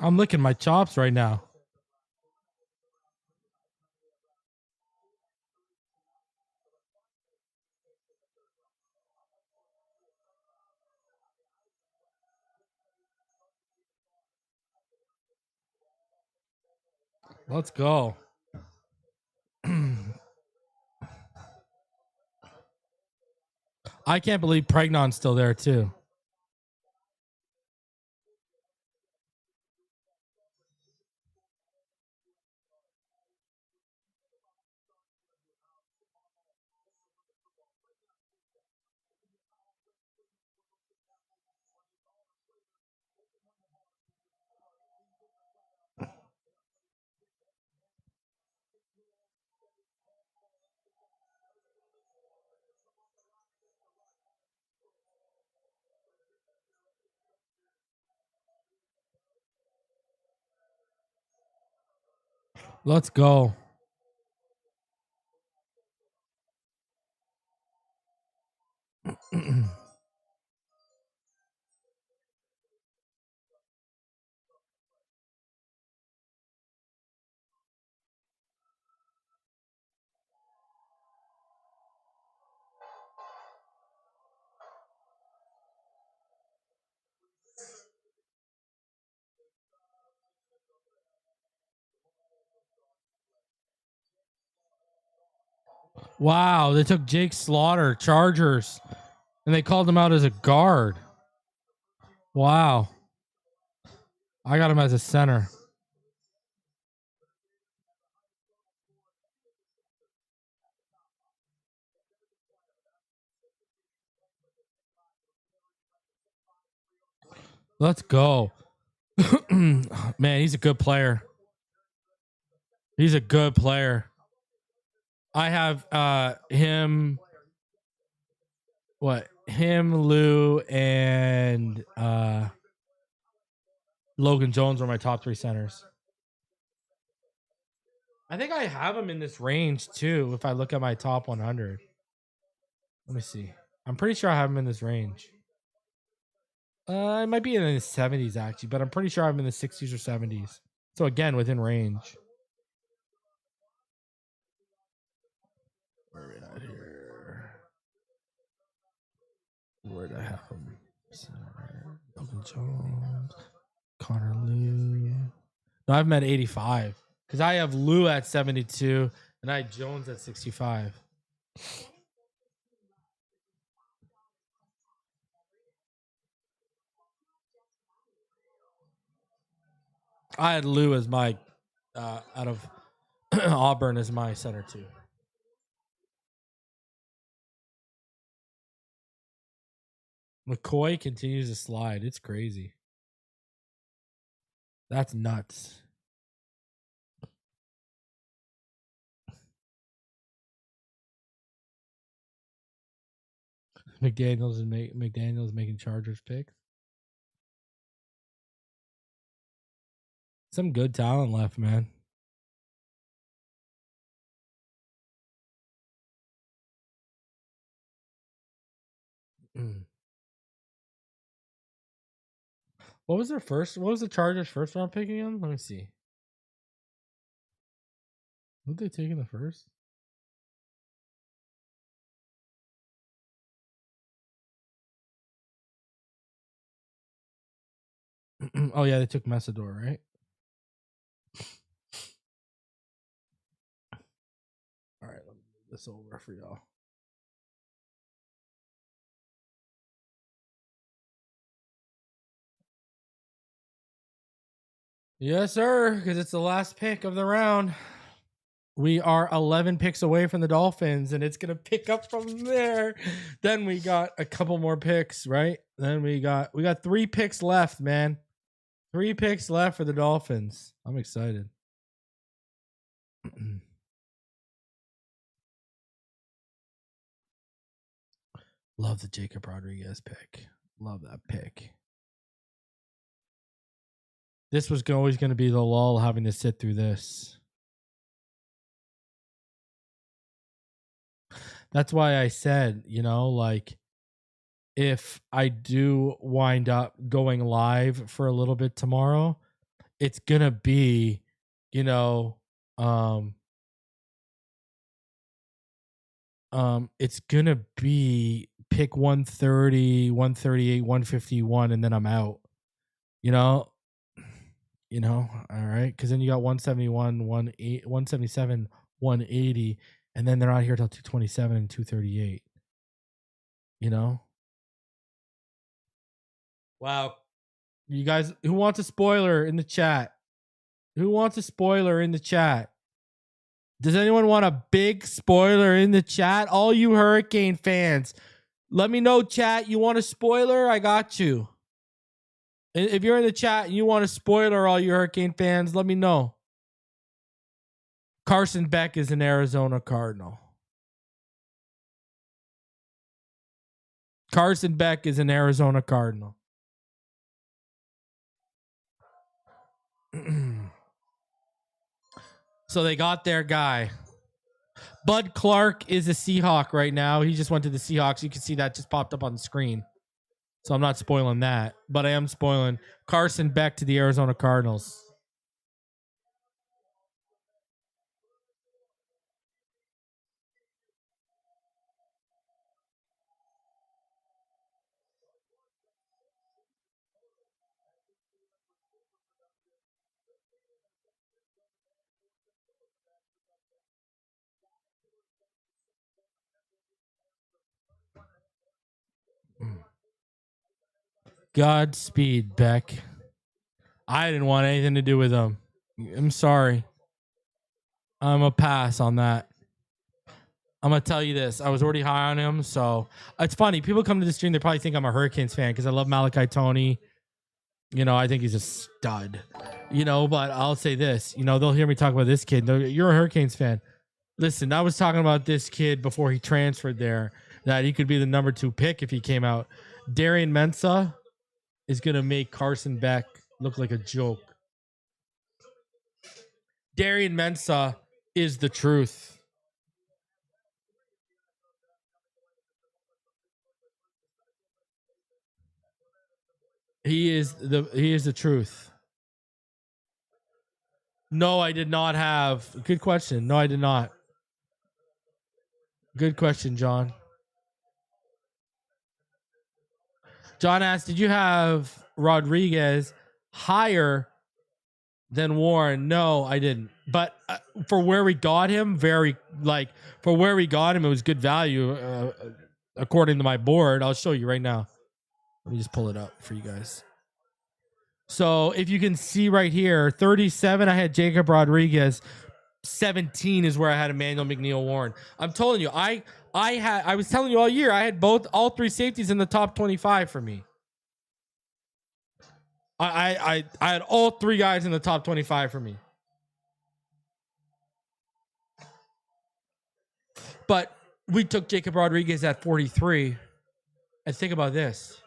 I'm licking my chops right now. Let's go. I can't believe Pregnon's still there too. Let's go. Wow, they took Jake Slaughter, Chargers, and they called him out as a guard. Wow. I got him as a center. Let's go. Man, he's a good player. He's a good player. I have him, Lou, and Logan Jones are my top 3 centers. I think I have him in this range too if I look at my top 100. Let me see. I'm pretty sure I have him in this range. It might be in the 70s actually, but I'm pretty sure I'm in the 60s or 70s. So again, within range. Where are we at here? Where'd I have him? Logan Jones, Connor Lou. No, I've met 85 because I have Lou at 72 and I have Jones at 65. I had Lou as my out of Auburn as my center too. McCoy continues to slide. It's crazy. That's nuts. McDaniel's making Chargers picks. Some good talent left, man. What was the Chargers' first round pick again? Let me see. Who'd they take in the first? Oh yeah, they took Messidor, right? All right, let me move this over for y'all. Yes, sir, because it's the last pick of the round. We are 11 picks away from the Dolphins, and it's going to pick up from there. Then we got a couple more picks, right? Then we got 3 picks left, man. 3 picks left for the Dolphins. I'm excited. Love the Jacob Rodriguez pick. Love that pick. This was always going to be the lull having to sit through this. That's why I said, like, if I do wind up going live for a little bit tomorrow, it's going to be, it's going to be pick 130, 138, 151, and then I'm out. All right? Because then you got 171, 177, 180, and then they're out here till 227 and 238. Wow. You guys, who wants a spoiler in the chat? Does anyone want a big spoiler in the chat? All you Hurricane fans, let me know, chat. You want a spoiler? I got you. If you're in the chat and you want a spoiler, all you Hurricane fans, let me know. Carson Beck is an Arizona Cardinal. Carson Beck is an Arizona Cardinal. So they got their guy. Bud Clark is a Seahawk right now. He just went to the Seahawks. You can see that just popped up on the screen. So I'm not spoiling that, but I am spoiling Carson Beck to the Arizona Cardinals. Godspeed, Beck. I didn't want anything to do with him. I'm sorry. I'm a pass on that. I'm going to tell you this. I was already high on him, so it's funny. People come to the stream, they probably think I'm a Hurricanes fan because I love Malachi Toney. I think he's a stud. But I'll say this. They'll hear me talk about this kid. You're a Hurricanes fan. Listen, I was talking about this kid before he transferred there, that he could be the number 2 pick if he came out. Darian Mensah is going to make Carson Beck look like a joke. Darian Mensah is the truth. He is the truth. No, I did not have. Good question. No, I did not. Good question, John. John asked, did you have Rodriguez higher than Warren? No, I didn't. But for where we got him, it was good value according to my board. I'll show you right now. Let me just pull it up for you guys. So if you can see right here, 37, I had Jacob Rodriguez. 17 is where I had Emmanuel McNeil Warren. I'm telling you, I was telling you all year, I had all 3 safeties in the top 25 for me. I had all 3 guys in the top 25 for me. But we took Jacob Rodriguez at 43. And think about this.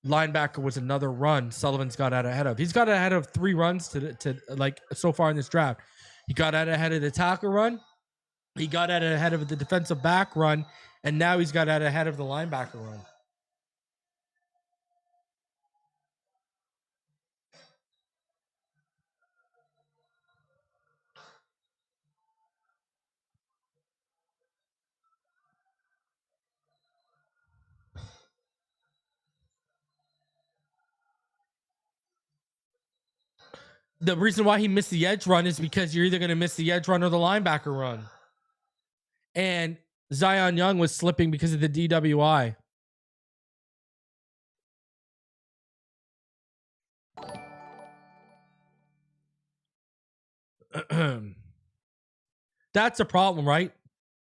Linebacker was another run Sullivan's got out ahead of. He's got ahead of 3 runs to like so far in this draft. He got out ahead of the tackle run. He got out ahead of the defensive back run. And now he's got out ahead of the linebacker run. The reason why he missed the edge run is because you're either going to miss the edge run or the linebacker run. And Zion Young was slipping because of the DWI. That's a problem, right?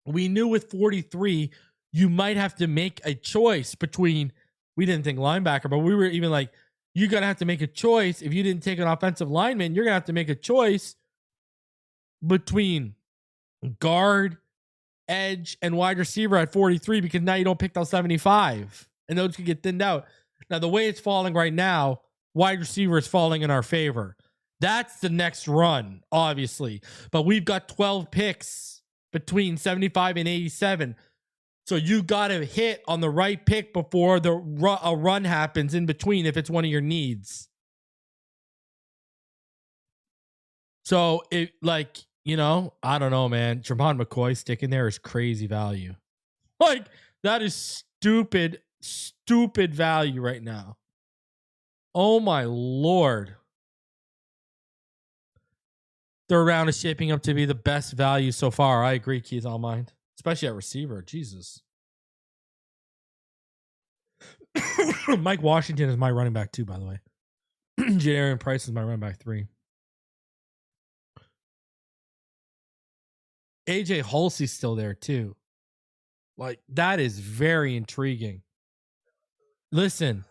We knew with 43, you might have to make a choice between, we didn't think linebacker, but we were even like, you're going to have to make a choice. If you didn't take an offensive lineman, you're going to have to make a choice between guard, edge, and wide receiver at 43 because now you don't pick those 75 and those could get thinned out. Now, the way it's falling right now, wide receiver is falling in our favor. That's the next run, obviously. But we've got 12 picks between 75 and 87. So you got to hit on the right pick before a run happens in between if it's one of your needs. So, I don't know, man. Jermod McCoy sticking there is crazy value. Like, that is stupid value right now. Oh, my Lord. Third round is shaping up to be the best value so far. I agree, Keith Allmind. Especially at receiver. Jesus. Mike Washington is my running back 2, by the way. Jadarian Price is my running back 3. AJ Hulsey's still there too. Like, that is very intriguing. Listen,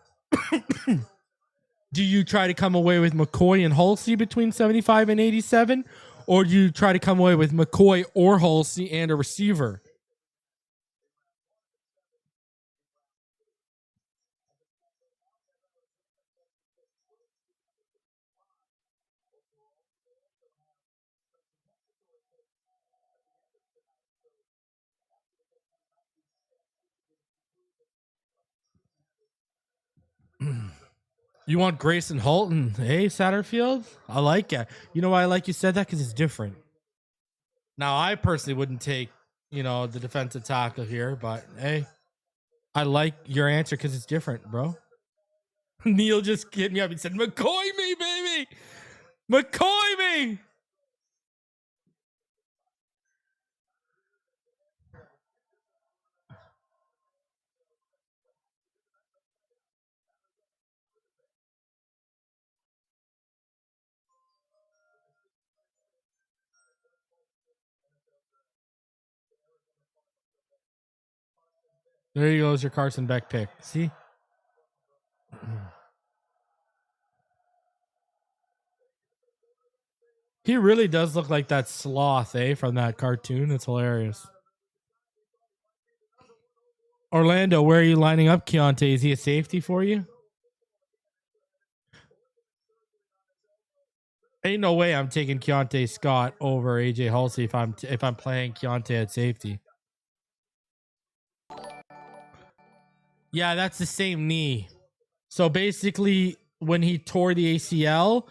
do you try to come away with McCoy and Hulsey between 75 and 87? Or do you try to come away with McCoy or Hulsey and a receiver? You want Grayson Holton? Hey, Satterfield? I like it. You know why I like you said that? Because it's different. Now, I personally wouldn't take, the defensive tackle here, but hey, I like your answer because it's different, bro. Neil just hit me up. He said, McCoy me, baby. McCoy me. There you go. Is your Carson Beck pick. See? He really does look like that sloth, from that cartoon. It's hilarious. Orlando, where are you lining up Keontae? Is he a safety for you? Ain't no way I'm taking Keontae Scott over AJ Hulsey if I'm playing Keontae at safety. Yeah, that's the same knee. So basically, when he tore the ACL,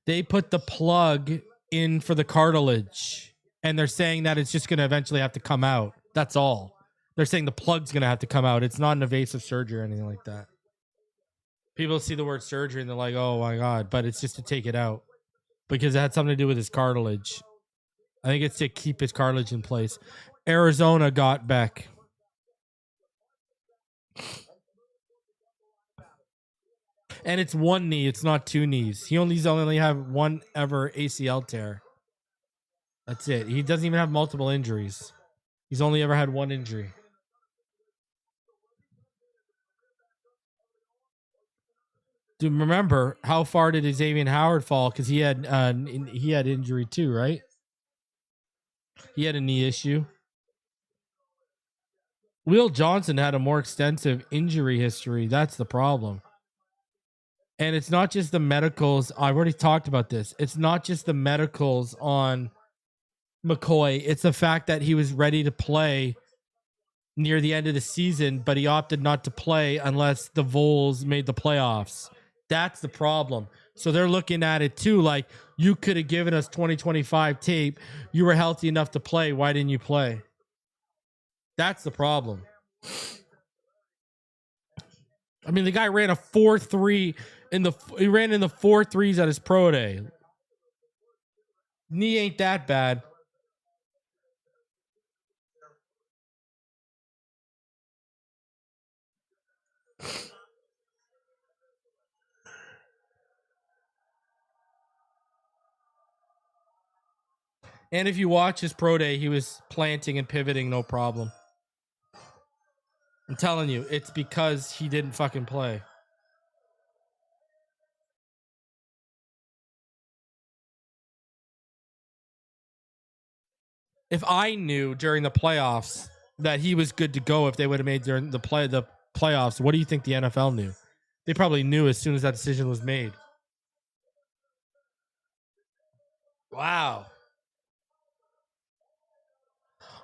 they put the plug in for the cartilage, and they're saying that it's just going to eventually have to come out. That's all. They're saying the plug's going to have to come out. It's not an invasive surgery or anything like that. People see the word surgery and they're like, oh my God, but it's just to take it out because it had something to do with his cartilage. I think it's to keep his cartilage in place. Arizona got Beck. And it's one knee. It's not 2 knees. He's only have one ever ACL tear. That's it. He doesn't even have multiple injuries. He's only ever had one injury. Dude, remember how far did Xavier Howard fall? Because he had injury too, right? He had a knee issue. Will Johnson had a more extensive injury history. That's the problem. And it's not just the medicals. I've already talked about this. It's not just the medicals on McCoy. It's the fact that he was ready to play near the end of the season, but he opted not to play unless the Vols made the playoffs. That's the problem. So they're looking at it too, like, you could have given us 2025 tape. You were healthy enough to play. Why didn't you play? That's the problem. I mean, the guy ran a 4.3 he ran in the 4.3s at his pro day. Knee ain't that bad. And if you watch his pro day, he was planting and pivoting, no problem. I'm telling you, it's because he didn't fucking play. If I knew during the playoffs that he was good to go, if they would have made during the playoffs, what do you think the NFL knew? They probably knew as soon as that decision was made. Wow.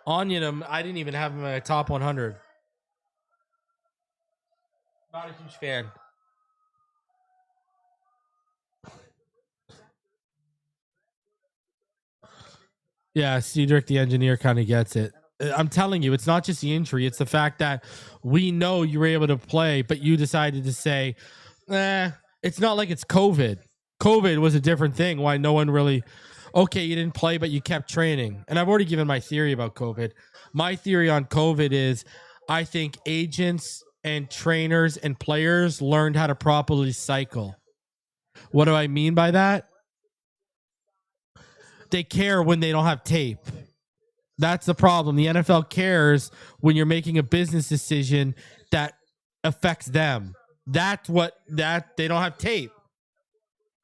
Onyenham, I didn't even have him in my top 100. Not a huge fan. Yeah, Cedric, the engineer, kind of gets it. I'm telling you, it's not just the injury. It's the fact that we know you were able to play, but you decided to say, it's not like it's COVID. COVID was a different thing. Why no one really, okay, you didn't play, but you kept training. And I've already given my theory about COVID. My theory on COVID is I think agents and trainers and players learned how to properly cycle. What do I mean by that? They care when they don't have tape. That's the problem. The NFL cares when you're making a business decision that affects them. That's what they don't have tape.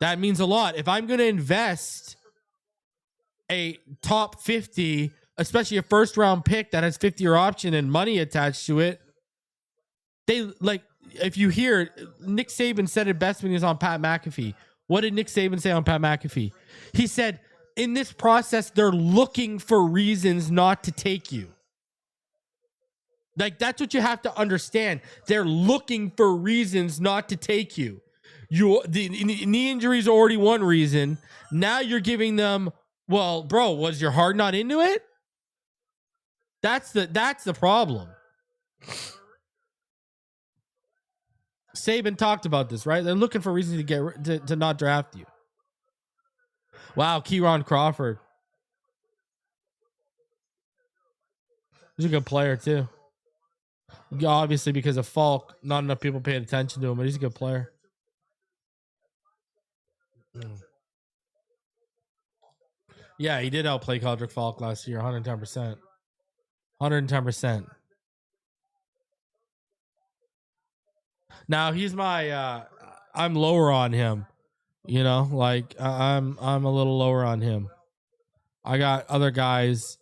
That means a lot. If I'm going to invest a top 50, especially a first round pick that has 50-year option and money attached to it, if you hear, Nick Saban said it best when he was on Pat McAfee. What did Nick Saban say on Pat McAfee? He said, in this process, they're looking for reasons not to take you. Like, that's what you have to understand. They're looking for reasons not to take you. The knee injury is already one reason. Now you're giving them, well, bro, was your heart not into it? That's the problem. Saban talked about this, right? They're looking for reasons to not draft you. Wow, Kieron Crawford. He's a good player too. Obviously, because of Falk, not enough people paid attention to him, but he's a good player. Yeah, he did outplay Caldrick Falk last year, 110%. 110%. Now he's my I'm lower on him. You know, like I'm a little lower on him. I got other guys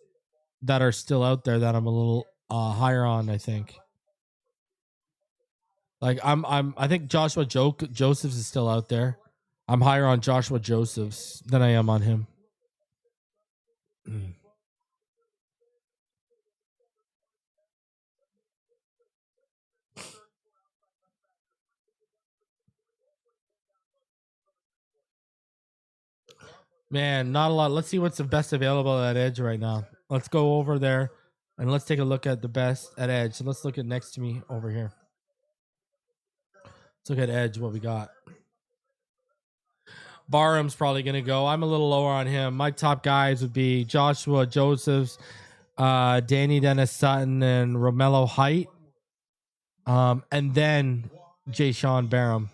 that are still out there that I'm a little higher on, I think. Like I think Joshua Josephs is still out there. I'm higher on Joshua Josephs than I am on him. Man, not a lot. Let's see what's the best available at edge right now. Let's go over there and let's take a look at the best at edge. So let's look at next to me over here. Let's look at edge, what we got. Barham's probably going to go. I'm a little lower on him. My top guys would be Joshua Josephs, Danny Dennis Sutton, and Romello Height. And then Jay-Sean Barham.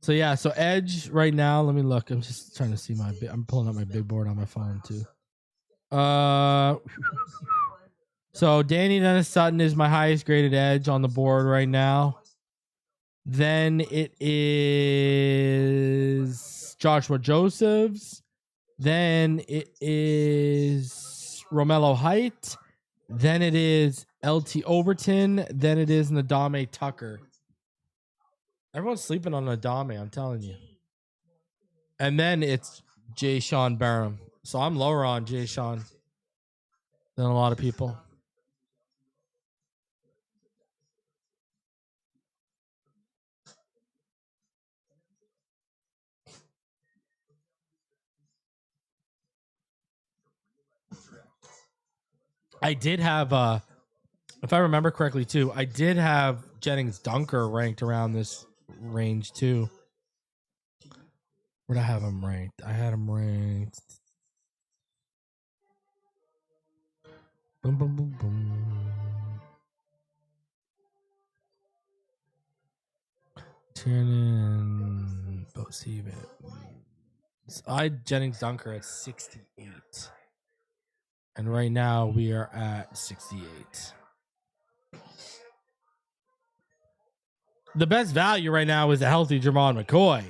So yeah, so edge right now. Let me look. I'm just trying to see I'm pulling up my big board on my phone too. So Danny Dennis Sutton is my highest graded edge on the board right now. Then it is Joshua Josephs. Then it is Romello Height. Then it is LT Overton. Then it is Nadame Tucker. Everyone's sleeping on Nadame, I'm telling you. And then it's Jay Sean Barham. So I'm lower on Jay Sean than a lot of people. I did have, if I remember correctly too, I did have Jennings Dunker ranked around this range too. Where'd I have him ranked? I had him ranked. Boom, boom, boom, boom. Turn in. Receive it. I had Jennings Dunker at 68. And right now we are at 68. The best value right now is a healthy Jermod McCoy.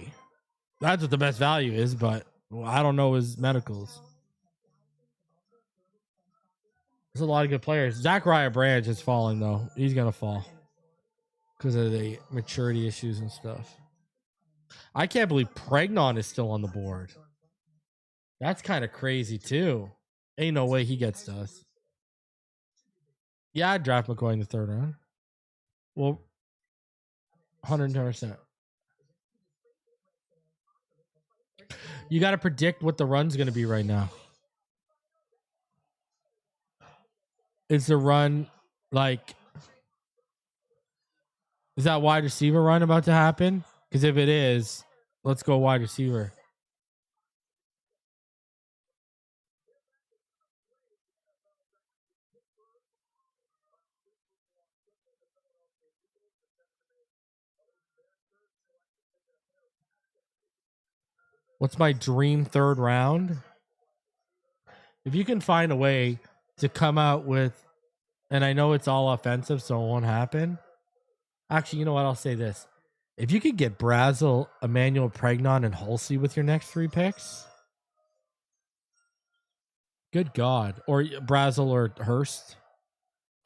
That's what the best value is, but I don't know his medicals. There's a lot of good players. Zachariah Branch is falling, though. He's going to fall because of the maturity issues and stuff. I can't believe Pregnon is still on the board. That's kind of crazy, too. Ain't no way he gets to us. Yeah, I'd draft McCoy in the third round. Well, 110%. You got to predict what the run's going to be right now. Is the run like... Is that wide receiver run about to happen? Because if it is, let's go wide receiver. What's my dream third round? If you can find a way to come out with, and I know it's all offensive, so it won't happen. Actually, you know what? I'll say this. If you could get Brazel, Emmanuel Pregnon, and Halsey with your next 3 picks, good God. Or Brazel or Hurst,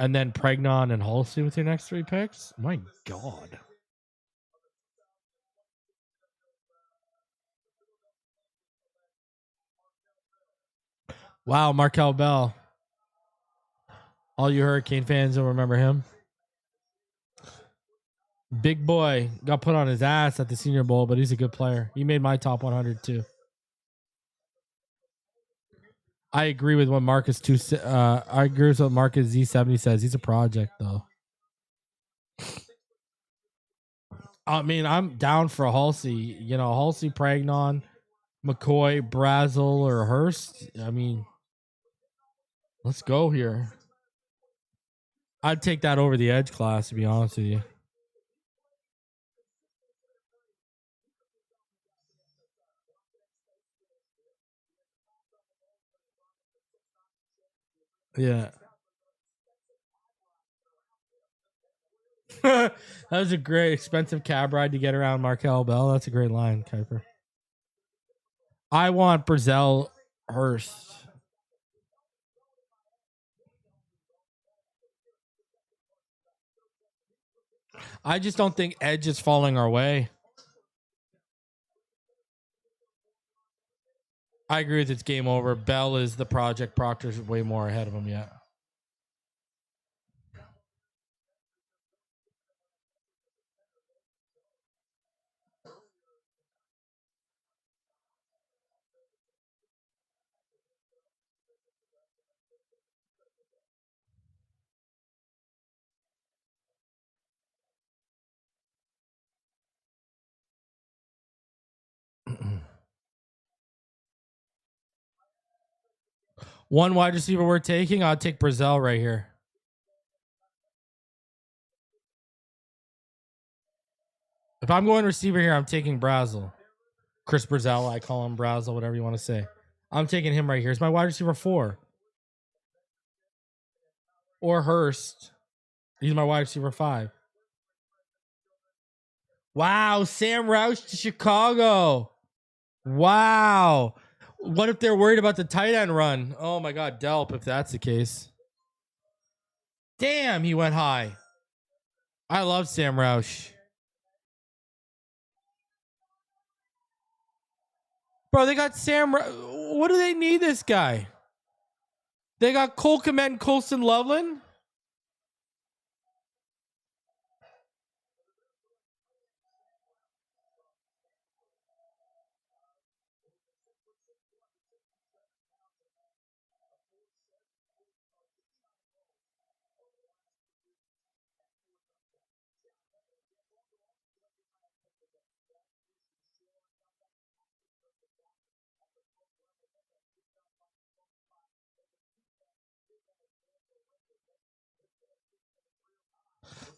and then Pregnon and Halsey with your next 3 picks, my God. Wow, Markel Bell. All you Hurricane fans will remember him. Big boy got put on his ass at the Senior Bowl, but he's a good player. He made my top 100 too. I agree with what Marcus Marcus Z70 says. He's a project though. I mean, I'm down for a Halsey. You know, Halsey, Pregnon, McCoy, Brazel, or Hurst. I mean, let's go here. I'd take that over the edge class, to be honest with you. Yeah. That was a great expensive cab ride to get around Markel Bell. That's a great line, Kuiper. I want Brazel Hurst. I just don't think edge is falling our way. I agree with it's game over. Bell is the project. Proctor's way more ahead of him yet. One wide receiver we're taking, I'll take Brazel right here. If I'm going receiver here, I'm taking Brazel. Chris Brazel, I call him Brazel, whatever you want to say. I'm taking him right here. It's my wide receiver 4. Or Hurst. He's my wide receiver 5. Wow, Sam Roush to Chicago. Wow. What if they're worried about the tight end run? Oh my God, Delp, if that's the case. Damn, he went high. I love Sam Roush. Bro, they got Sam. What do they need this guy? They got Cole Kmet and Colston Loveland.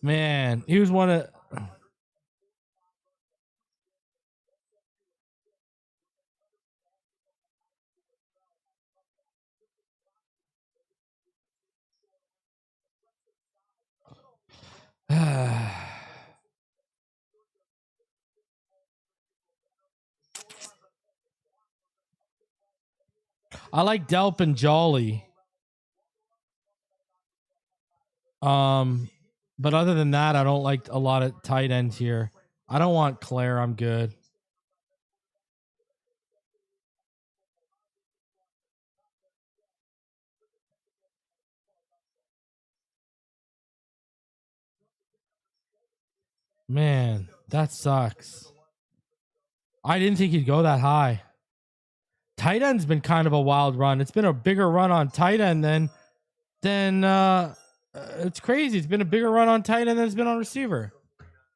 Man, he was one of. I like Delp and Jolly. But other than that, I don't like a lot of tight ends here. I don't want Claire. I'm good. Man, that sucks. I didn't think he'd go that high. Tight end's been kind of a wild run. It's been a bigger run on tight end than it's crazy. It's been a bigger run on tight end than it's been on receiver.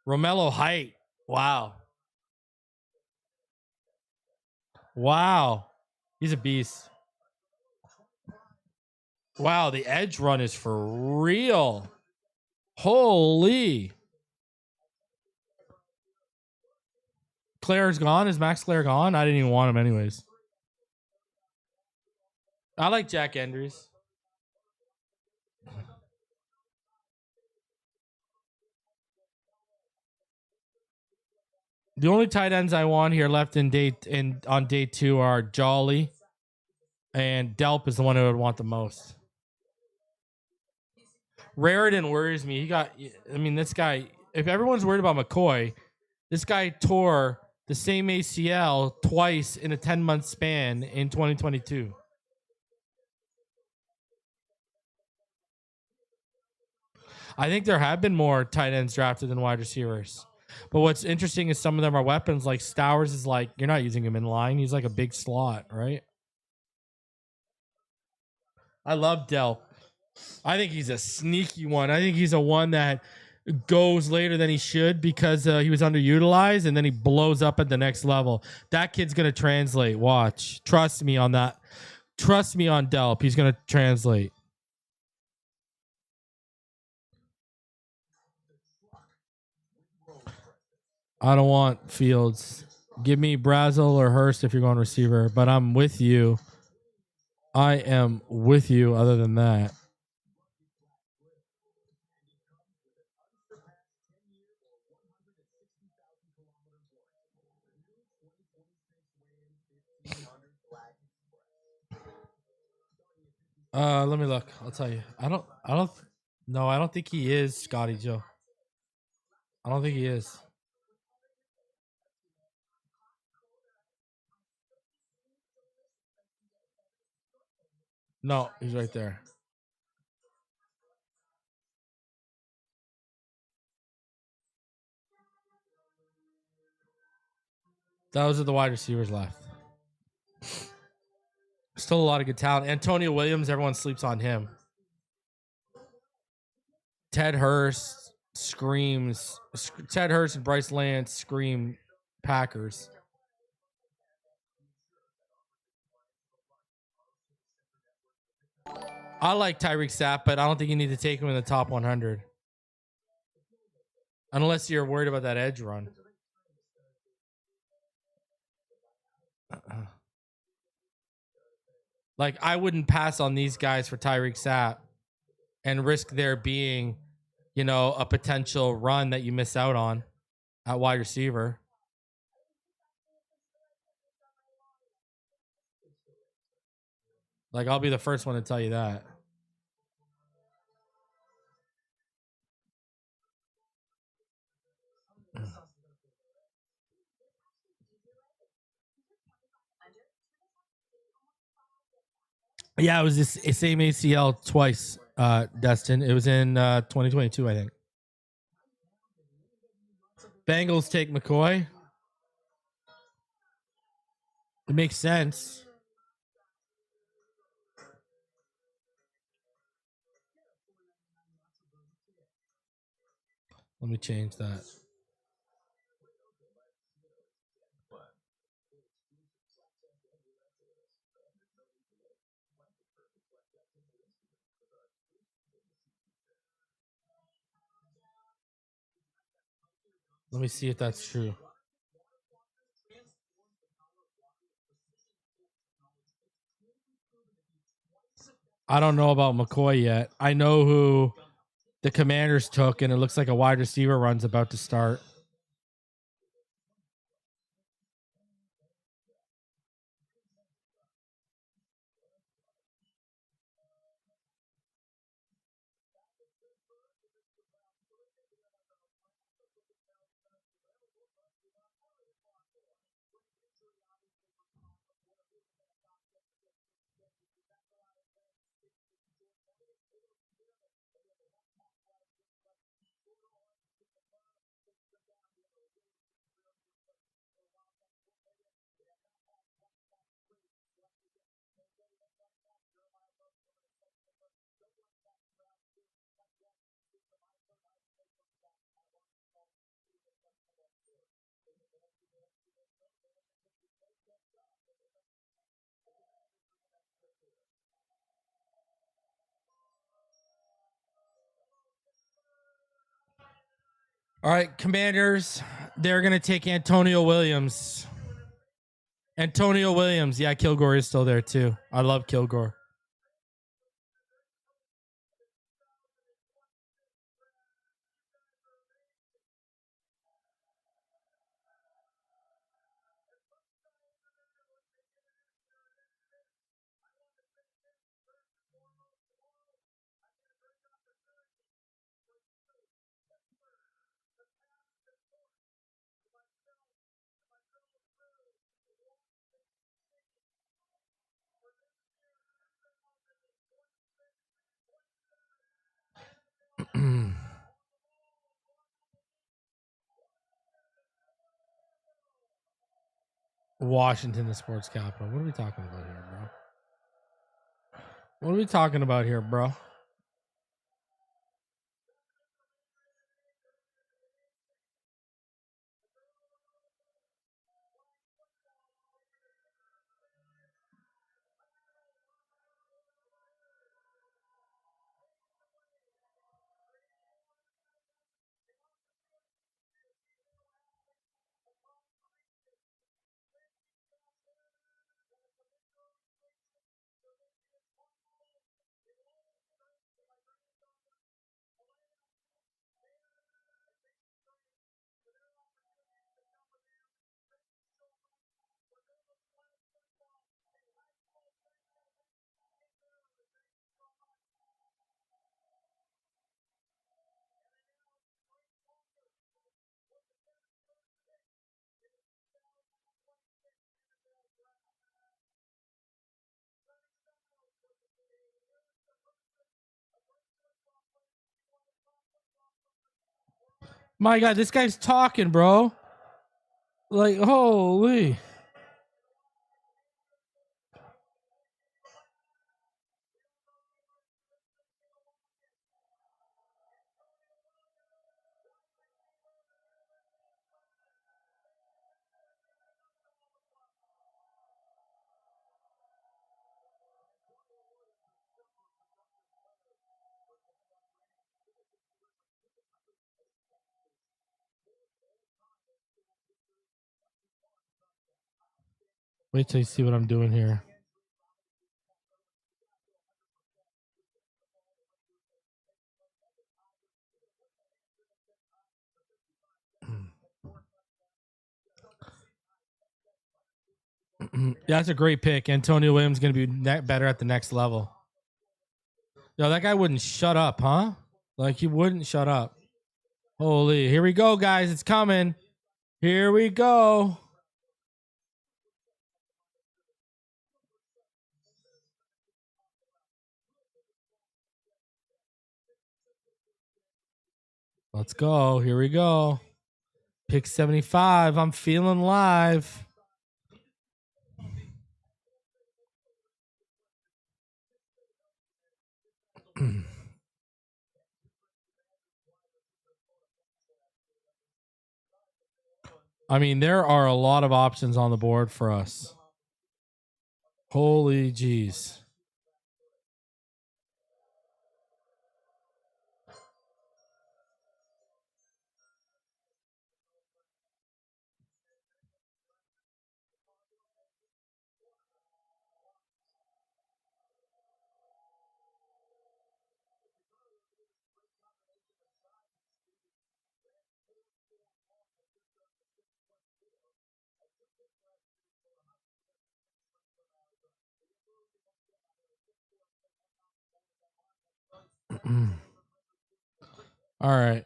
Romello Height. Wow. Wow. He's a beast. Wow, the edge run is for real. Holy. Claire's gone. Is Max Claire gone? I didn't even want him anyways. I like Jack Andrews. The only tight ends I want here left on day 2 are Jolly, and Delp is the one who would want the most. Raritan worries me. This guy, if everyone's worried about McCoy, this guy tore the same ACL twice in a 10-month span in 2022. I think there have been more tight ends drafted than wide receivers. But what's interesting is some of them are weapons. Like Stowers is like, you're not using him in line. He's like a big slot, right? I love Delp. I think he's a sneaky one. I think he's a one that goes later than he should because he was underutilized, and then he blows up at the next level. That kid's going to translate. Watch. Trust me on that. Trust me on Delp. He's going to translate. I don't want Fields. Give me Brazel or Hurst if you're going receiver, but I'm with you. I am with you other than that. Let me look. I'll tell you. I don't think he is Scotty Joe. I don't think he is. No, he's right there. Those are the wide receivers left. Still a lot of good talent. Antonio Williams, everyone sleeps on him. Ted Hurst screams. Ted Hurst and Bryce Lance scream Packers. I like Tyreek Sapp, but I don't think you need to take him in the top 100. Unless you're worried about that edge run. Like, I wouldn't pass on these guys for Tyreek Sapp and risk there being, you know, a potential run that you miss out on at wide receiver. Like, I'll be the first one to tell you that. Yeah, it was this same ACL twice, Destin. It was in 2022, I think. Bengals take McCoy. It makes sense. Let me change that. Let me see if that's true. I don't know about McCoy yet. I know who the Commanders took, and it looks like a wide receiver run's about to start. All right, Commanders, they're going to take Antonio Williams. Antonio Williams. Yeah, Kilgore is still there too. I love Kilgore. Washington, the sports capital. What are we talking about here, bro? What are we talking about here, bro? My God, this guy's talking, bro. Like, holy. Wait till you see what I'm doing here. Yeah, that's a great pick. Antonio Williams is going to be better at the next level. Yo, that guy wouldn't shut up, huh? Like, he wouldn't shut up. Holy, here we go, guys. It's coming. Here we go. Let's go. Here we go. Pick 75. I'm feeling live. I mean, there are a lot of options on the board for us. Holy jeez. All right.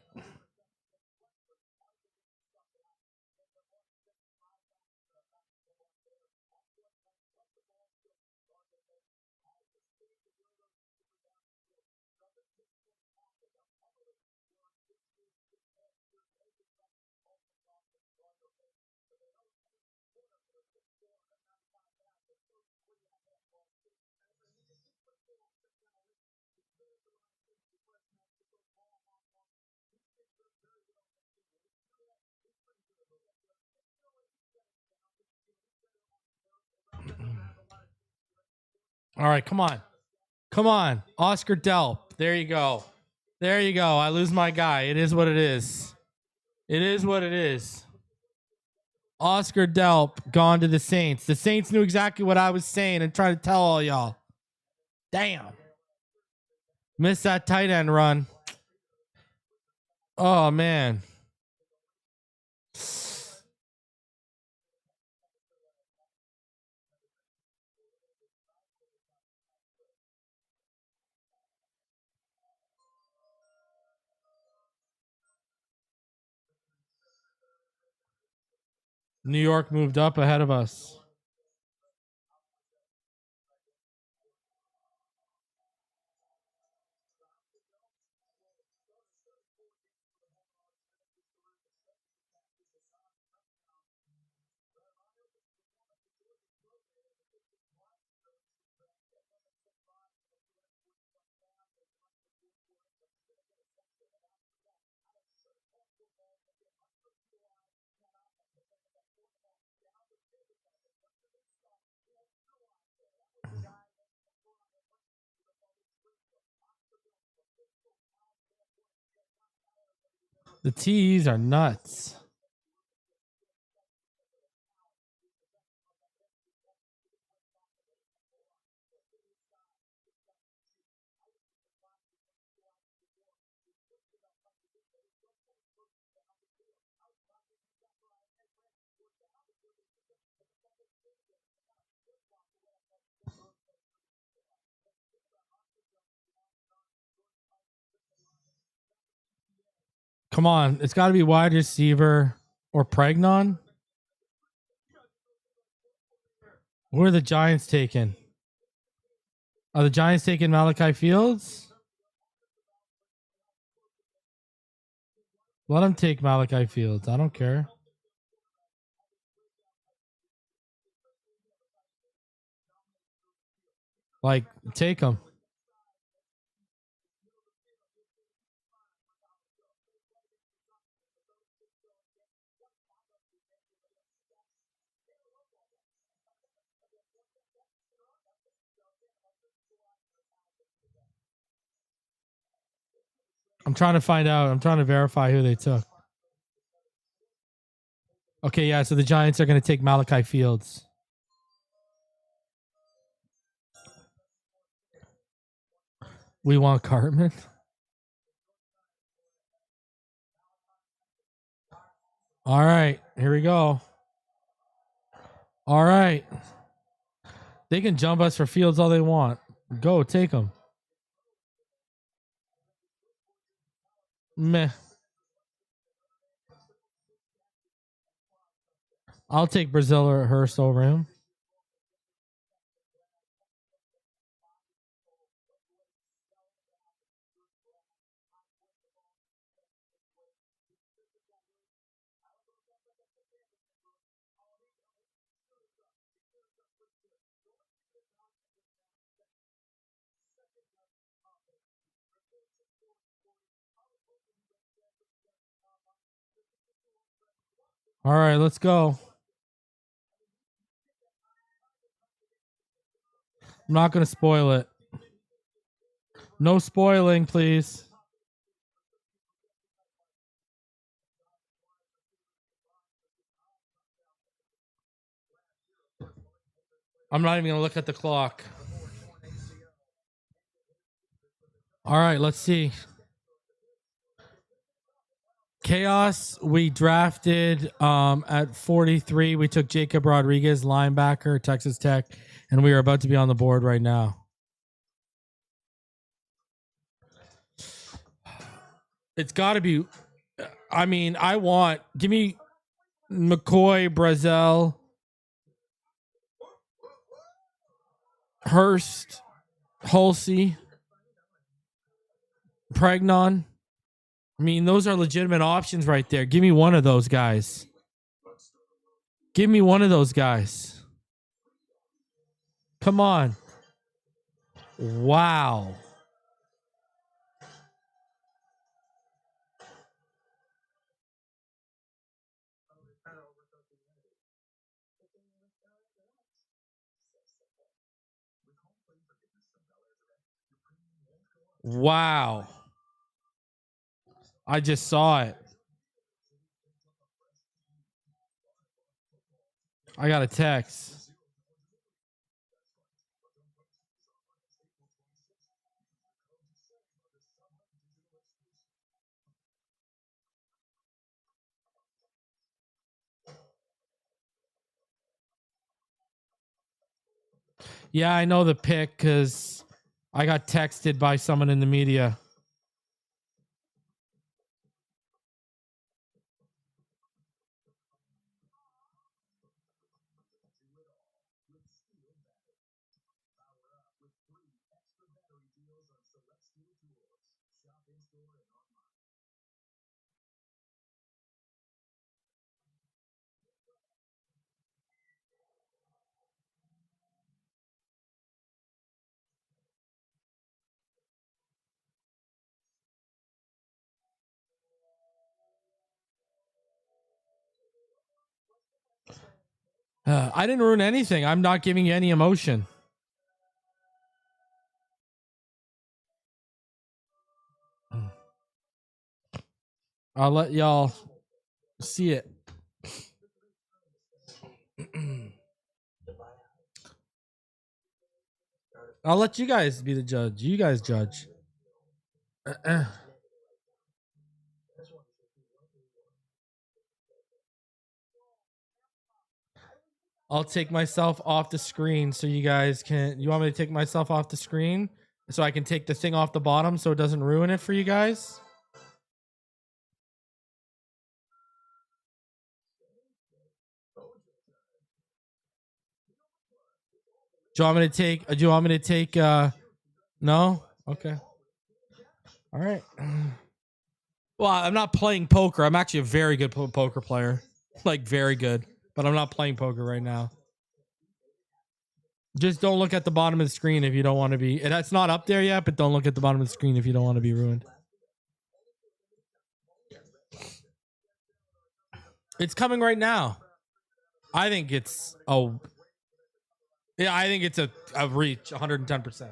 All right, come on. Come on. Oscar Delp. There you go. There you go. I lose my guy. It is what it is. It is what it is. Oscar Delp gone to the Saints. The Saints knew exactly what I was saying and trying to tell all y'all. Damn. Missed that tight end run. Oh, man. New York moved up ahead of us. The T's are nuts. Come on. It's got to be wide receiver or Pregnon. Who are the Giants taking? Are the Giants taking Malachi Fields? Let them take Malachi Fields. I don't care. Like, take him. I'm trying to find out. I'm trying to verify who they took. Okay, yeah, so the Giants are going to take Malachi Fields. We want Cartman. All right, here we go. All right. They can jump us for Fields all they want. Go, take them. Meh. I'll take Brazil or Hurst over him. All right, let's go. I'm not going to spoil it. No spoiling, please. I'm not even going to look at the clock. All right, let's see. Chaos, we drafted at 43. We took Jacob Rodriguez, linebacker, Texas Tech, and we are about to be on the board right now. It's got to be. I mean, give me McCoy, Brazel, Hurst, Hulsey, Pregnon. I mean, those are legitimate options right there. Give me one of those guys. Give me one of those guys. Come on. Wow. Wow. I just saw it. I got a text. Yeah, I know the pick because I got texted by someone in the media. I didn't ruin anything. I'm not giving you any emotion. I'll let y'all see it. I'll let you guys be the judge. You guys judge. I'll take myself off the screen so you guys can. You want me to take myself off the screen so I can take the thing off the bottom so it doesn't ruin it for you guys? Do you want me to take? Do you want me to take? No. Okay. All right. Well, I'm not playing poker. I'm actually a very good poker player, like very good. But I'm not playing poker right now. Just don't look at the bottom of the screen if you don't want to be. It's not up there yet, but don't look at the bottom of the screen if you don't want to be ruined. It's coming right now. I think it's I think it's a reach 110%.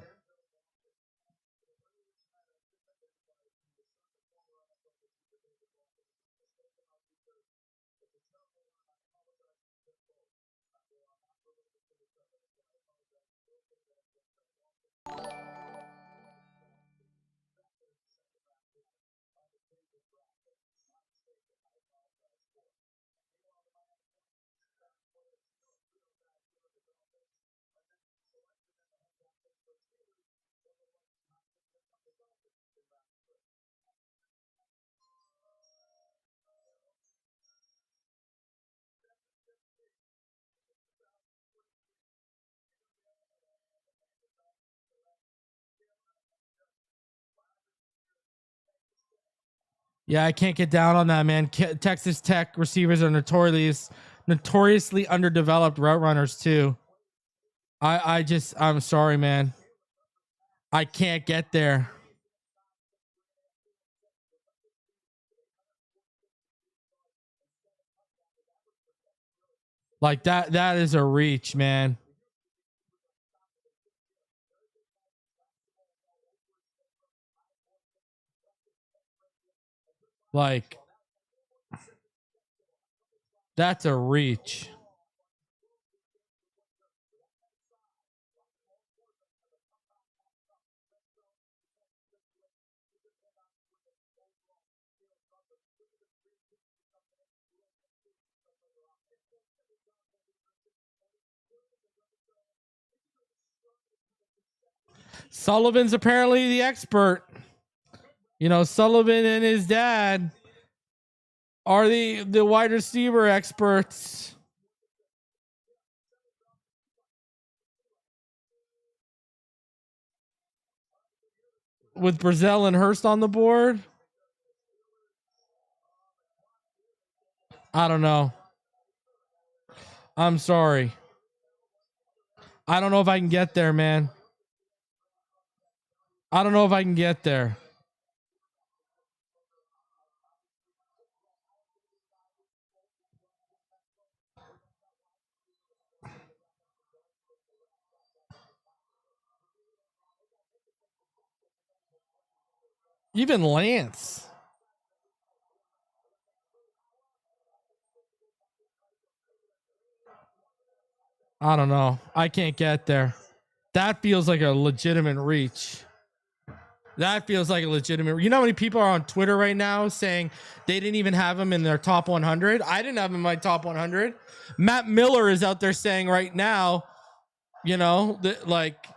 Yeah, I can't get down on that, man. Texas Tech receivers are notoriously underdeveloped route runners too. I'm sorry, man. I can't get there. Like that is a reach, man. Like that's a reach. Sullivan's apparently the expert. You know, Sullivan and his dad are the wide receiver experts. With Brazil and Hurst on the board. I don't know. I'm sorry. I don't know if I can get there, man. I don't know if I can get there. Even Lance. I don't know. I can't get there. That feels like a legitimate reach. That feels like a legitimate. You know how many people are on Twitter right now saying they didn't even have him in their top 100? I didn't have him in my top 100. Matt Miller is out there saying right now, you know, like,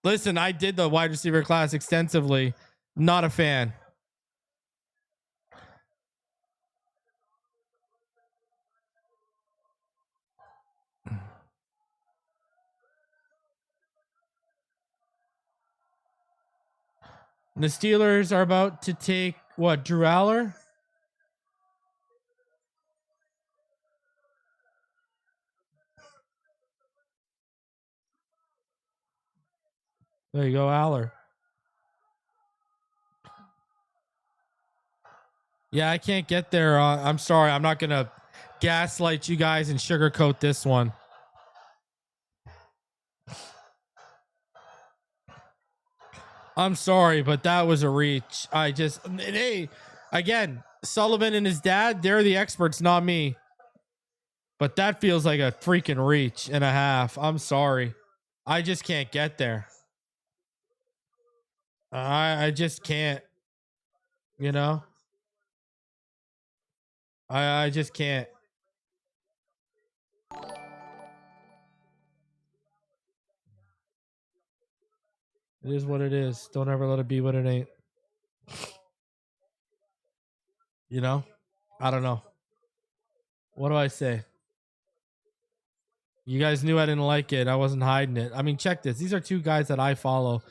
listen, I did the wide receiver class extensively. Not a fan. The Steelers are about to take what? Drew Aller? There you go, Aller. Yeah, I can't get there. I'm sorry. I'm not going to gaslight you guys and sugarcoat this one. I'm sorry, but that was a reach. Hey, again, Sullivan and his dad, they're the experts, not me. But that feels like a freaking reach and a half. I'm sorry. I just can't get there. I just can't. You know? I just can't. It is what it is. Don't ever let it be what it ain't. You know? I don't know. What do I say? You guys knew I didn't like it. I wasn't hiding it. I mean, check this. These are two guys that I follow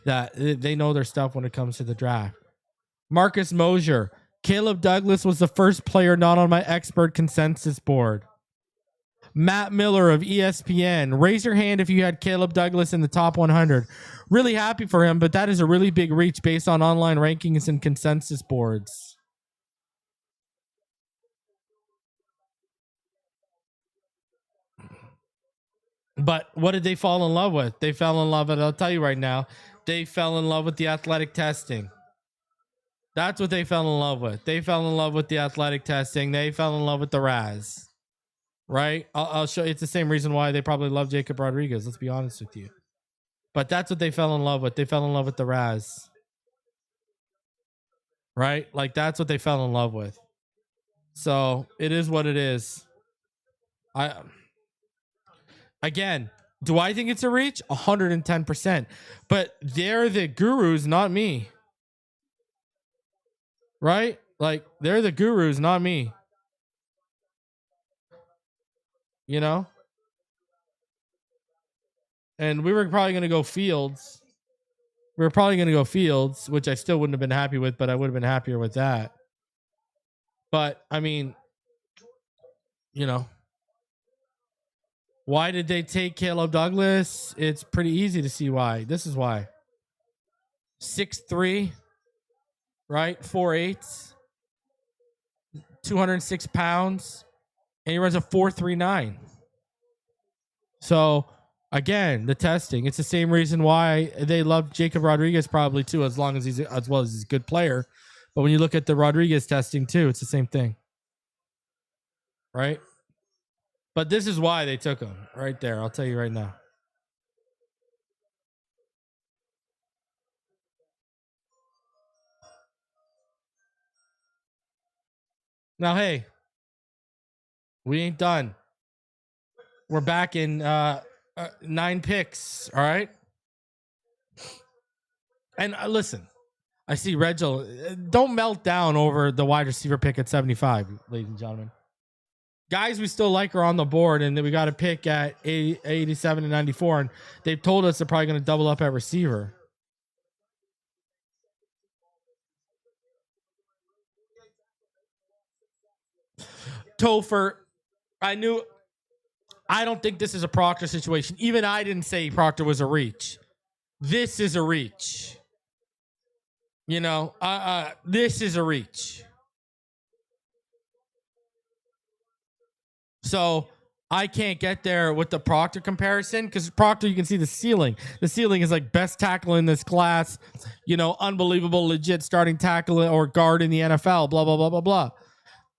that they know their stuff when it comes to the draft. Marcus Mosier. Caleb Douglas was the first player not on my expert consensus board. Matt Miller of ESPN. Raise your hand if you had Caleb Douglas in the top 100. Really happy for him, but that is a really big reach based on online rankings and consensus boards. But what did they fall in love with? They fell in love with, I'll tell you right now, they fell in love with the athletic testing. That's what they fell in love with. They fell in love with the athletic testing. They fell in love with the Raz. Right? I'll show you. It's the same reason why they probably love Jacob Rodriguez. Let's be honest with you. But that's what they fell in love with. They fell in love with the Raz. Right? Like that's what they fell in love with. So it is what it is. Again, do I think it's a reach? 110%. But they're the gurus, not me. Right? Like they're the gurus, not me. You know? And we were probably going to go Fields. We were probably going to go Fields, which I still wouldn't have been happy with, but I would have been happier with that. But I mean, why did they take Caleb Douglas? It's pretty easy to see why. This is why. 6'3", right? 4'8", 206 pounds, and he runs a 4.39. So again, the testing. It's the same reason why they love Jacob Rodriguez probably too, as well as he's a good player. But when you look at the Rodriguez testing too, it's the same thing, right? But this is why they took him right there. I'll tell you right now. Now, hey, we ain't done. We're back in 9 picks. All right. And listen, I see Reginald. Don't melt down over the wide receiver pick at 75, ladies and gentlemen. Guys we still like are on the board, and then we got a pick at 87 and 94, and they've told us they're probably going to double up at receiver. Topher, I don't think this is a Proctor situation. Even I didn't say Proctor was a reach. This is a reach. This is a reach. So I can't get there with the Proctor comparison, because Proctor, you can see the ceiling. The ceiling is like best tackle in this class, unbelievable, legit starting tackle or guard in the NFL, blah, blah, blah, blah, blah.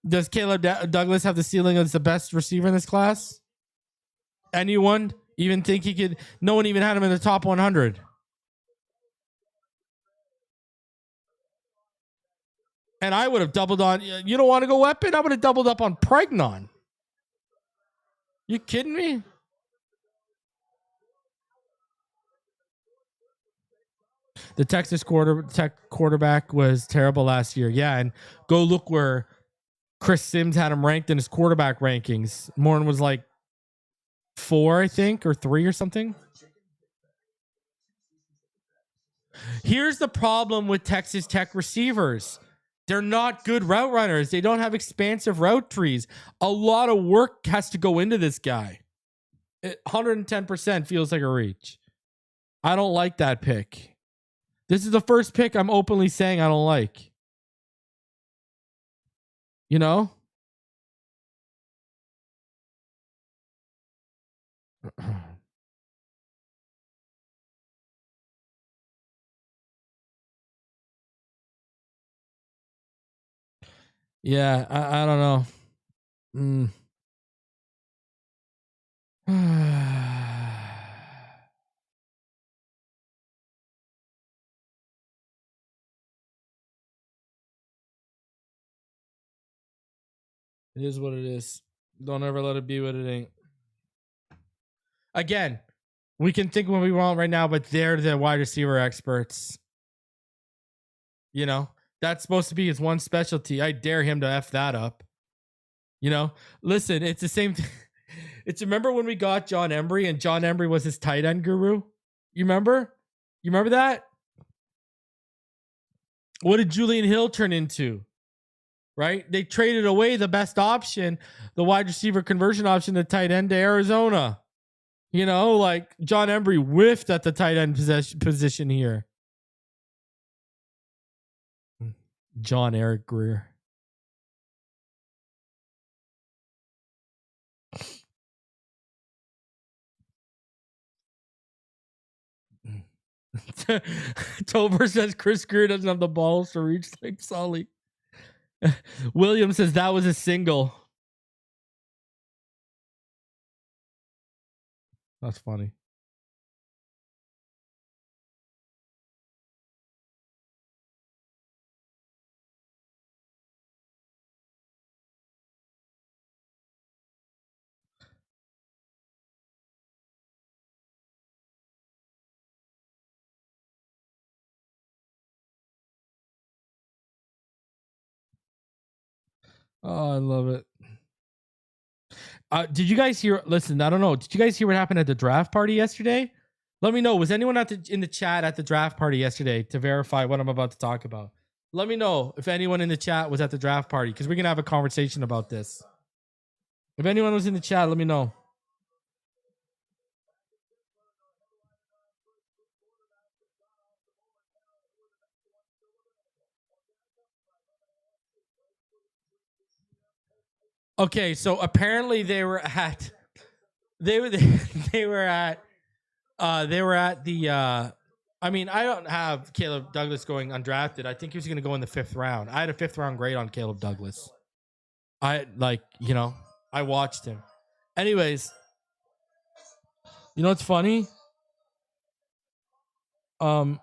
Does Caleb Douglas have the ceiling as the best receiver in this class? Anyone even think he could? No one even had him in the top 100. And I would have doubled on, you don't want to go weapon? I would have doubled up on Pregnon. You kidding me? The Texas quarterback was terrible last year. Yeah, and go look where Chris Sims had him ranked in his quarterback rankings. Morton was like 4, I think, or 3 or something. Here's the problem with Texas Tech receivers. They're not good route runners. They don't have expansive route trees. A lot of work has to go into this guy. 110% feels like a reach. I don't like that pick. This is the first pick I'm openly saying I don't like. Yeah, I don't know. It is what it is. Don't ever let it be what it ain't. Again, we can think what we want right now, but they're the wide receiver experts. That's supposed to be his one specialty. I dare him to F that up. Listen, it's the same thing. Remember when we got John Embry and John Embry was his tight end guru? You remember? You remember that? What did Julian Hill turn into? Right? They traded away the best option, the wide receiver conversion option, the tight end to Arizona. Like John Embry whiffed at the tight end position here. John Eric Greer. Tober says Chris Greer doesn't have the balls to reach like Sully. William says that was a single. That's funny. Oh, I love it. Did you guys hear? Listen, I don't know. Did you guys hear what happened at the draft party yesterday? Let me know. Was anyone in the chat at the draft party yesterday to verify what I'm about to talk about? Let me know if anyone in the chat was at the draft party because we're going to have a conversation about this. If anyone was in the chat, let me know. Okay, so apparently they were at the I mean, I don't have Caleb Douglas going undrafted. I think he was going to go in the 5th round. I had a 5th round grade on Caleb Douglas. I watched him. Anyways, you know what's funny? Oh,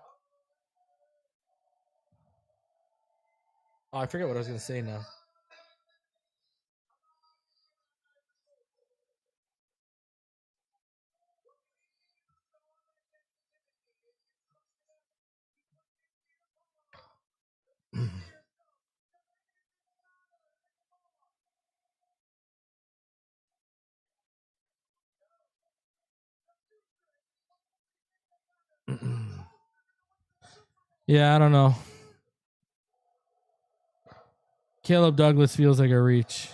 I forget what I was going to say now. Yeah, I don't know. Caleb Douglas feels like a reach.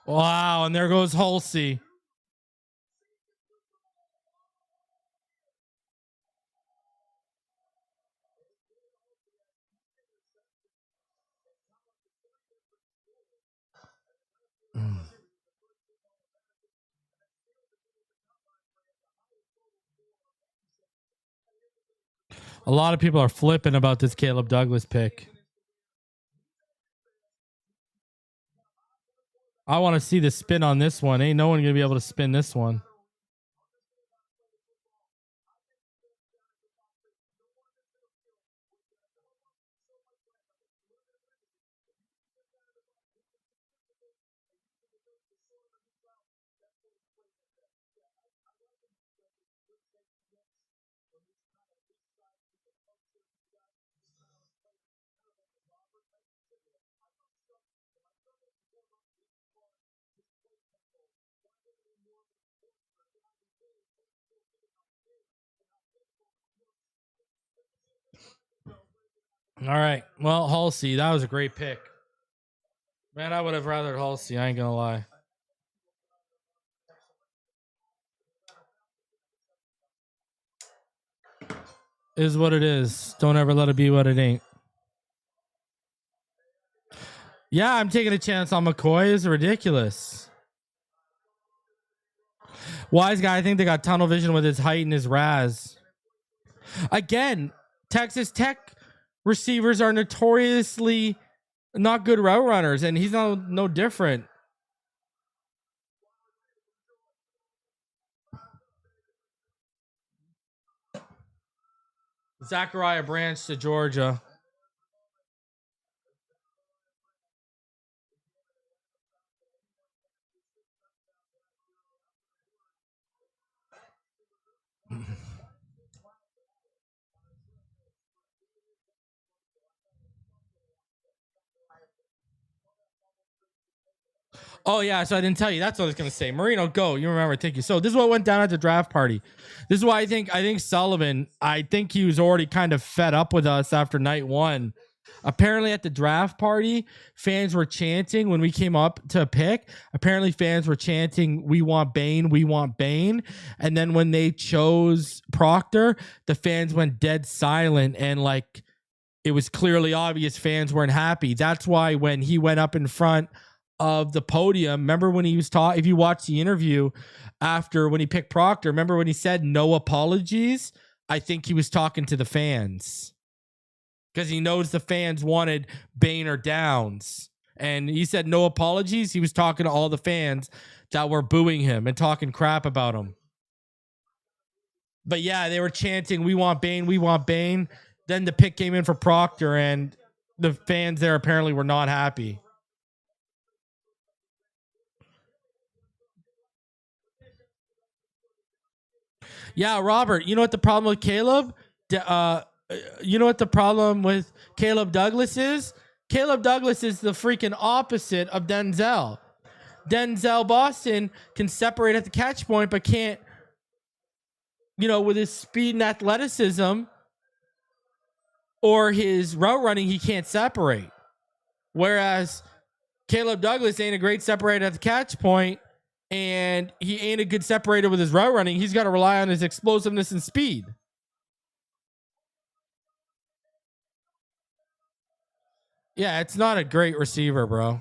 Wow, and there goes Halsey. A lot of people are flipping about this Caleb Douglas pick. I want to see the spin on this one. Ain't no one going to be able to spin this one. All right. Well, Halsey, that was a great pick. Man, I would have rather Halsey. I ain't going to lie. Is what it is. Don't ever let it be what it ain't. Yeah, I'm taking a chance on McCoy. It's ridiculous. Wise guy, I think they got tunnel vision with his height and his RAS. Again, Texas Tech receivers are notoriously not good route runners, and he's no different. Zachariah Branch to Georgia. Oh, yeah, so I didn't tell you. That's what I was going to say. Marino, go. You remember. Thank you. So this is what went down at the draft party. This is why I think Sullivan, I think he was already kind of fed up with us after night one. Apparently at the draft party, fans were chanting when we came up to pick. Apparently fans were chanting, "We want Bain, we want Bain." And then when they chose Proctor, the fans went dead silent, and like it was clearly obvious fans weren't happy. That's why when he went up in front of the podium, remember when he was talking, if you watch the interview after when he picked Proctor, remember when he said no apologies? I think he was talking to the fans because he knows the fans wanted Bain or Downs, and he said no apologies. He was talking to all the fans that were booing him and talking crap about him. But yeah, they were chanting, "We want Bain, we want Bain." Then the pick came in for Proctor, and the fans there apparently were not happy. Yeah, Robert, you know what the problem with Caleb? You know what the problem with Caleb Douglas is? Caleb Douglas is the freaking opposite of Denzel. Denzel Boston can separate at the catch point, but can't, with his speed and athleticism or his route running, he can't separate. Whereas Caleb Douglas ain't a great separator at the catch point, and he ain't a good separator with his route running. He's got to rely on his explosiveness and speed. Yeah, it's not a great receiver, bro.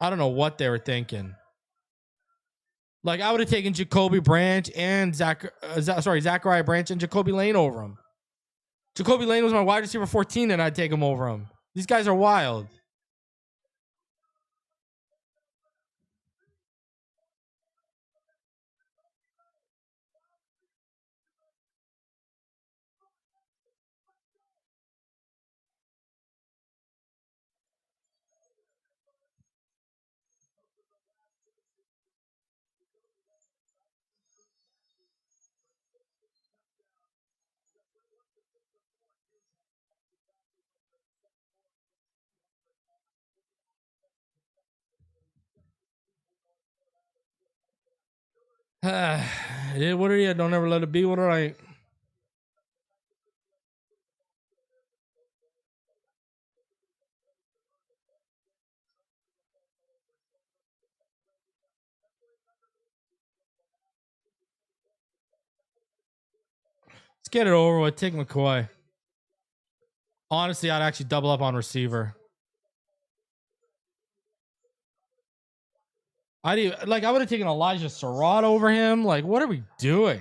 I don't know what they were thinking. Like, I would have taken Jacoby Branch and Zachariah Branch and Jacoby Lane over him. Jacoby Lane was my wide receiver 14, and I'd take him over him. These guys are wild. What are you? Don't ever let it be what I. Let's get it over with. Take McCoy. Honestly, I'd actually double up on receiver. I would have taken Elijah Surratt over him. Like, what are we doing?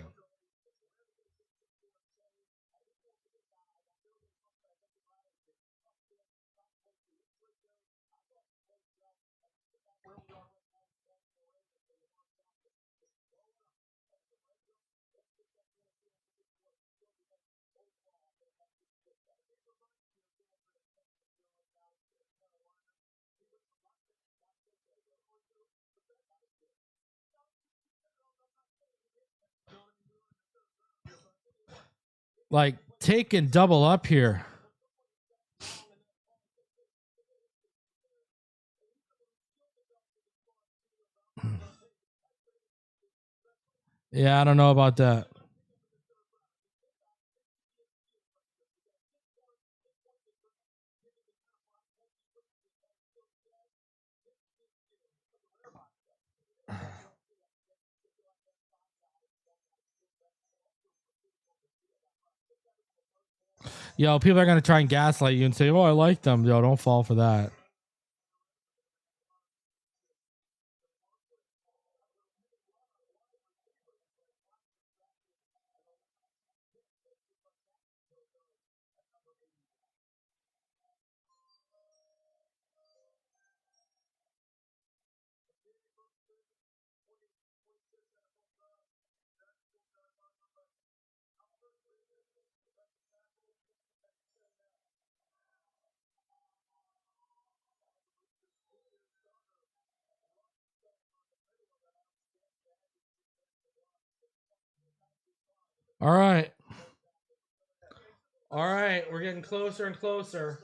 Like, take and double up here. Yeah, I don't know about that. Yo, people are going to try and gaslight you and say, oh, I like them. Yo, don't fall for that. All right. All right. We're getting closer and closer.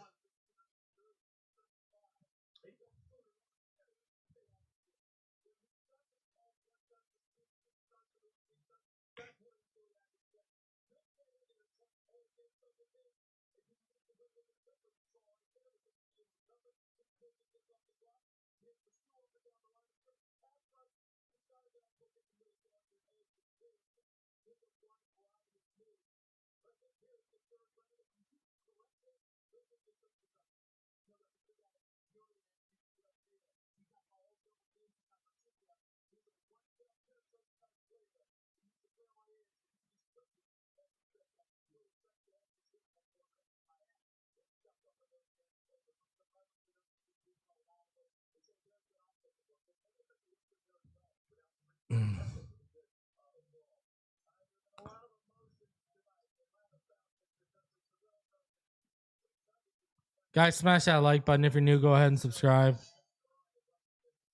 Guys, smash that like button. If you're new, go ahead and subscribe.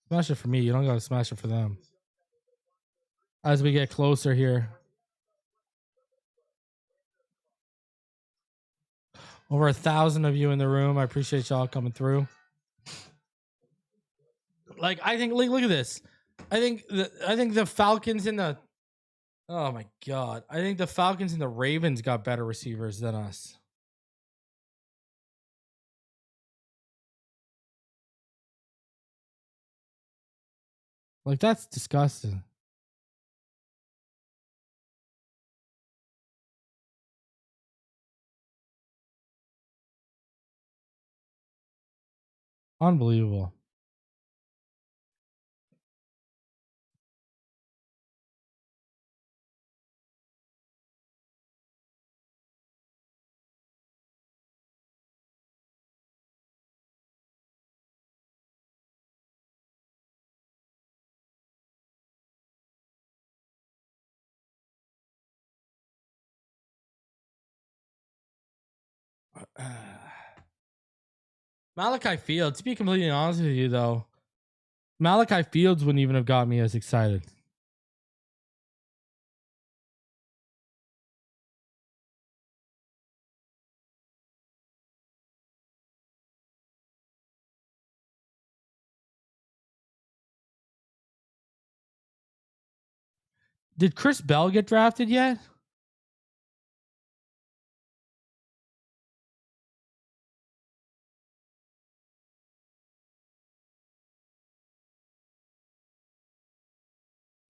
Smash it for me. You don't got to smash it for them. As we get closer here. Over 1,000 of you in the room. I appreciate y'all coming through. Like, I think, look at this. I think the Falcons and the, oh my God. I think the Falcons and the Ravens got better receivers than us. Like, that's disgusting. Unbelievable. Malachi Fields, to be completely honest with you, though, Malachi Fields wouldn't even have got me as excited. Did Chris Bell get drafted yet?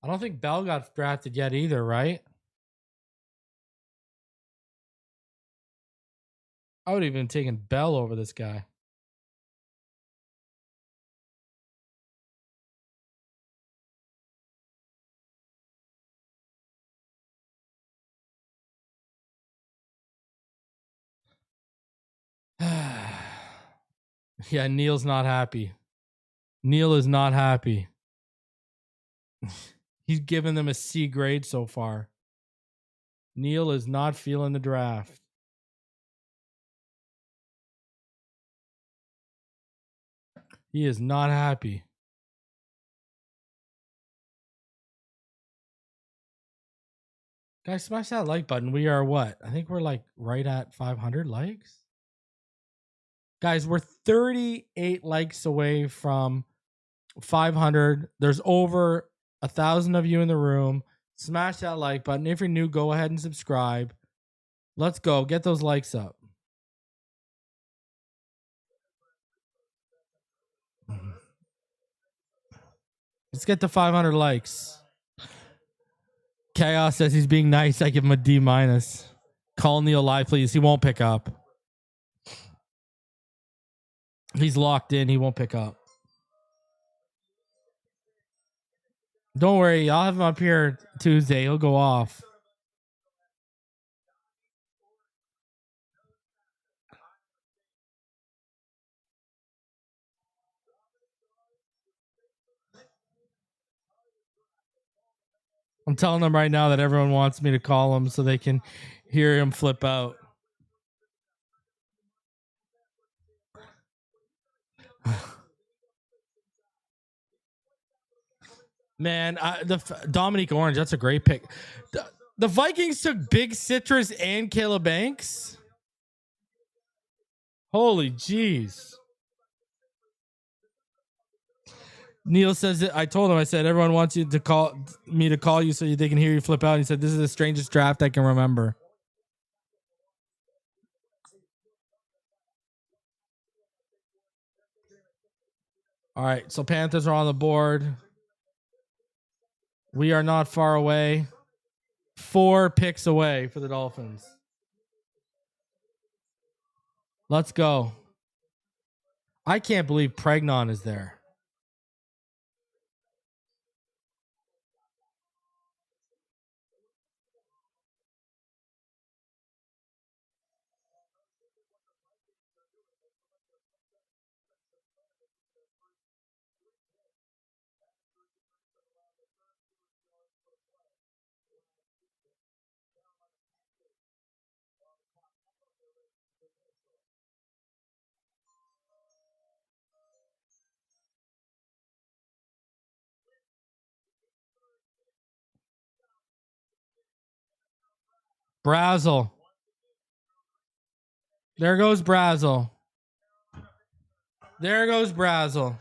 I don't think Bell got drafted yet either, right? I would have even taken Bell over this guy. Yeah, Neil's not happy. Neil is not happy. He's given them a C grade so far. Neil is not feeling the draft. He is not happy. Guys, smash that like button. We are what? I think we're like right at 500 likes. Guys, we're 38 likes away from 500. There's over 1,000 of you in the room. Smash that like button. If you're new, go ahead and subscribe. Let's go. Get those likes up. Let's get to 500 likes. Chaos says he's being nice. I give him a D minus. Call Neil live, please. He won't pick up. He's locked in. He won't pick up. Don't worry. I'll have him up here Tuesday. He'll go off. I'm telling them right now that everyone wants me to call him so they can hear him flip out. Man, Dominique Orange, that's a great pick. The Vikings took Big Citrus and Caleb Banks. Holy jeez. Neil says that I told him, I said, everyone wants you to call you so they can hear you flip out. He said, this is the strangest draft I can remember. All right. So Panthers are on the board. We are not far away. 4 picks away for the Dolphins. Let's go. I can't believe Pregnon is there. Brazel. There goes Brazel. There goes Brazel.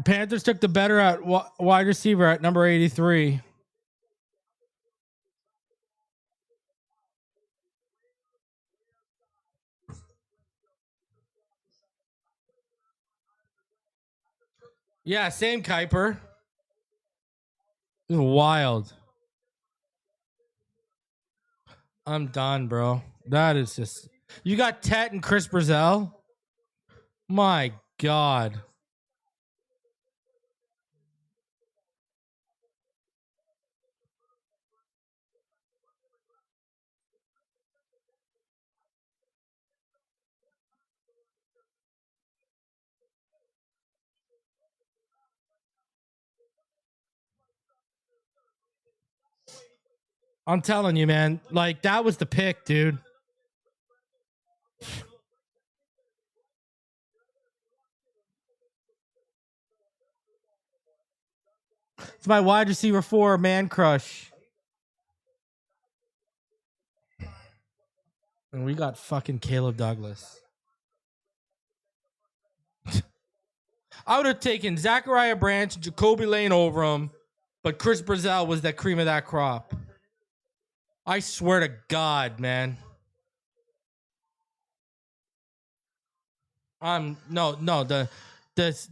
Panthers took the better at wide receiver at number 83. Yeah, same Kuiper. This is wild. I'm done, bro. That is just... You got Tet and Chris Brazel? My God. I'm telling you, man. Like, that was the pick, dude. It's my wide receiver 4 man crush. And we got fucking Caleb Douglas. I would have taken Zachariah Branch and Jacoby Lane over him, but Chris Brazel was the cream of that crop. I swear to God, man. The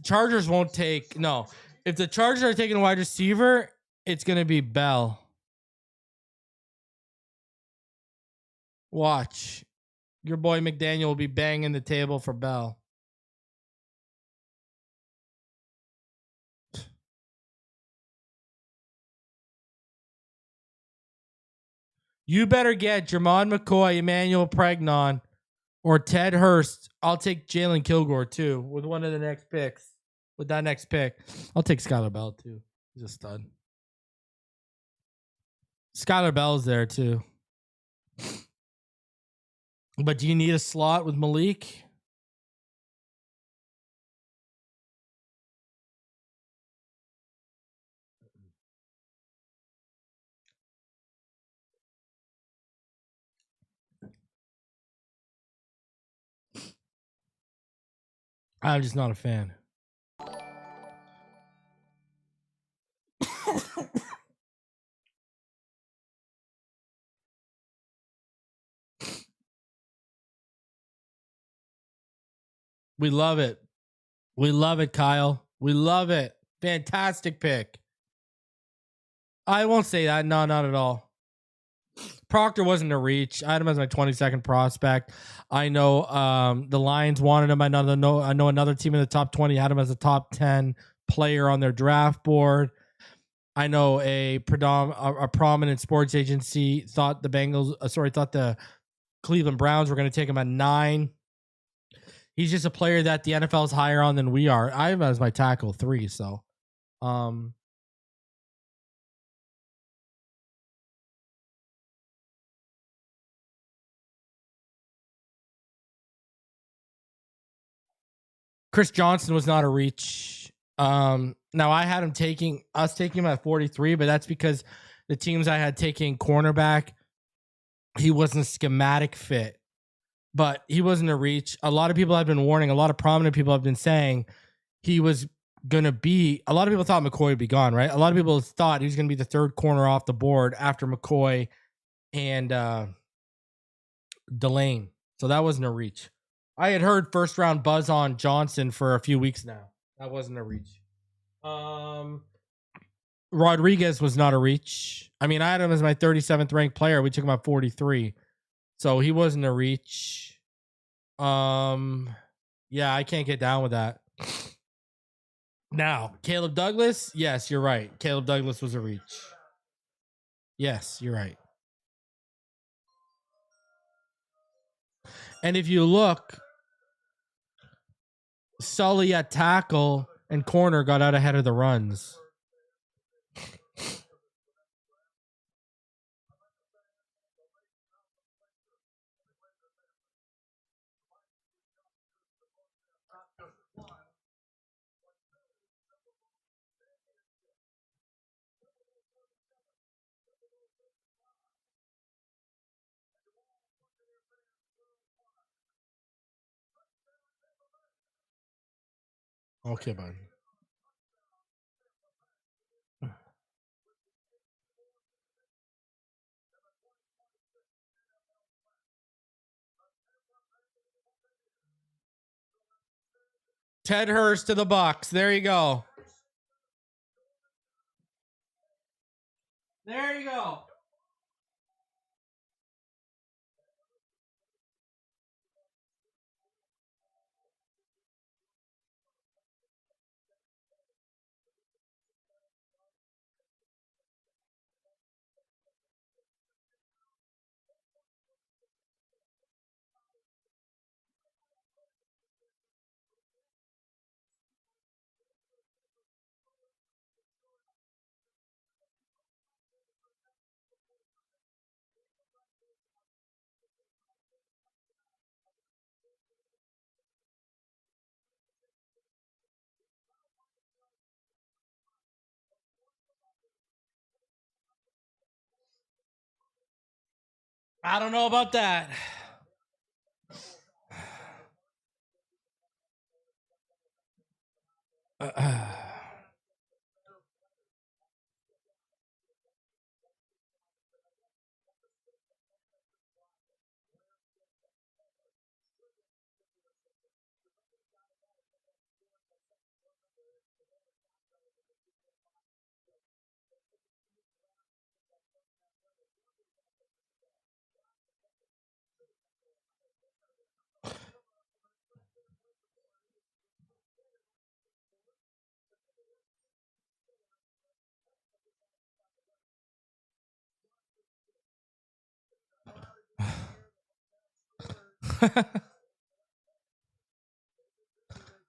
Chargers won't take... No. If the Chargers are taking a wide receiver, it's going to be Bell. Watch. Your boy McDaniel will be banging the table for Bell. You better get Jermod McCoy, Emmanuel Pregnon, or Ted Hurst. I'll take Jalen Kilgore, too, with one of the next picks. With that next pick. I'll take Skylar Bell, too. He's a stud. Skylar Bell's there, too. But do you need a slot with Malik? I'm just not a fan. We love it. We love it, Kyle. We love it. Fantastic pick. I won't say that. No, not at all. Proctor wasn't a reach. I had him as my 22nd prospect. I know the Lions wanted him. I know another team in the top 20 had him as a top 10 player on their draft board. I know a prominent sports agency thought the Cleveland Browns were going to take him at 9. He's just a player that the NFL is higher on than we are. I have him as my tackle 3, so Chris Johnson was not a reach. Now I had him taking him at 43, but that's because the teams I had taking cornerback, he wasn't a schematic fit, but he wasn't a reach. A lot of people have been warning. A lot of prominent people have been saying he was going to be, a lot of people thought McCoy would be gone, right? A lot of people thought he was going to be the third corner off the board after McCoy and Delane. So that wasn't a reach. I had heard first round buzz on Johnson for a few weeks now. That wasn't a reach. Rodriguez was not a reach. I mean, I had him as my 37th ranked player. We took him at 43. So he wasn't a reach. Yeah, I can't get down with that. Now, Caleb Douglas, yes, you're right. Caleb Douglas was a reach. Yes, you're right. And if you look, Sully at tackle and corner got out ahead of the runs. Okay, bud. Ted Hurst to the Bucks. There you go. There you go. I don't know about that.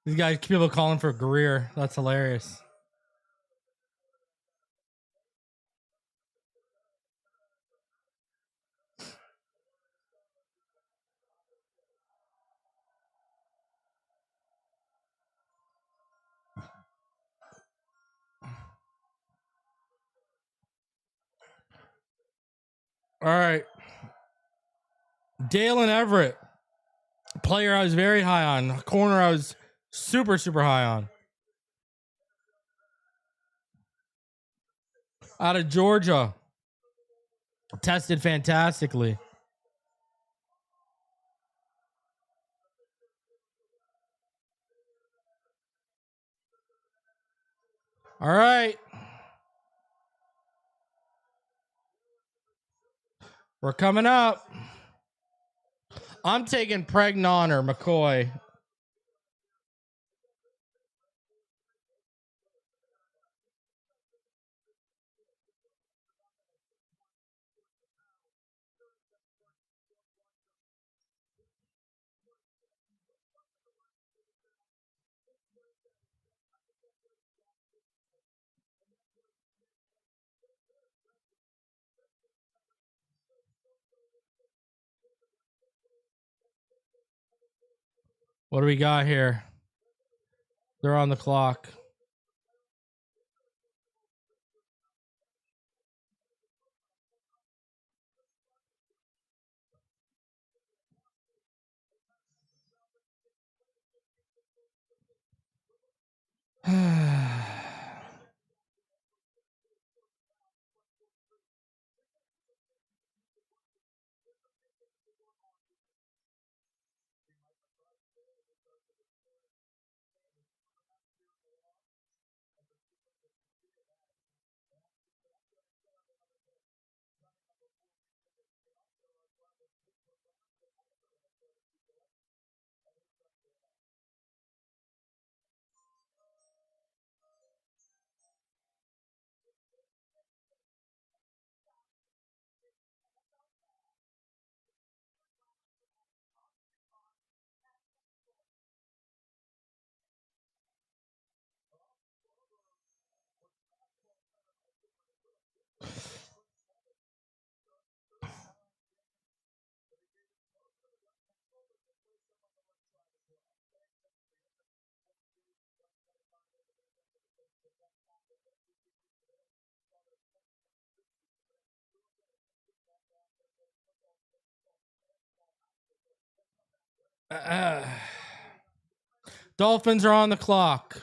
These guys, people calling for Greer. That's hilarious. All right. Dalen Everett, player I was very high on. Corner I was super, super high on. Out of Georgia. Tested fantastically. All right. We're coming up. I'm taking Pregnon or McCoy. What do we got here? They're on the clock. Dolphins are on the clock.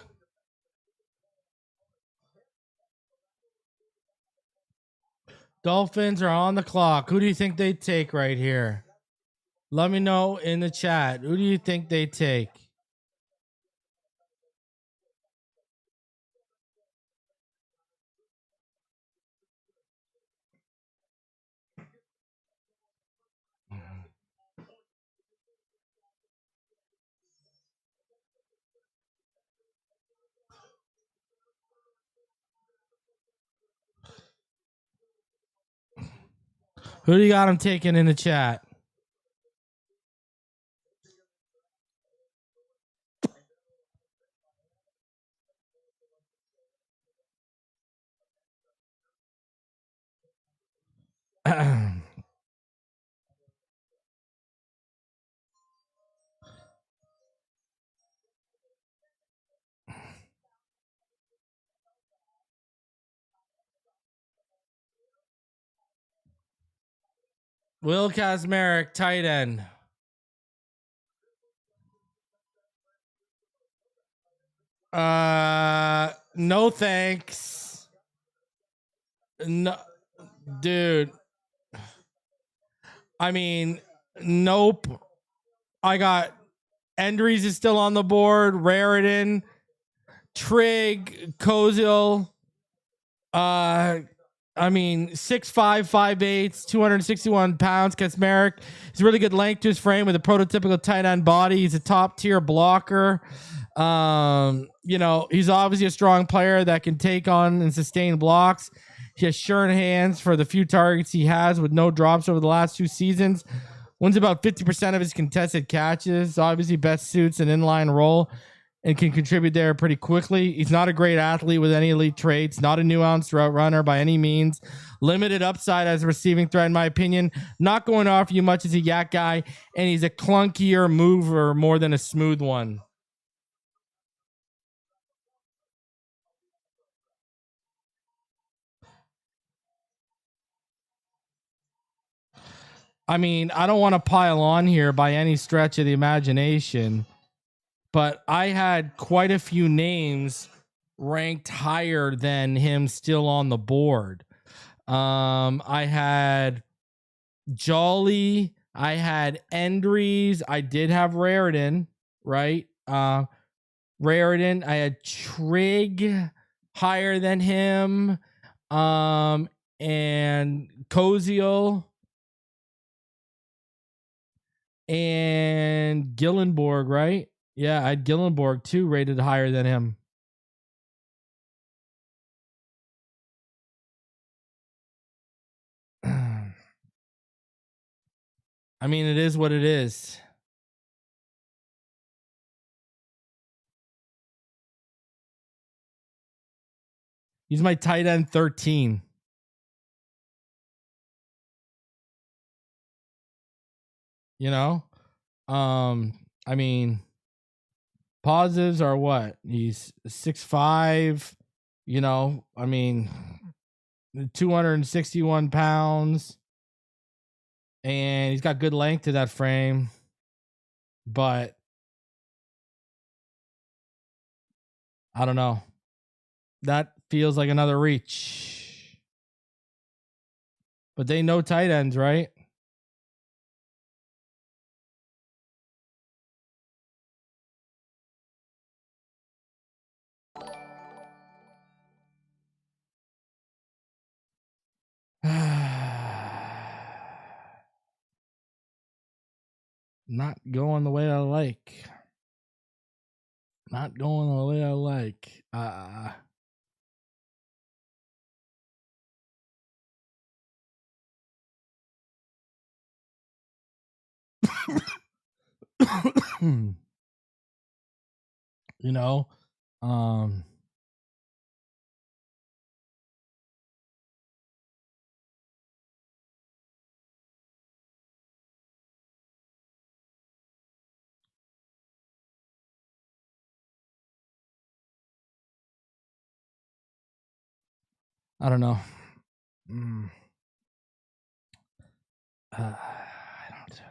Dolphins are on the clock. Who do you think they take right here? Let me know in the chat. Who do you think they take? Who do you got them taking in the chat? Will Kacmarek, tight end. No thanks. No, dude. I mean, nope. I got Endries is still on the board. Raritan, Trig, Kozil. I mean, 6'5", 5'8", 261 pounds. Kacmarek. He's really good length to his frame with a prototypical tight end body. He's a top tier blocker. You know, he's obviously a strong player that can take on and sustain blocks. He has sure hands for the few targets he has with no drops over the last 2 seasons. Wins about 50% of his contested catches. Obviously, best suits an inline role and can contribute there pretty quickly. He's not a great athlete with any elite traits. Not a nuanced route runner by any means. Limited upside as a receiving threat, in my opinion. Not going to offer you much as a yak guy. And he's a clunkier mover more than a smooth one. I mean, I don't want to pile on here by any stretch of the imagination, but I had quite a few names ranked higher than him still on the board. I had Jolly, I had Endries, I did have Raritan, right? Raritan, I had Trig higher than him, and Koziel and Gillenborg, right? Yeah, I had Gillenborg too rated higher than him. I mean, it is what it is. He's my tight end 13. You know? I mean, positives are what? He's 6'5", you know, I mean, 261 pounds. And he's got good length to that frame. But I don't know. That feels like another reach. But they know tight ends, right? Not going the way I like. Not going the way I like. You know, I don't know. I don't.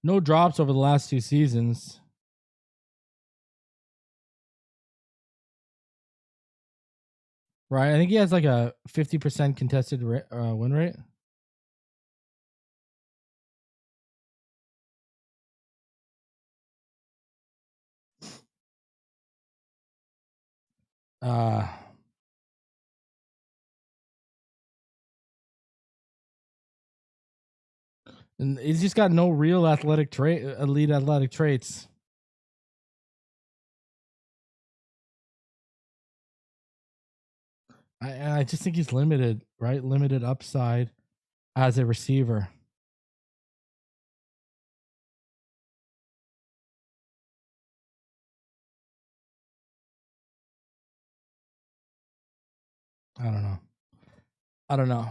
No drops over the last 2 seasons. Right? I think he has like a 50% contested win rate. And he's just got no real elite athletic traits. I just think he's limited, right? Limited upside as a receiver. I don't know.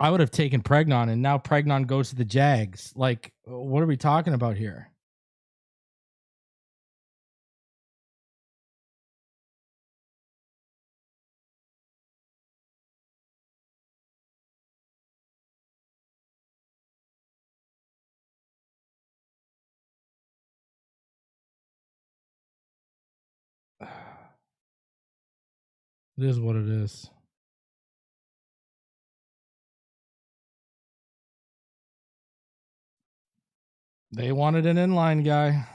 I would have taken Pregnon, and now Pregnon goes to the Jags. Like, what are we talking about here? It is what it is. They wanted an inline guy.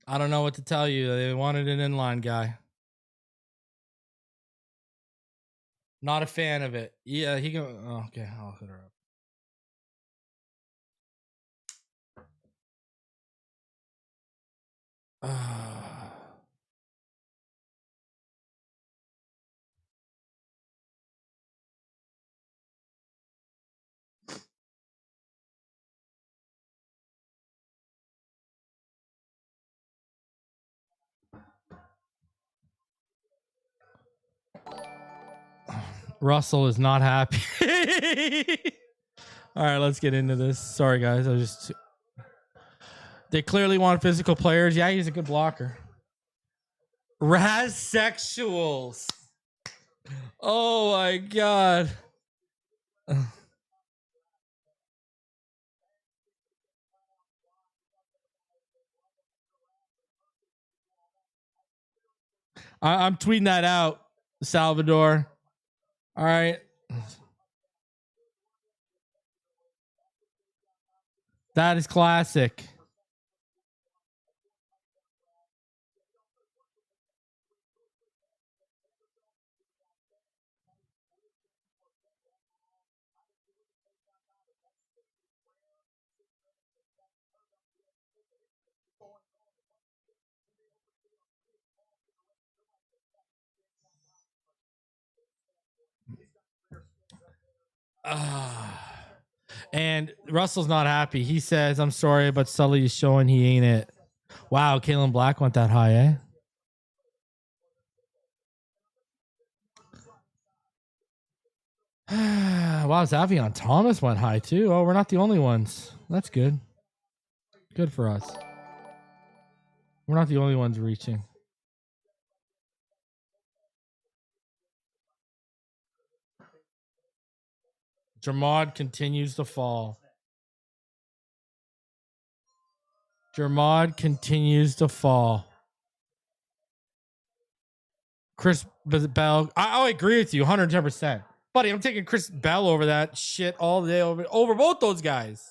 I don't know what to tell you. They wanted an inline guy. Not a fan of it. Yeah, he can. Oh, okay, I'll hit her up. Russell is not happy. All right, let's get into this. Sorry, guys. They clearly want physical players. Yeah, he's a good blocker. Razsexuals. Oh my god. I'm tweeting that out, Salvador. All right. That is classic. And Russell's not happy. He says, I'm sorry, but Sully is showing he ain't it. Wow, Kalen Black went that high, eh? Wow, Xavier Thomas went high too. Oh, we're not the only ones. That's good. Good for us. We're not the only ones reaching. Jermod continues to fall. Jermod continues to fall. Chris Bell. I agree with you 110%. Buddy, I'm taking Chris Bell over that shit all day over both those guys.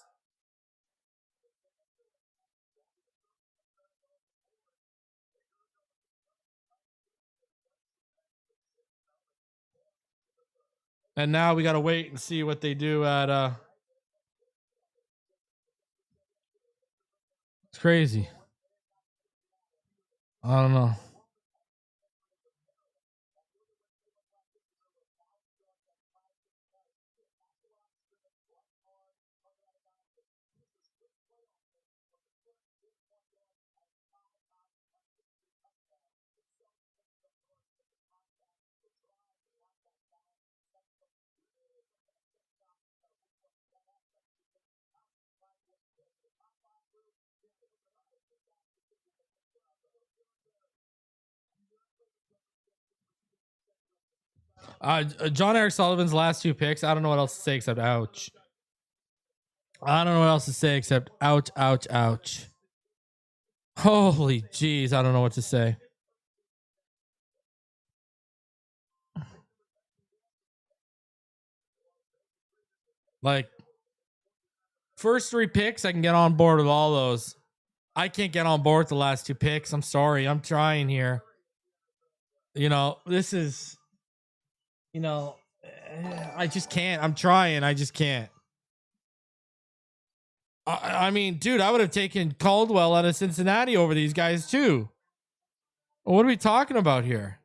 And now we got to wait and see what they do at it's crazy. I don't know. John Eric Sullivan's last 2 picks. I don't know what else to say except ouch. I don't know what else to say except ouch, ouch, ouch. Holy jeez, I don't know what to say. Like, first 3 picks, I can get on board with all those. I can't get on board with the last 2 picks. I'm sorry. I'm trying here. You know, this is, you know, I just can't. I'm trying. I just can't. I mean, dude, I would have taken Caldwell out of Cincinnati over these guys too. What are we talking about here?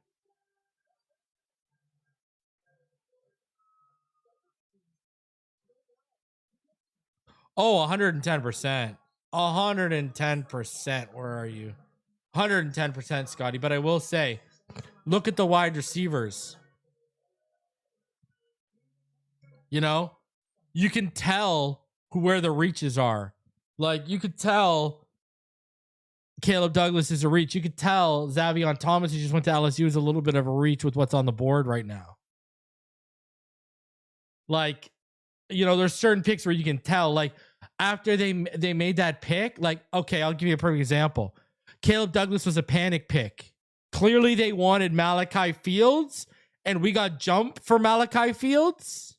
Oh, 110%. 110%. Where are you? 110%, Scotty. But I will say, look at the wide receivers. You know, you can tell where the reaches are. Like, you could tell Caleb Douglas is a reach. You could tell Xavier Thomas, who just went to LSU, is a little bit of a reach with what's on the board right now. Like, you know, there's certain picks where you can tell, like, after they made that pick, like, okay, I'll give you a perfect example. Caleb Douglas was a panic pick. Clearly they wanted Malachi Fields, and we got jumped for Malachi Fields,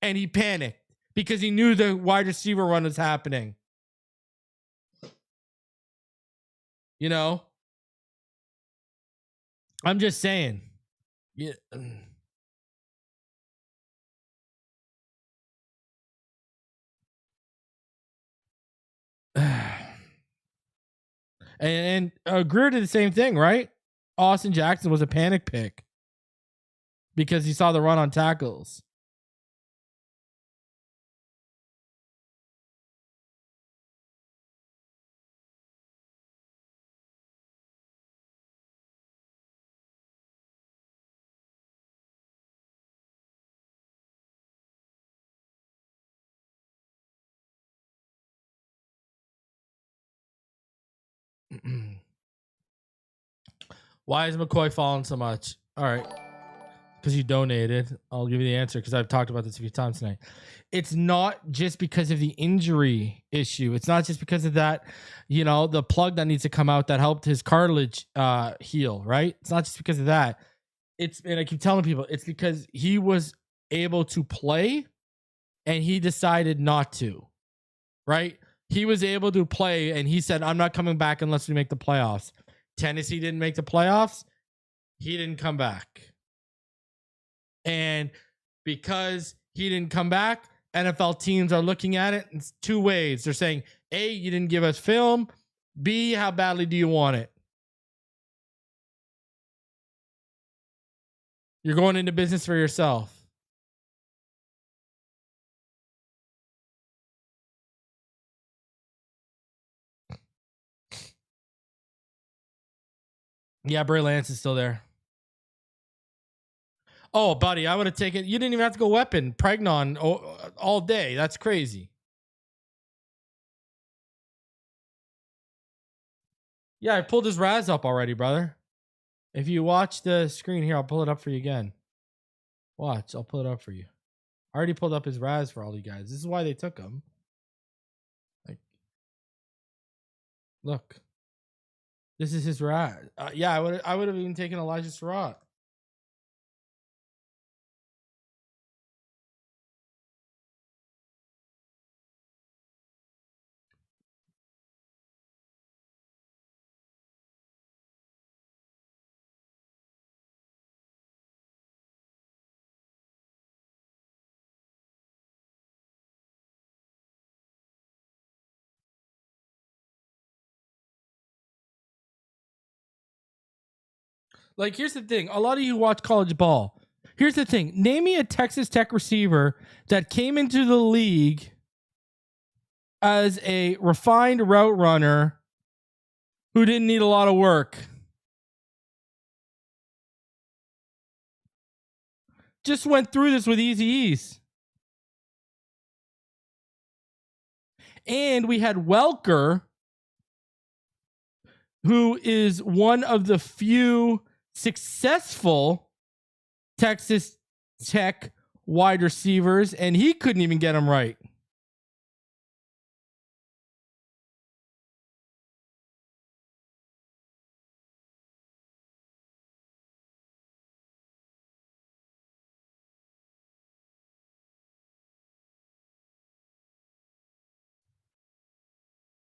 and he panicked because he knew the wide receiver run was happening. You know? I'm just saying. Yeah. And Greer did the same thing, right? Austin Jackson was a panic pick because he saw the run on tackles. Why is McCoy falling so much? All right. Because you donated. I'll give you the answer because I've talked about this a few times tonight. It's not just because of the injury issue. It's not just because of that, you know, the plug that needs to come out that helped his cartilage heal, right? It's not just because of that. And I keep telling people, it's because he was able to play and he decided not to, right? He was able to play and he said, I'm not coming back unless we make the playoffs. Tennessee didn't make the playoffs. He didn't come back. And because he didn't come back, NFL teams are looking at it in 2 ways. They're saying, A, you didn't give us film. B, how badly do you want it? You're going into business for yourself. Yeah, Bray Lance is still there. Oh, buddy, I would have taken... You didn't even have to go weapon. Pregnon all day. That's crazy. Yeah, I pulled his Raz up already, brother. If you watch the screen here, I'll pull it up for you again. Watch, I'll pull it up for you. I already pulled up his Raz for all you guys. This is why they took him. Like, look. This is his Raz. Yeah, I would have even taken Elijah Surratt. Like, here's the thing. A lot of you watch college ball. Here's the thing. Name me a Texas Tech receiver that came into the league as a refined route runner who didn't need a lot of work. Just went through this with easy ease. And we had Welker, who is one of the few successful Texas Tech wide receivers, and he couldn't even get them right.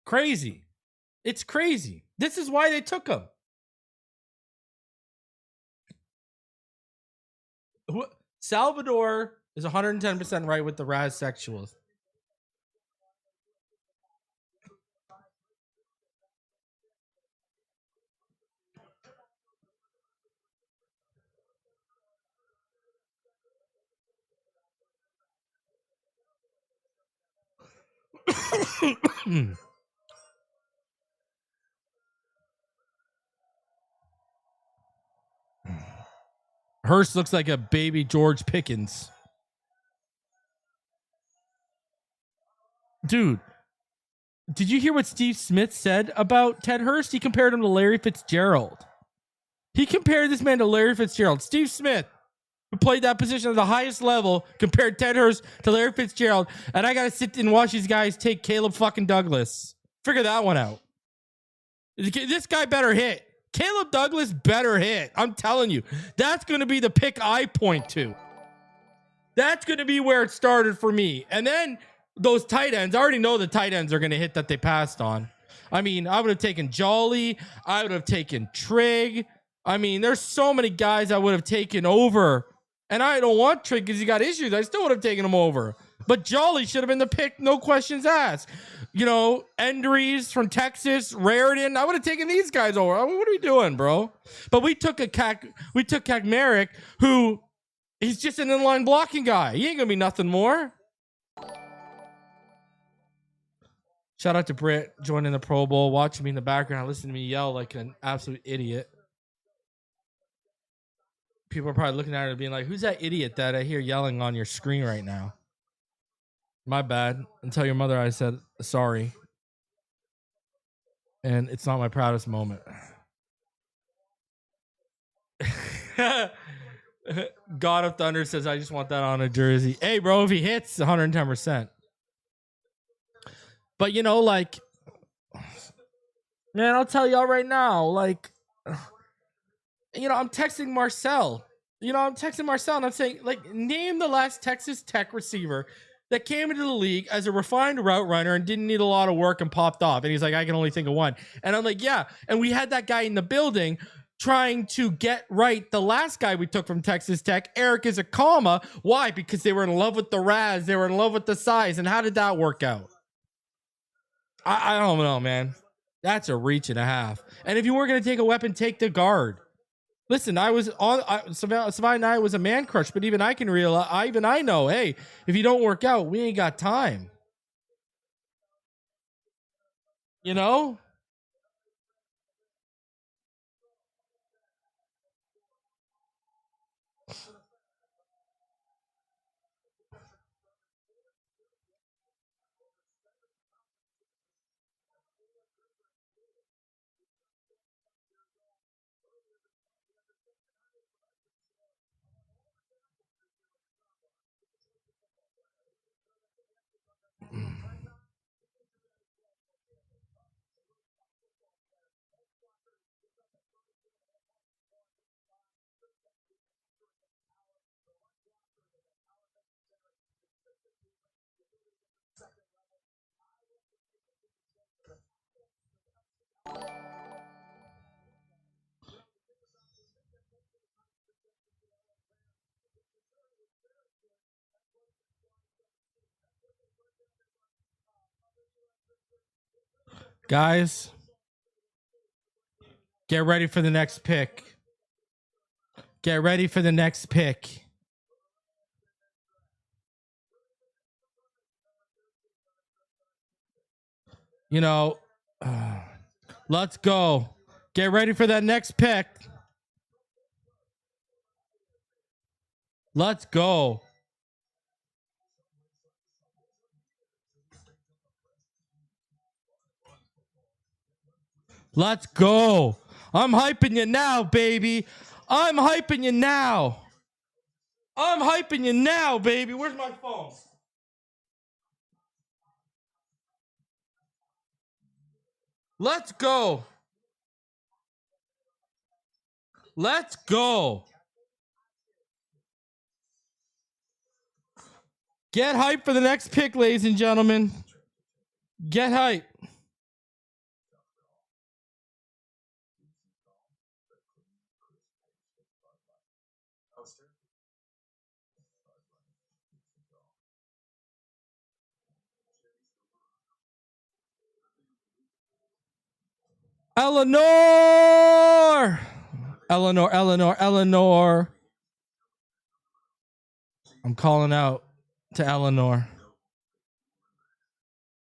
Crazy. It's crazy. This is why they took him. Salvador is 110% right with the Raz sexuals. Hurst looks like a baby George Pickens. Dude, did you hear what Steve Smith said about Ted Hurst? He compared him to Larry Fitzgerald. He compared this man to Larry Fitzgerald. Steve Smith, who played that position at the highest level, compared Ted Hurst to Larry Fitzgerald. And I got to sit and watch these guys take Caleb fucking Douglas. Figure that one out. This guy better hit. Caleb Douglas better hit. I'm telling you. That's going to be the pick I point to. That's going to be where it started for me. And then those tight ends, I already know the tight ends are going to hit that they passed on. I mean, I would have taken Jolly. I would have taken Trigg. I mean, there's so many guys I would have taken over. And I don't want Trigg because he got issues. I still would have taken him over. But Jolly should have been the pick, no questions asked. You know, Endries from Texas, Raritan. I would have taken these guys over. I mean, what are we doing, bro? But we took Kacmarek, who he's just an inline blocking guy. He ain't gonna be nothing more. Shout out to Britt joining the Pro Bowl, watching me in the background, listening to me yell like an absolute idiot. People are probably looking at it and being like, who's that idiot that I hear yelling on your screen right now? My bad. And tell your mother I said sorry. And it's not my proudest moment. God of Thunder says, I just want that on a jersey. Hey, bro, if he hits 110%. But, you know, like, man, I'll tell y'all right now, like, you know, I'm texting Marcel. And I'm saying, like, name the last Texas Tech receiver that came into the league as a refined route runner and didn't need a lot of work and popped off. And he's like, I can only think of one. And I'm like, yeah. And we had that guy in the building trying to get right the last guy we took from Texas Tech, Eric is a comma. Why? Because they were in love with the Raz. They were in love with the size. And how did that work out? I don't know, man. That's a reach and a half. And if you weren't going to take a weapon, take the guard. Listen, Savannah and I was a man crush, but even I can realize, I know, hey, if you don't work out, we ain't got time. You know? Guys, get ready for the next pick. Get ready for the next pick. You know, let's go. Get ready for that next pick. Let's go. Let's go. I'm hyping you now, baby. I'm hyping you now. I'm hyping you now, baby. Where's my phone? Let's go. Let's go. Get hype for the next pick, ladies and gentlemen. Get hype. Eleanor. I'm calling out to Eleanor.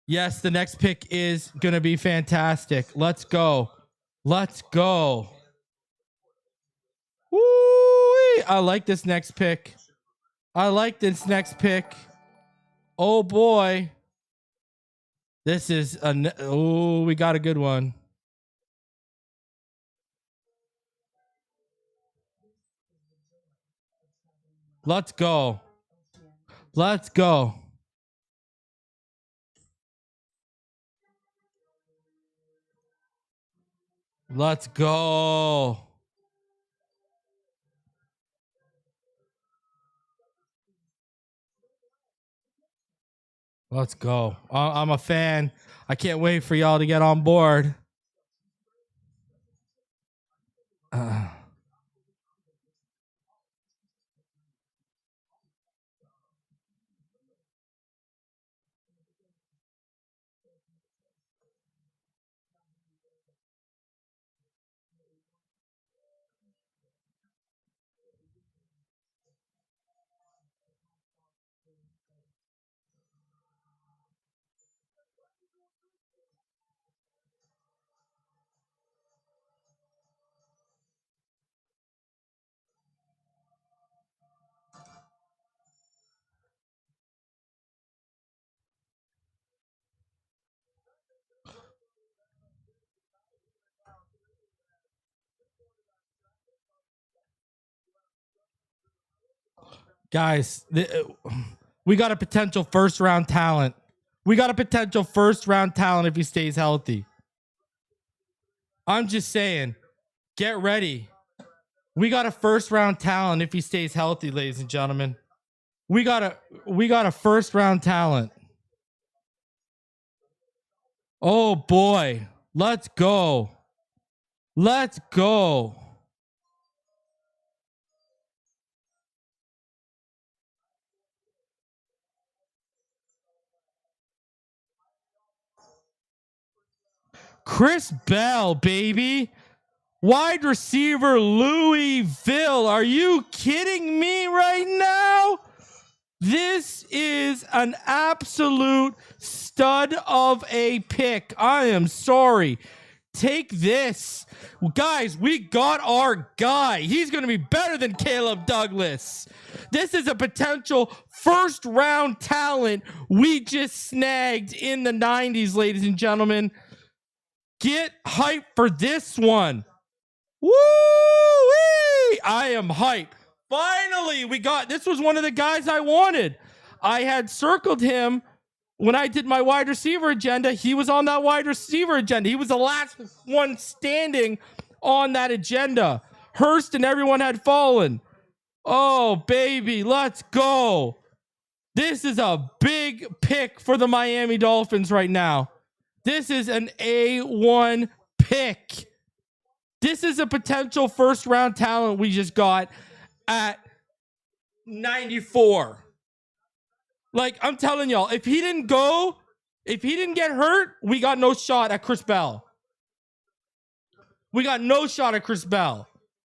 Yes, the next pick is going to be fantastic. Let's go. Let's go. Woo! I like this next pick. Oh boy. This is we got a good one. Let's go. Let's go. Let's go. Let's go. I'm a fan. I can't wait for y'all to get on board. Guys, we got a potential first round talent. If he stays healthy. I'm just saying, get ready. We got a first round talent if he stays healthy, ladies and gentlemen. We got a first round talent. Oh boy. Let's go. Let's go. Chris Bell, baby. Wide receiver Louisville. Are you kidding me right now? This is an absolute stud of a pick. I am sorry. Take this. Guys, we got our guy. He's going to be better than Caleb Douglas. This is a potential first round talent we just snagged in the 90s, ladies and gentlemen. Get hyped for this one. Woo-wee! I am hyped. Finally, this was one of the guys I wanted. I had circled him when I did my wide receiver agenda. He was on that wide receiver agenda. He was the last one standing on that agenda. Hurst and everyone had fallen. Oh, baby, let's go. This is a big pick for the Miami Dolphins right now. This is an A1 pick. This is a potential first round talent we just got at 94. Like, I'm telling y'all, if he didn't get hurt, we got no shot at Chris Bell.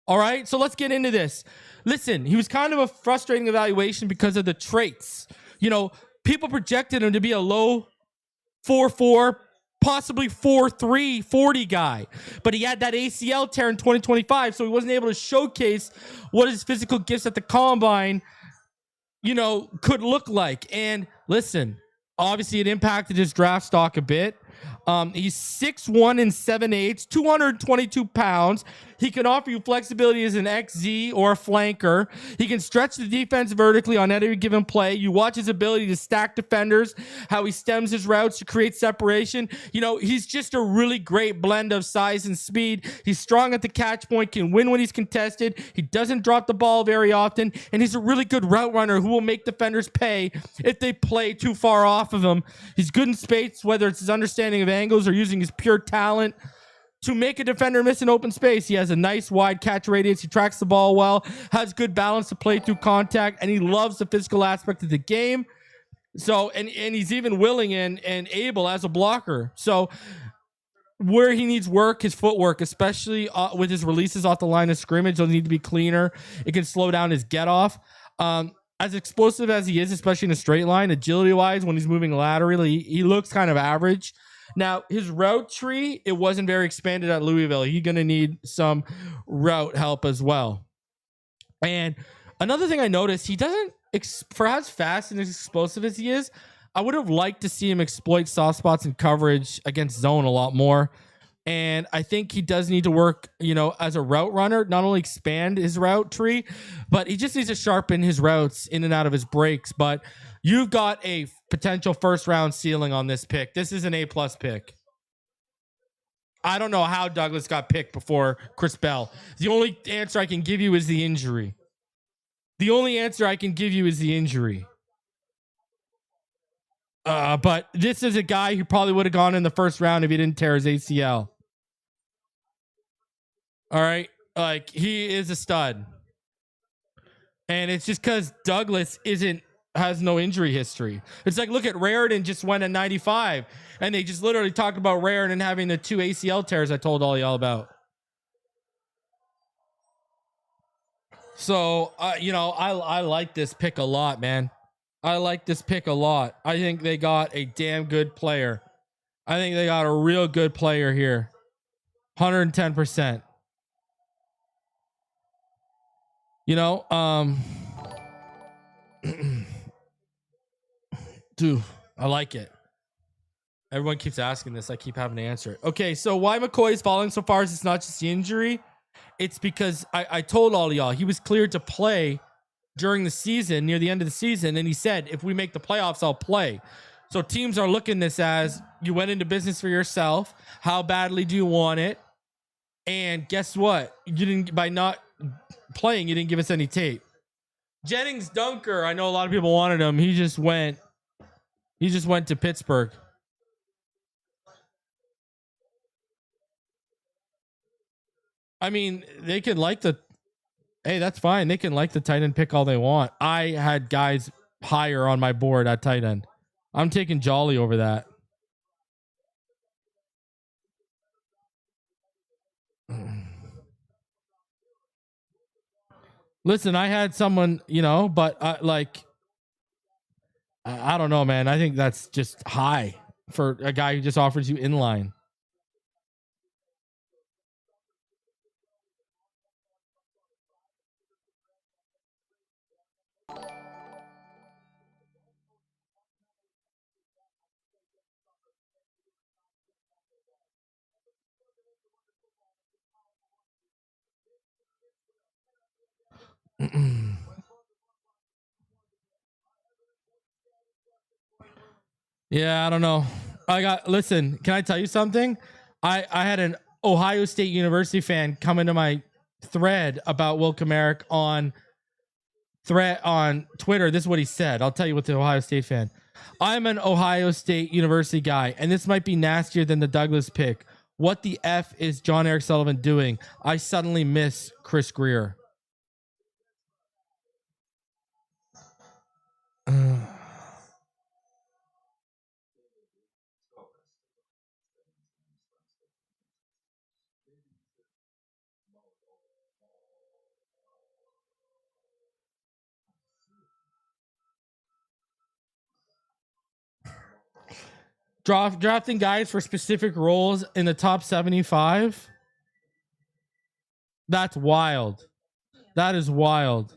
All right, so let's get into this. Listen, he was kind of a frustrating evaluation because of the traits. You know, people projected him to be a low 4.4, possibly 4.3 40 guy, but he had that ACL tear in 2025, so he wasn't able to showcase what his physical gifts at the combine, you know, could look like. And listen, obviously it impacted his draft stock a bit. He's 6'1" and 7/8, 222 pounds. He can offer you flexibility as an XZ or a flanker. He can stretch the defense vertically on any given play. You watch his ability to stack defenders, how he stems his routes to create separation. You know, he's just a really great blend of size and speed. He's strong at the catch point, can win when he's contested. He doesn't drop the ball very often, and he's a really good route runner who will make defenders pay if they play too far off of him. He's good in space, whether it's his understanding of angles or using his pure talent to make a defender miss an open space. He has a nice wide catch radius. He tracks the ball well, has good balance to play through contact, and he loves the physical aspect of the game. So, and he's even willing and able as a blocker. So where he needs work, his footwork, especially with his releases off the line of scrimmage, they'll need to be cleaner. It can slow down his get off. As explosive as he is, especially in a straight line, agility wise, when he's moving laterally, he looks kind of average. Now, his route tree, it wasn't very expanded at Louisville. He's going to need some route help as well. And another thing I noticed, he doesn't, for as fast and as explosive as he is, I would have liked to see him exploit soft spots and coverage against zone a lot more. And I think he does need to work, you know, as a route runner, not only expand his route tree, but he just needs to sharpen his routes in and out of his breaks. But you've got a potential first round ceiling on this pick. This is an A+ pick. I don't know how Douglas got picked before Chris Bell. The only answer I can give you is the injury. But this is a guy who probably would have gone in the first round if he didn't tear his ACL. All right. Like, he is a stud. And it's just because Douglas has no injury history. It's like, look at Raritan, just went at 95, and they just literally talked about Raritan having the 2 ACL tears I told all y'all about. So, you know, I like this pick a lot, man. I like this pick a lot. I think they got a damn good player. I think they got a real good player here. 110%. You know, dude, I like it. Everyone keeps asking this. I keep having to answer it. Okay, so why McCoy is falling so far is it's not just the injury. It's because I told all of y'all he was cleared to play during the season, near the end of the season, and he said, if we make the playoffs, I'll play. So teams are looking this as, you went into business for yourself. How badly do you want it? And guess what? You didn't, by not playing, you didn't give us any tape. Jennings Dunker, I know a lot of people wanted him. He just went to Pittsburgh. I mean, they can like the, hey, that's fine. They can like the tight end pick all they want. I had guys higher on my board at tight end. I'm taking Jolly over that. Listen, I had someone, you know, but I don't know, man. I think that's just high for a guy who just offers you inline. Yeah, I don't know. Listen, can I tell you something? I had an Ohio State University fan come into my thread about Will Kacmarek on Twitter. This is what he said. I'll tell you what the Ohio State fan. I'm an Ohio State University guy, and this might be nastier than the Douglas pick. What the F is John Eric Sullivan doing? I suddenly miss Chris Greer. Drafting guys for specific roles in the top 75. That's wild. That is wild.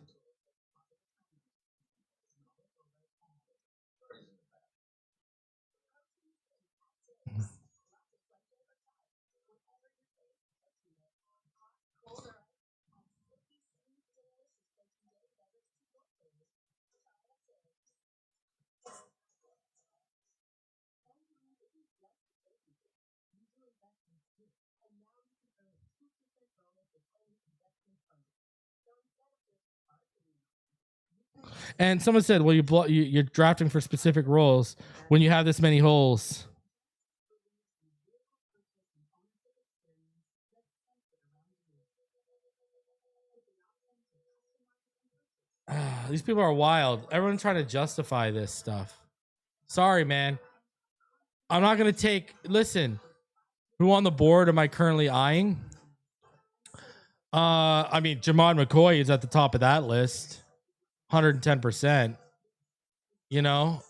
And someone said, well, you're drafting for specific roles when you have this many holes. These people are wild. Everyone's trying to justify this stuff. Sorry, man. I'm not going to take... Listen, who on the board am I currently eyeing? I mean, Jermod McCoy is at the top of that list. 110%. You know?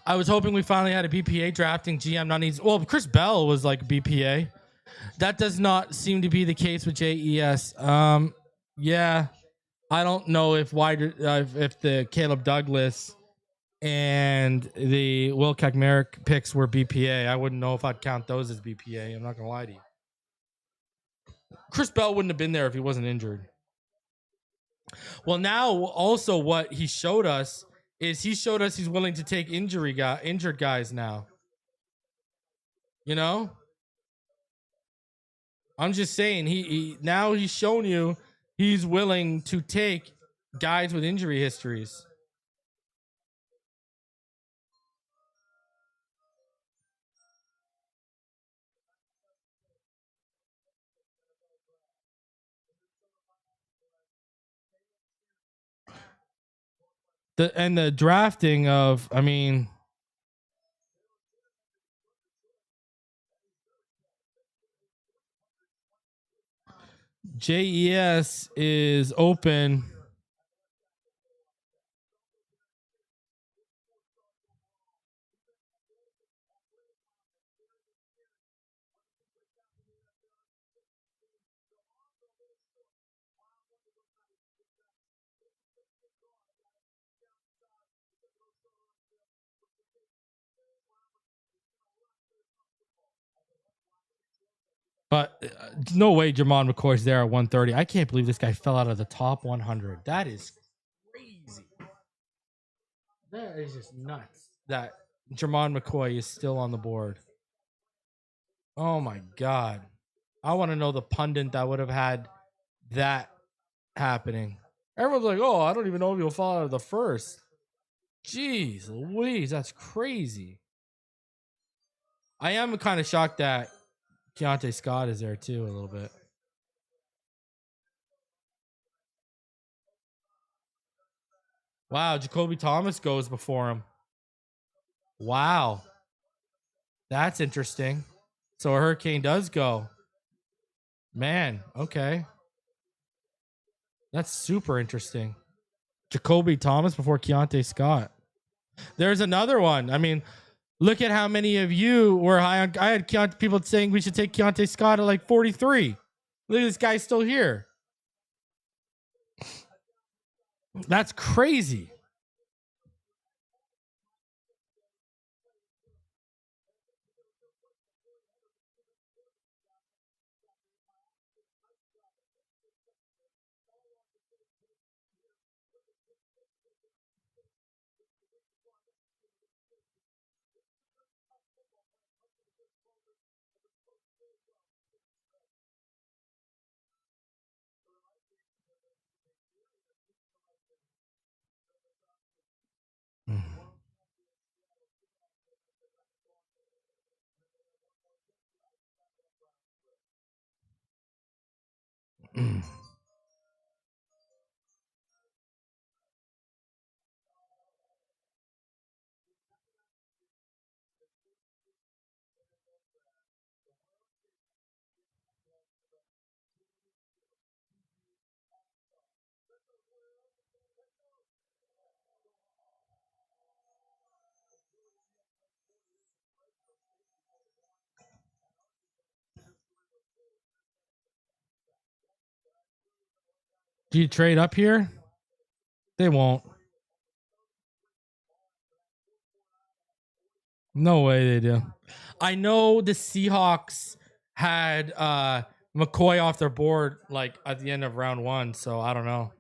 I was hoping we finally had a BPA drafting GM. Not needs. Well, Chris Bell was like BPA. That does not seem to be the case with JES. Yeah, I don't know if if the Caleb Douglas and the Will Kacmarek picks were BPA. I wouldn't know if I'd count those as BPA. I'm not gonna lie to you. Chris Bell wouldn't have been there if he wasn't injured. Well, now also what he showed us is he's willing to take injured guys now. You know? I'm just saying now he's shown you he's willing to take guys with injury histories. The drafting of, I mean, JES is open. But no way Jermod McCoy's there at 130. I can't believe this guy fell out of the top 100. That is crazy. That is just nuts that Jermod McCoy is still on the board. Oh my God. I want to know the pundit that would have had that happening. Everyone's like, oh, I don't even know if he'll fall out of the first. Jeez Louise, that's crazy. I am kind of shocked that Keontae Scott is there too a little bit. Wow, Jacoby Thomas goes before him. Wow. That's interesting. So a Hurricane does go. Man, okay. That's super interesting. Jacoby Thomas before Keontae Scott. There's another one. I mean, look at how many of you were high on. I had people saying we should take Keontae Scott at like 43. Look at this guy still here. That's crazy. Do you trade up here? They won't. No way they do. I know the Seahawks had McCoy off their board like at the end of round 1, so I don't know.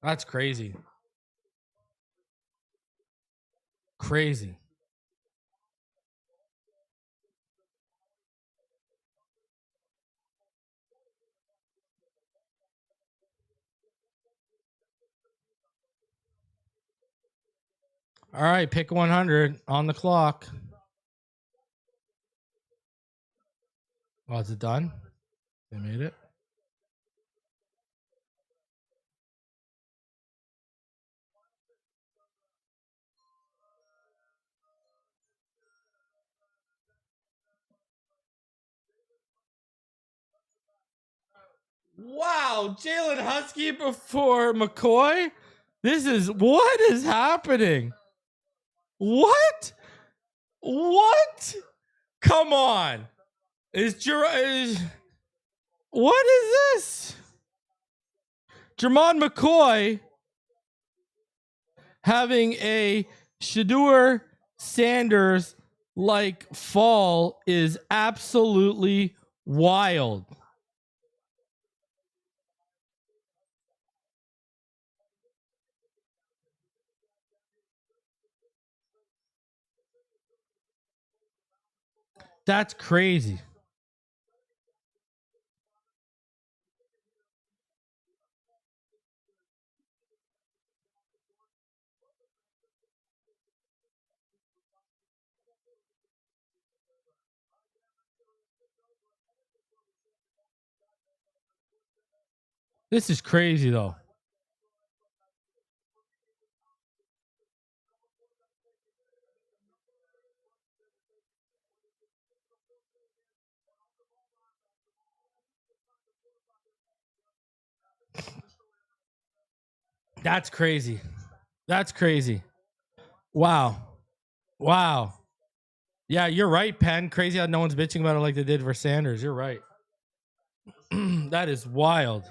That's crazy. Crazy. All right, pick 100 on the clock. Oh, is it done? They made it. Wow, Jalen Husky before McCoy? What is happening? What? Come on. What is this? Jermod McCoy having a Shedeur Sanders like fall is absolutely wild. That's crazy. This is crazy, though. That's crazy. That's crazy. Wow. Yeah, you're right, Penn. Crazy how no one's bitching about it like they did for Sanders. You're right. That is wild.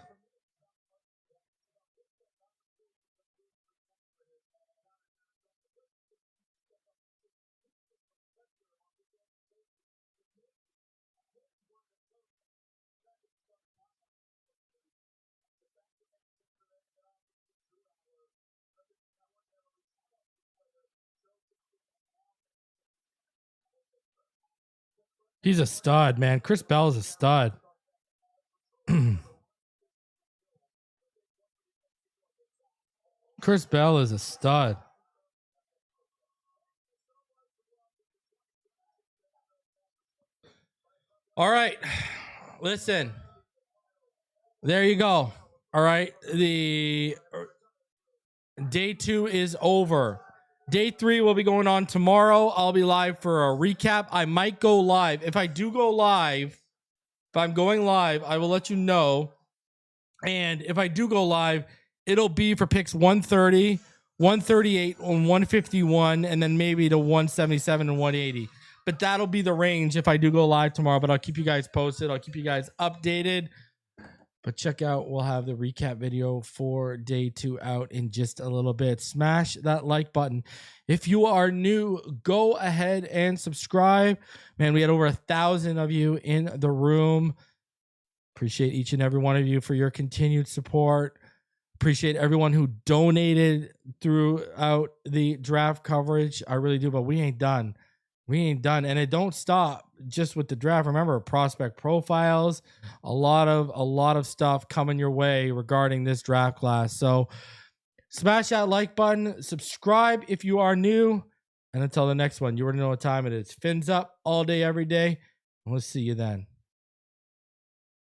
He's a stud, man. Chris Bell is a stud. Chris Bell is a stud. All right. Listen. There you go. All right. The day 2 is over. Day 3 will be going on tomorrow. I'll be live for a recap. I might go live. If I do go live, if I'm going live, I will let you know. And if I do go live, it'll be for picks 130, 138, and 151, and then maybe to 177 and 180. But that'll be the range if I do go live tomorrow. But I'll keep you guys posted. I'll keep you guys updated. But check out, we'll have the recap video for day 2 out in just a little bit. Smash that like button. If you are new, go ahead and subscribe. Man, we had over 1,000 of you in the room. Appreciate each and every one of you for your continued support. Appreciate everyone who donated throughout the draft coverage. I really do, but we ain't done. And it don't stop just with the draft. Remember, prospect profiles, a lot of stuff coming your way regarding this draft class. So smash that like button, subscribe if you are new, and until the next one, you already know what time it is. Fins up all day, every day. We'll see you then.